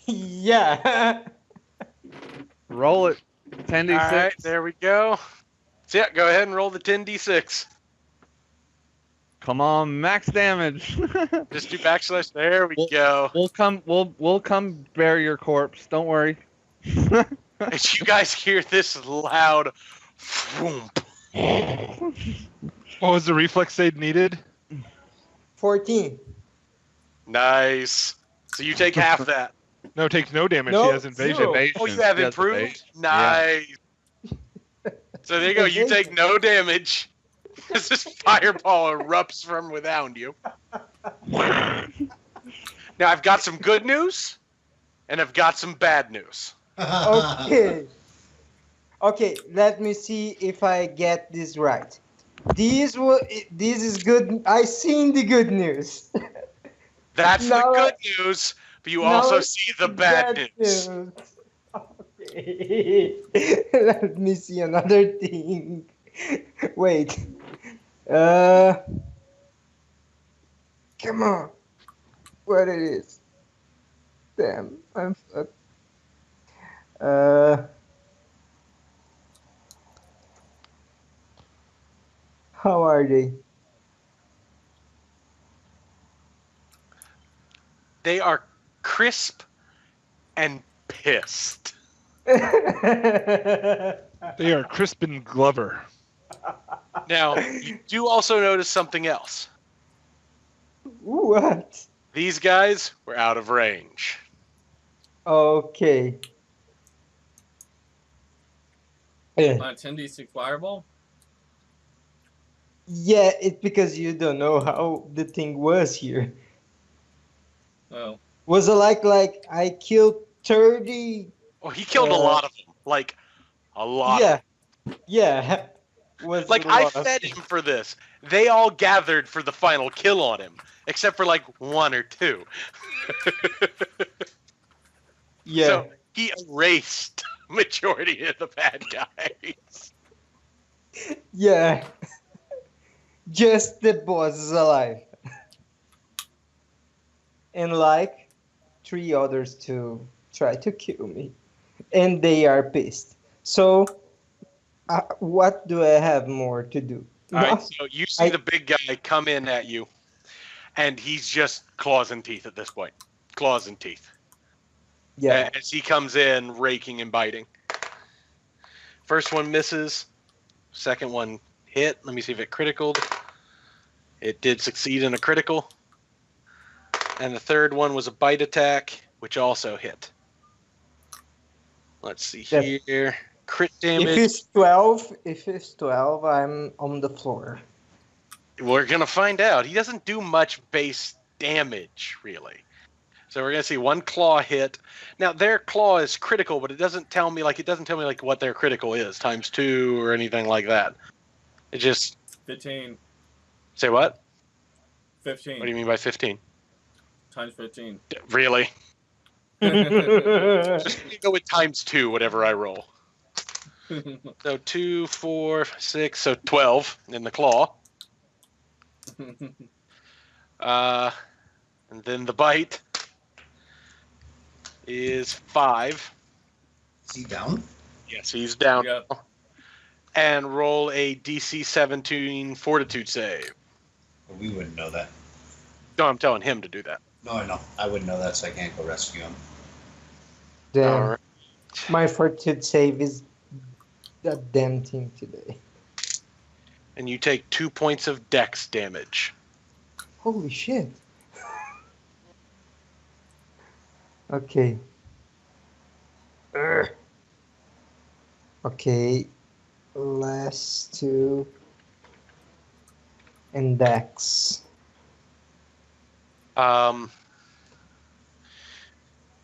Yeah.
Roll it. 10d6.
All right, there we go. So yeah, go ahead and roll the 10d6.
Come on, max damage.
Just do backslash. There we
Well-
go.
We'll come bury your corpse. Don't worry.
And you guys hear this loud thwomp.
What was the reflex save needed?
14.
Nice. So you take half that.
No, takes no damage.
No,
He has invasion.
zero.
Oh, you have
He has
improved?
evasion.
Nice. So there you go. You take no damage as this fireball erupts from without you. Now I've got some good news, and I've got some bad news.
Okay. Okay, let me see if I get this right. This is good. I seen the good news.
That's
Now
the
I-
good news, but you
now
also
I
see the bad news.
Okay. Let me see another thing. Wait. Come on. What it is? Damn, I'm fucked. How are they?
They are crisp and pissed.
They are Crispin Glover.
Now, you do also notice something else.
What?
These guys were out of range.
Okay.
10d6 fireball?
Yeah, it's because you don't know how the thing was here.
Oh.
Was it like I killed 30?
Oh, he killed a lot of them. Like, a lot.
Yeah. Yeah. Was
Like,
a
I
lot of-
fed him for this. They all gathered for the final kill on him, except for like one or two.
Yeah.
So he erased majority of the bad guys.
Yeah. Just the boss is alive. And like 3 others to try to kill me. And they are pissed. So, what do I have more to do?
All right,
Nothing.
so you see the big guy come in at you, and he's just claws and teeth at this point. Claws and teeth.
Yeah.
As he comes in, raking and biting. First one misses. Second one hit. Let me see if it criticaled. It did succeed in a critical. And the third one was a bite attack, which also hit. Let's see
Yeah.
here. Crit
If
damage.
it's 12, I'm on the floor.
We're going to find out. He doesn't do much base damage, really. So we're going to see one claw hit. Now, their claw is critical, but it doesn't tell me like what their critical is, times 2 or anything like that. It just
15.
say what?
15.
What do you mean by 15?
Times 15.
Really? Just go with ×2, whatever I roll. So 2, 4, 6, so 12 in the claw. And then the bite is 5.
Is he down?
Yes, he's down.
Yep.
And roll a DC 17 Fortitude save.
Well, we wouldn't know that.
No, I'm telling him to do that.
No, I know. I wouldn't know that, so I can't go rescue him.
Damn.
All right.
My fortitude save is that damn thing today.
And you take 2 points of dex damage.
Holy shit. Okay. Urgh. Okay. Last 2. And dex.
Um,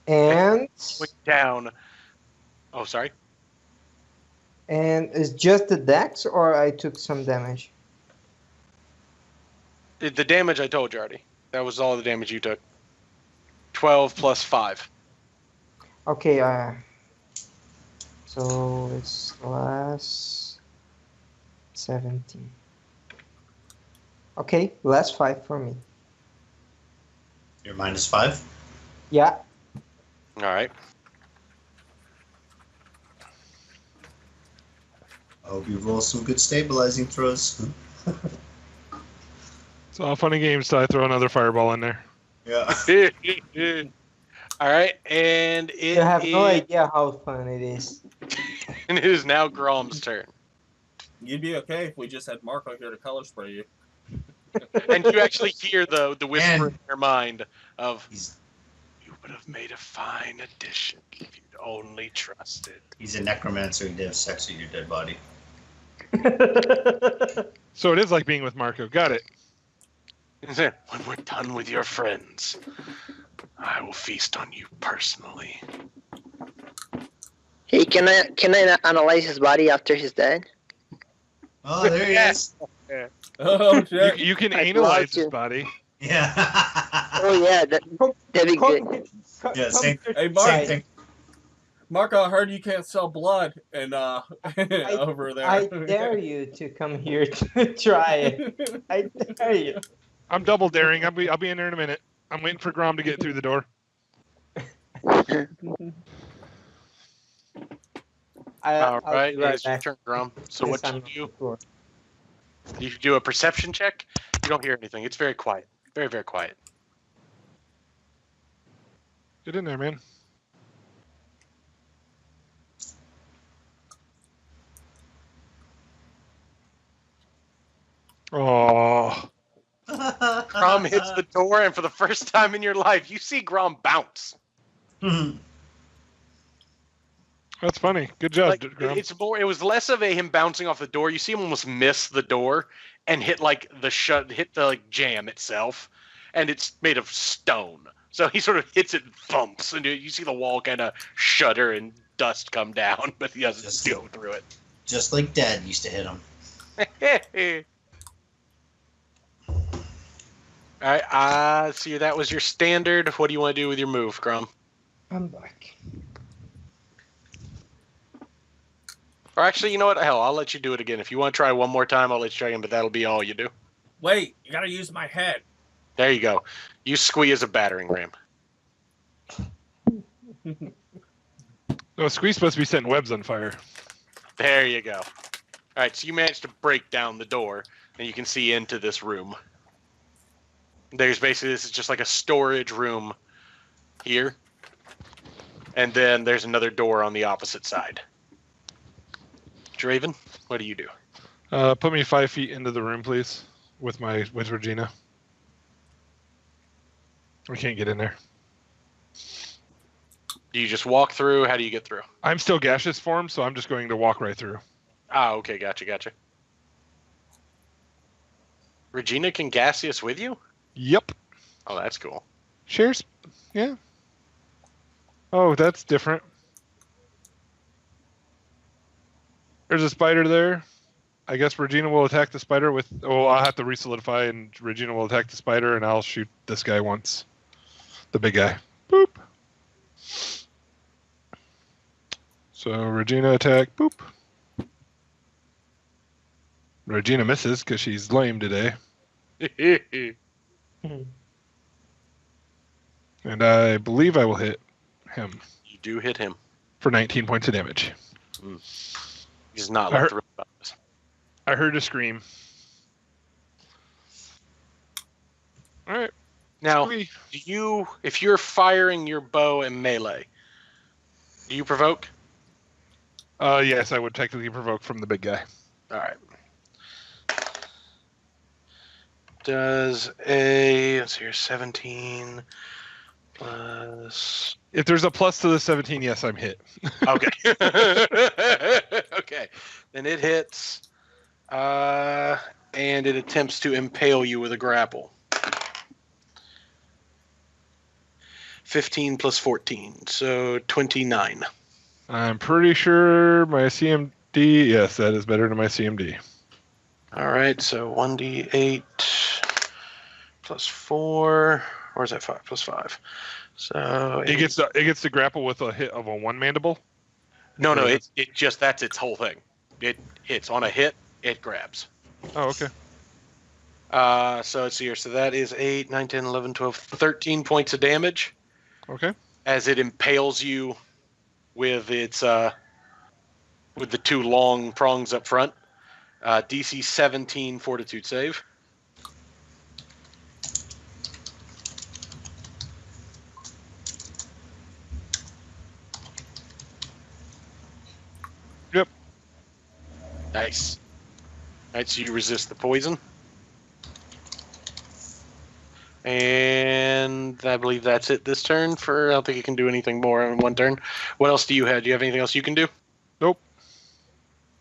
And
went down. Oh, sorry.
and it's just the dex, or I took some damage?
The damage I told you already. That was all the damage you took. 12 plus 5.
Okay, so it's last 17. Okay, last 5 for me.
You're -5?
Yeah.
All right.
I hope you roll some good stabilizing throws.
It's all funny games till I throw another fireball in there.
Yeah.
All right, and
You have no idea how fun it is.
and it is now Grom's turn.
You'd be okay if we just had Marco here to color spray you.
And you actually hear the whisper
And-
in your mind of,
He's
you would have made a fine addition if you'd only trusted.
he's a necromancer. He did have sex with your dead body.
So it is like being with Marco. Got it.
He said, when we're done with your friends, I will feast on you personally.
Hey, can I analyze his body after he's dead?
Oh, there he is.
Oh shit!
You can
I'd
analyze
love
his
to.
body.
Yeah.
Oh yeah, that'd be good.
Yeah, same-
Hey, Mark.
Same thing.
Marco, I heard you can't sell blood and over there.
I dare you to come here to try it. I dare you.
I'm double daring. I'll be in there in a minute. I'm waiting for Grom to get through the door.
All right,
be right
it's your
back.
turn, Grom. So
Since
what
I'm
you
on
do?
the floor.
You do a perception check. You don't hear anything. It's very quiet. Very, very quiet.
Get in there, man. Oh,
Grom hits the door, and for the first time in your life, you see Grom bounce.
that's funny. Good job,
Like,
Grom.
it's more. It was less of a him bouncing off the door. You see him almost miss the door and hit like hit the like jam itself, and it's made of stone. So he sort of hits it and thumps, and you see the wall kind of shudder and dust come down, but he doesn't
Just-
go through
Just like Dad used to hit him.
it. All right, see that was your standard. What do you want to do with your move, Grom?
I'm back.
Or actually, you know what? Hell, I'll let you do it again. If you want to try one more time, I'll let you try again, but that'll be all you do.
Wait, you gotta use my head.
There you go. Use Squee as a battering ram.
No, Squee's supposed to be setting webs on fire.
There you go. All right, so you managed to break down the door, and you can see into this room. There's basically, this is just like a storage room here. And then there's another door on the opposite side. Draven, what do you do?
Put me 5 feet into the room, please, with Regina. We can't get in there.
Do you just walk through? How do you get through?
I'm still gaseous form, so I'm just going to walk right through.
Ah, okay, gotcha. Regina can gaseous with you?
Yep.
Oh, that's cool.
Shares. Yeah. Oh, that's different. There's a spider there. I guess Regina will attack the spider with... Oh, I'll have to re-solidify, and Regina will attack the spider, and I'll shoot this guy once. The big guy. Boop. So Regina attack. Boop. Regina misses because she's lame today. And I believe I will hit him
You do hit him.
for 19 points of damage.
He's not
I
left
heard-
the room.
I heard a scream. All right.
Now,
Squee.
do you, if you're firing your bow and melee, do you provoke?
Yes, I would technically provoke from the big guy.
All right. Does a, let's see here, 17 plus.
If there's a plus to the 17, yes, I'm hit.
Okay. Okay. Then it hits, and it attempts to impale you with a grapple. 15 plus 14, so 29.
I'm pretty sure my CMD, yes, that is better than my CMD.
All right, so 1d8 plus 4, or is that 5 plus 5? So
It gets to grapple with a hit of a one mandible.
no, it just, that's its whole thing. It hits on a hit, it grabs.
Oh, okay.
So let's see here. So that is 8, 9, 10, 11, 12, 13 points of damage
Okay.
as it impales you with its with the two long prongs up front. DC 17 fortitude save.
Yep.
Nice. Alright, so you resist the poison. And I believe that's it this turn. I don't think you can do anything more in one turn. What else do you have? Do you have anything else you can do?
Nope.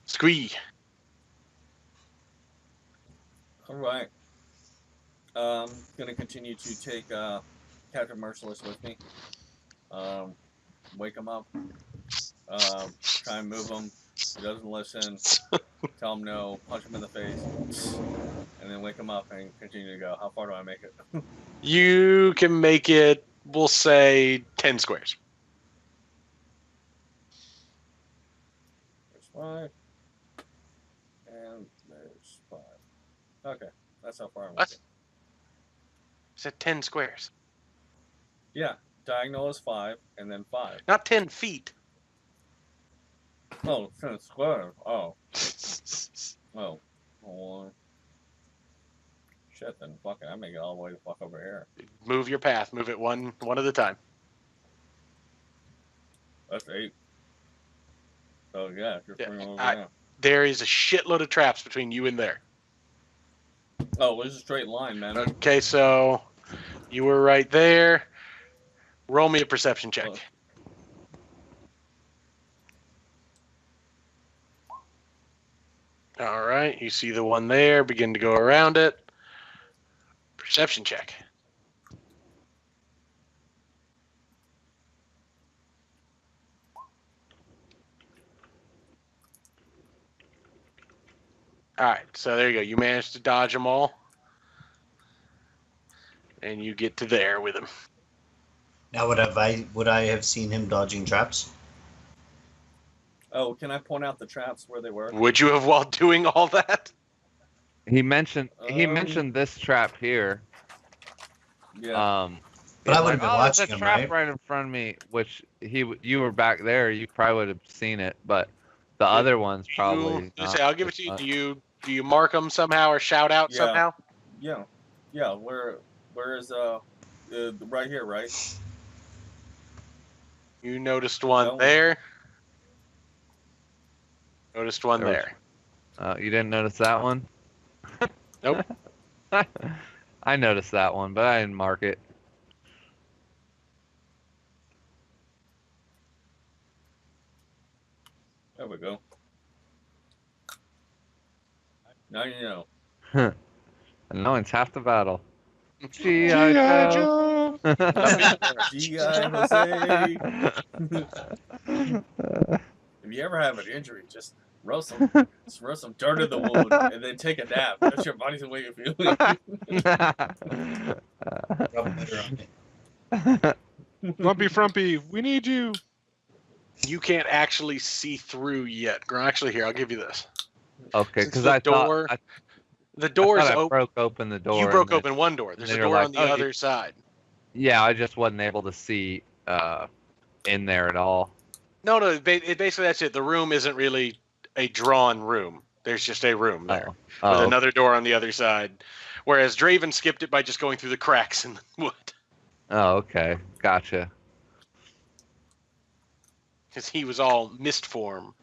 Squee.
All right. Gonna continue to take Captain Merciless with me. Wake him up. Try and move him. He doesn't listen. Tell him no. Punch him in the face. And then wake him up and continue to go. How far do I make it?
You can make it, we'll say, 10 squares.
There's 5. And there's 5. Okay. That's how far I make
What?
it.
Is that 10 squares?
Yeah. Diagonal is 5, and then 5.
Not 10 feet.
Oh, 10 square. Oh. Oh. Oh. Shit, then fuck it. I make it all the way the fuck over here.
Move your path. Move it one at a time.
That's 8. So yeah, if you're
Yeah,
bringing over
I-
there.
There is a shitload of traps between you and there.
Oh, there's a straight line, man.
Okay, so you were right there. Roll me a perception check. All right, you see the one there. Begin to go around it. Perception check. All right, so there you go. You managed to dodge them all. And you get to there with him.
Now, would I have seen him dodging traps?
Oh, can I point out the traps where they were?
Would you have while doing all that?
He mentioned this trap here.
Yeah.
But I would have been
there's
watching
a
him,
trap
right?
in front of me, which you were back there. You probably would have seen it, but the other ones probably.
Say, I'll give it to you. Do you mark them somehow or shout out
Yeah.
somehow?
Yeah. Yeah. Where is right here, right?
You noticed one
No.
there. Noticed one
There was-
there.
You didn't notice that one?
Nope.
I noticed that one, but I didn't mark it.
There we go. Now you know.
And no one's half the battle.
G.I.
G.I.
Joe.
G.I. Jose. If you ever have an injury, just throw some dirt in the wound and then take a nap. That's your body's way of feeling.
Rub butter on it.
Lumpy Frumpy, we need you.
You can't actually see through yet. Actually, here, I'll give you this.
Okay,
Since
because
the
I
door-
thought
The door's
I
open.
broke open the door.
You broke
and then-
open one door. There's a
they're
door
like,
on the
"Oh, you-"
other side.
Yeah, I just wasn't able to see in there at all.
No, basically that's it. The room isn't really a drawn room. There's just a room there with
Oh,
another door on the other side. Whereas Draven skipped it by just going through the cracks in the wood.
oh, okay, gotcha.
Because he was all mist form.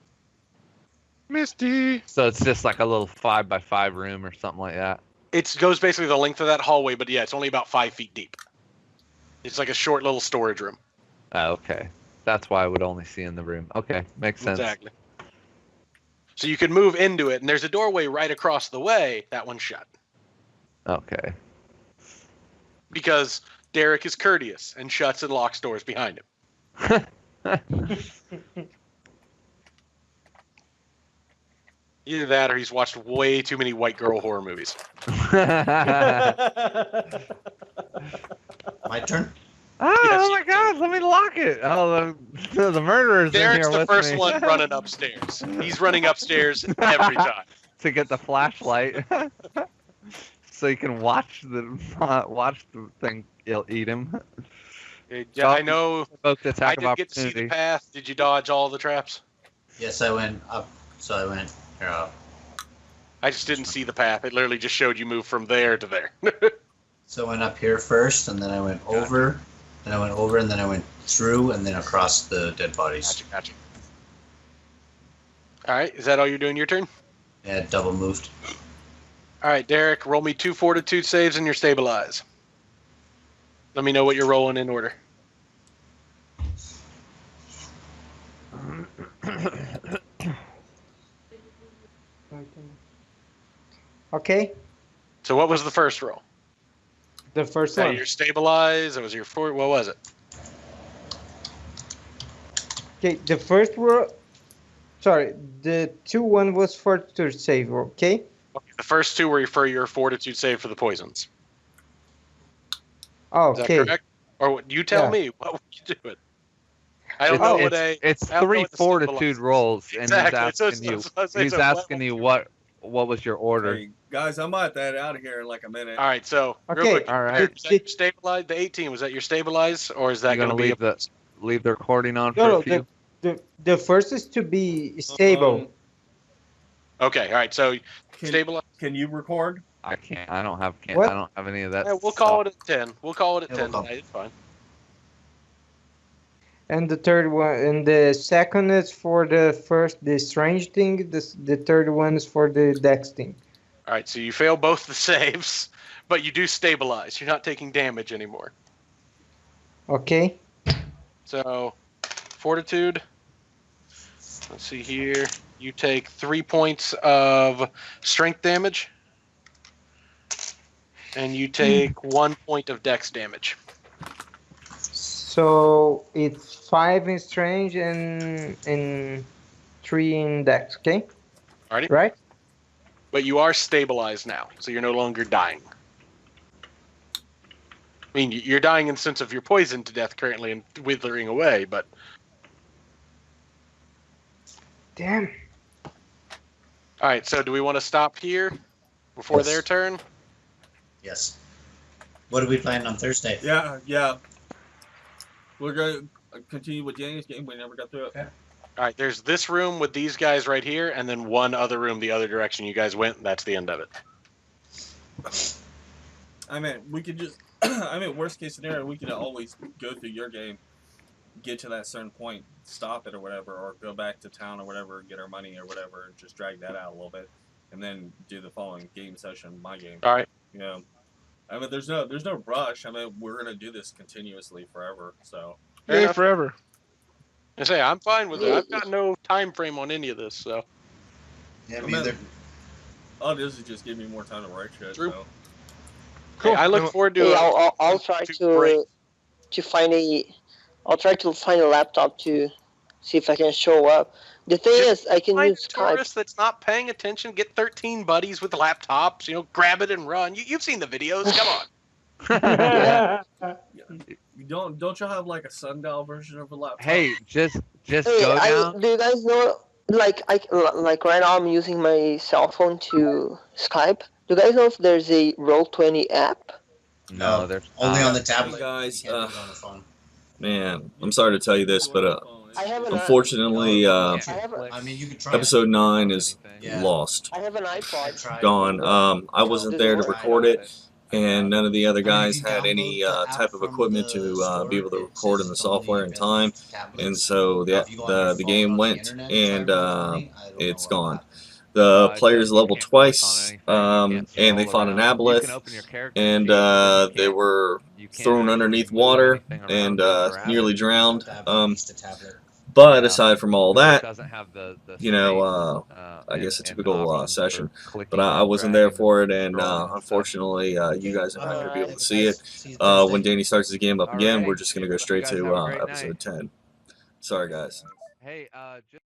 Misty.
So it's just like a little 5x5 room or something like that.
It goes basically the length of that hallway, but yeah, it's only about 5 feet deep. It's like a short little storage room.
Oh, okay. That's why I would only see in the room. Okay, makes sense.
Exactly. So you can move into it, and there's a doorway right across the way. That one's shut.
Okay.
Because Derek is courteous and shuts and locks doors behind him. Either that or he's watched way too many white girl horror movies.
My turn.
Oh my God! Let me lock it. Oh, the murderer's in
Derek's
here
the
with
first
me.
one running upstairs. He's running upstairs every time.
To get the flashlight, so you can watch the thing. You'll eat him.
Yeah, I know.
Both the
I
attack of
didn't get to see the
opportunity.
path. Did you dodge all the traps?
Yes, I went up. So I went here up.
I just didn't see the path. It literally just showed you move from there to there.
So I went up here first, and then I went over, then I went over, and then I went through, and then across the dead bodies.
Gotcha. All right, is that all you're doing your turn?
Yeah, double moved.
All right, Derek, roll me 2 fortitude saves and your stabilize. Let me know what you're rolling in order.
Okay,
So what was the first roll?
the
Was
first
that
one.
your stabilize? It was your fort. What was it?
Okay, the first row. Sorry, the 2-1 was fortitude save. Okay.
Okay, the first two were for your fortitude save for the poisons.
Oh,
Is that
okay.
correct? Or you tell
Yeah.
me. What would you do it? I don't know what a.
It's
I don't know
3
what the stabilize
fortitude
is.
rolls, and
Exactly.
he's
So
asking you.
so I say,
He's
so
asking you what was your order.
Hey, guys, I might that out of here in like a minute.
All right, so real
Okay,
quick.
all right.
Derek, is that your stabilize? The 18 was that your stabilize, or is that
You
going to
gonna
be
leave the recording on for
No,
a
no,
few?
the first is to be stable.
Okay, all right. So
Can,
stabilize.
can you record?
I can't. I don't have.
What?
I don't have any of that.
Yeah, we'll call it at 10. We'll call it at
Yeah,
10
we'll call-
tonight. It's fine.
And the third one, and the second is for the first, the strange thing. The third one is for the dex thing.
All right, so you fail both the saves, but you do stabilize. You're not taking damage anymore.
Okay.
So, fortitude. Let's see here. You take 3 points of strength damage, and you take 1 point of dex damage.
So it's 5 in strange and 3 in dex. Okay.
Alrighty.
Right.
But you are stabilized now, so you're no longer dying. I mean, you're dying in the sense of you're poisoned to death currently and withering away, but
Damn.
all right. So, do we want to stop here before
Yes.
their turn?
Yes. What are we playing on Thursday?
Yeah. We're going to continue with James' game. We never got through it.
All right. There's this room with these guys right here, and then one other room the other direction you guys went. And that's the end of it.
I mean, we could just. I mean, worst case scenario, we could always go through your game, get to that certain point, stop it or whatever, or go back to town or whatever, get our money or whatever, and just drag that out a little bit, and then do the following game session, my game.
All right.
You know, I mean, there's no rush. I mean, we're gonna do this continuously forever. So
Fair
Yeah,
enough.
forever.
I say I'm fine with it. I've got no time frame on any of this, so
Yeah,
I
me
mean,
either.
all this is just give me more time to write shit.
True.
So.
Hey, I look forward to
Hey,
it.
I'll try to find a. I'll try to find a laptop to see if I can show up. The thing is, I can
Find
use
a
Skype.
tourist that's not paying attention. Get 13 buddies with laptops. You know, grab it and run. You've seen the videos. Come on.
Don't you have like a sundial version of a laptop?
Hey, just Just
Hey,
go down.
do you guys know? Like right now, I'm using my cell phone to Skype. Do you guys know if there's a Roll20 app?
No, there's
only
not.
on the tablet.
Hey guys,
You can't do it on the phone.
man, I'm sorry to tell you this, but
I have an
unfortunately,
Yeah.
I have a,
I mean, you could try.
episode 9 is
Yeah.
lost,
I have an
I
iPod.
tried.
gone. I wasn't there to
Does it work?
record it, and none of the other
I mean,
guys
if you
had
download
any
the app
type of
from
equipment
the
to
store,
be able to
it
record in
says
the
it's only
software in
available
time,
for tablets.
and so
Now, if you go on your
the
phone
game
on the
went,
internet
and
try running, I don't know
it's
what
gone.
happened.
The
It
players
says you
leveled
can't click on
twice,
anything, you can't
and they
scroll
fought an
around. You can
aboleth,
open your character
and
sheet, but you
they
can't-
were
you can't
thrown
actually
underneath
move
water
anything
and
around or grab
nearly
it.
drowned.
You have to have at least a tablet.
But
Yeah.
aside from all
Because it
that,
doesn't have the
you know,
space,
I guess a
and
typical
options for
session.
clicking
But I
and
wasn't there
dragging
for
and
it, and
scrolling and stuff.
unfortunately, you guys are not going to be able
Alright.
to see it.
See you Thursday.
When Danny starts the game up again,
Alrighty.
we're just going to go
You
straight
guys
to
have a great
episode
night.
10. Sorry, guys.
Hey, just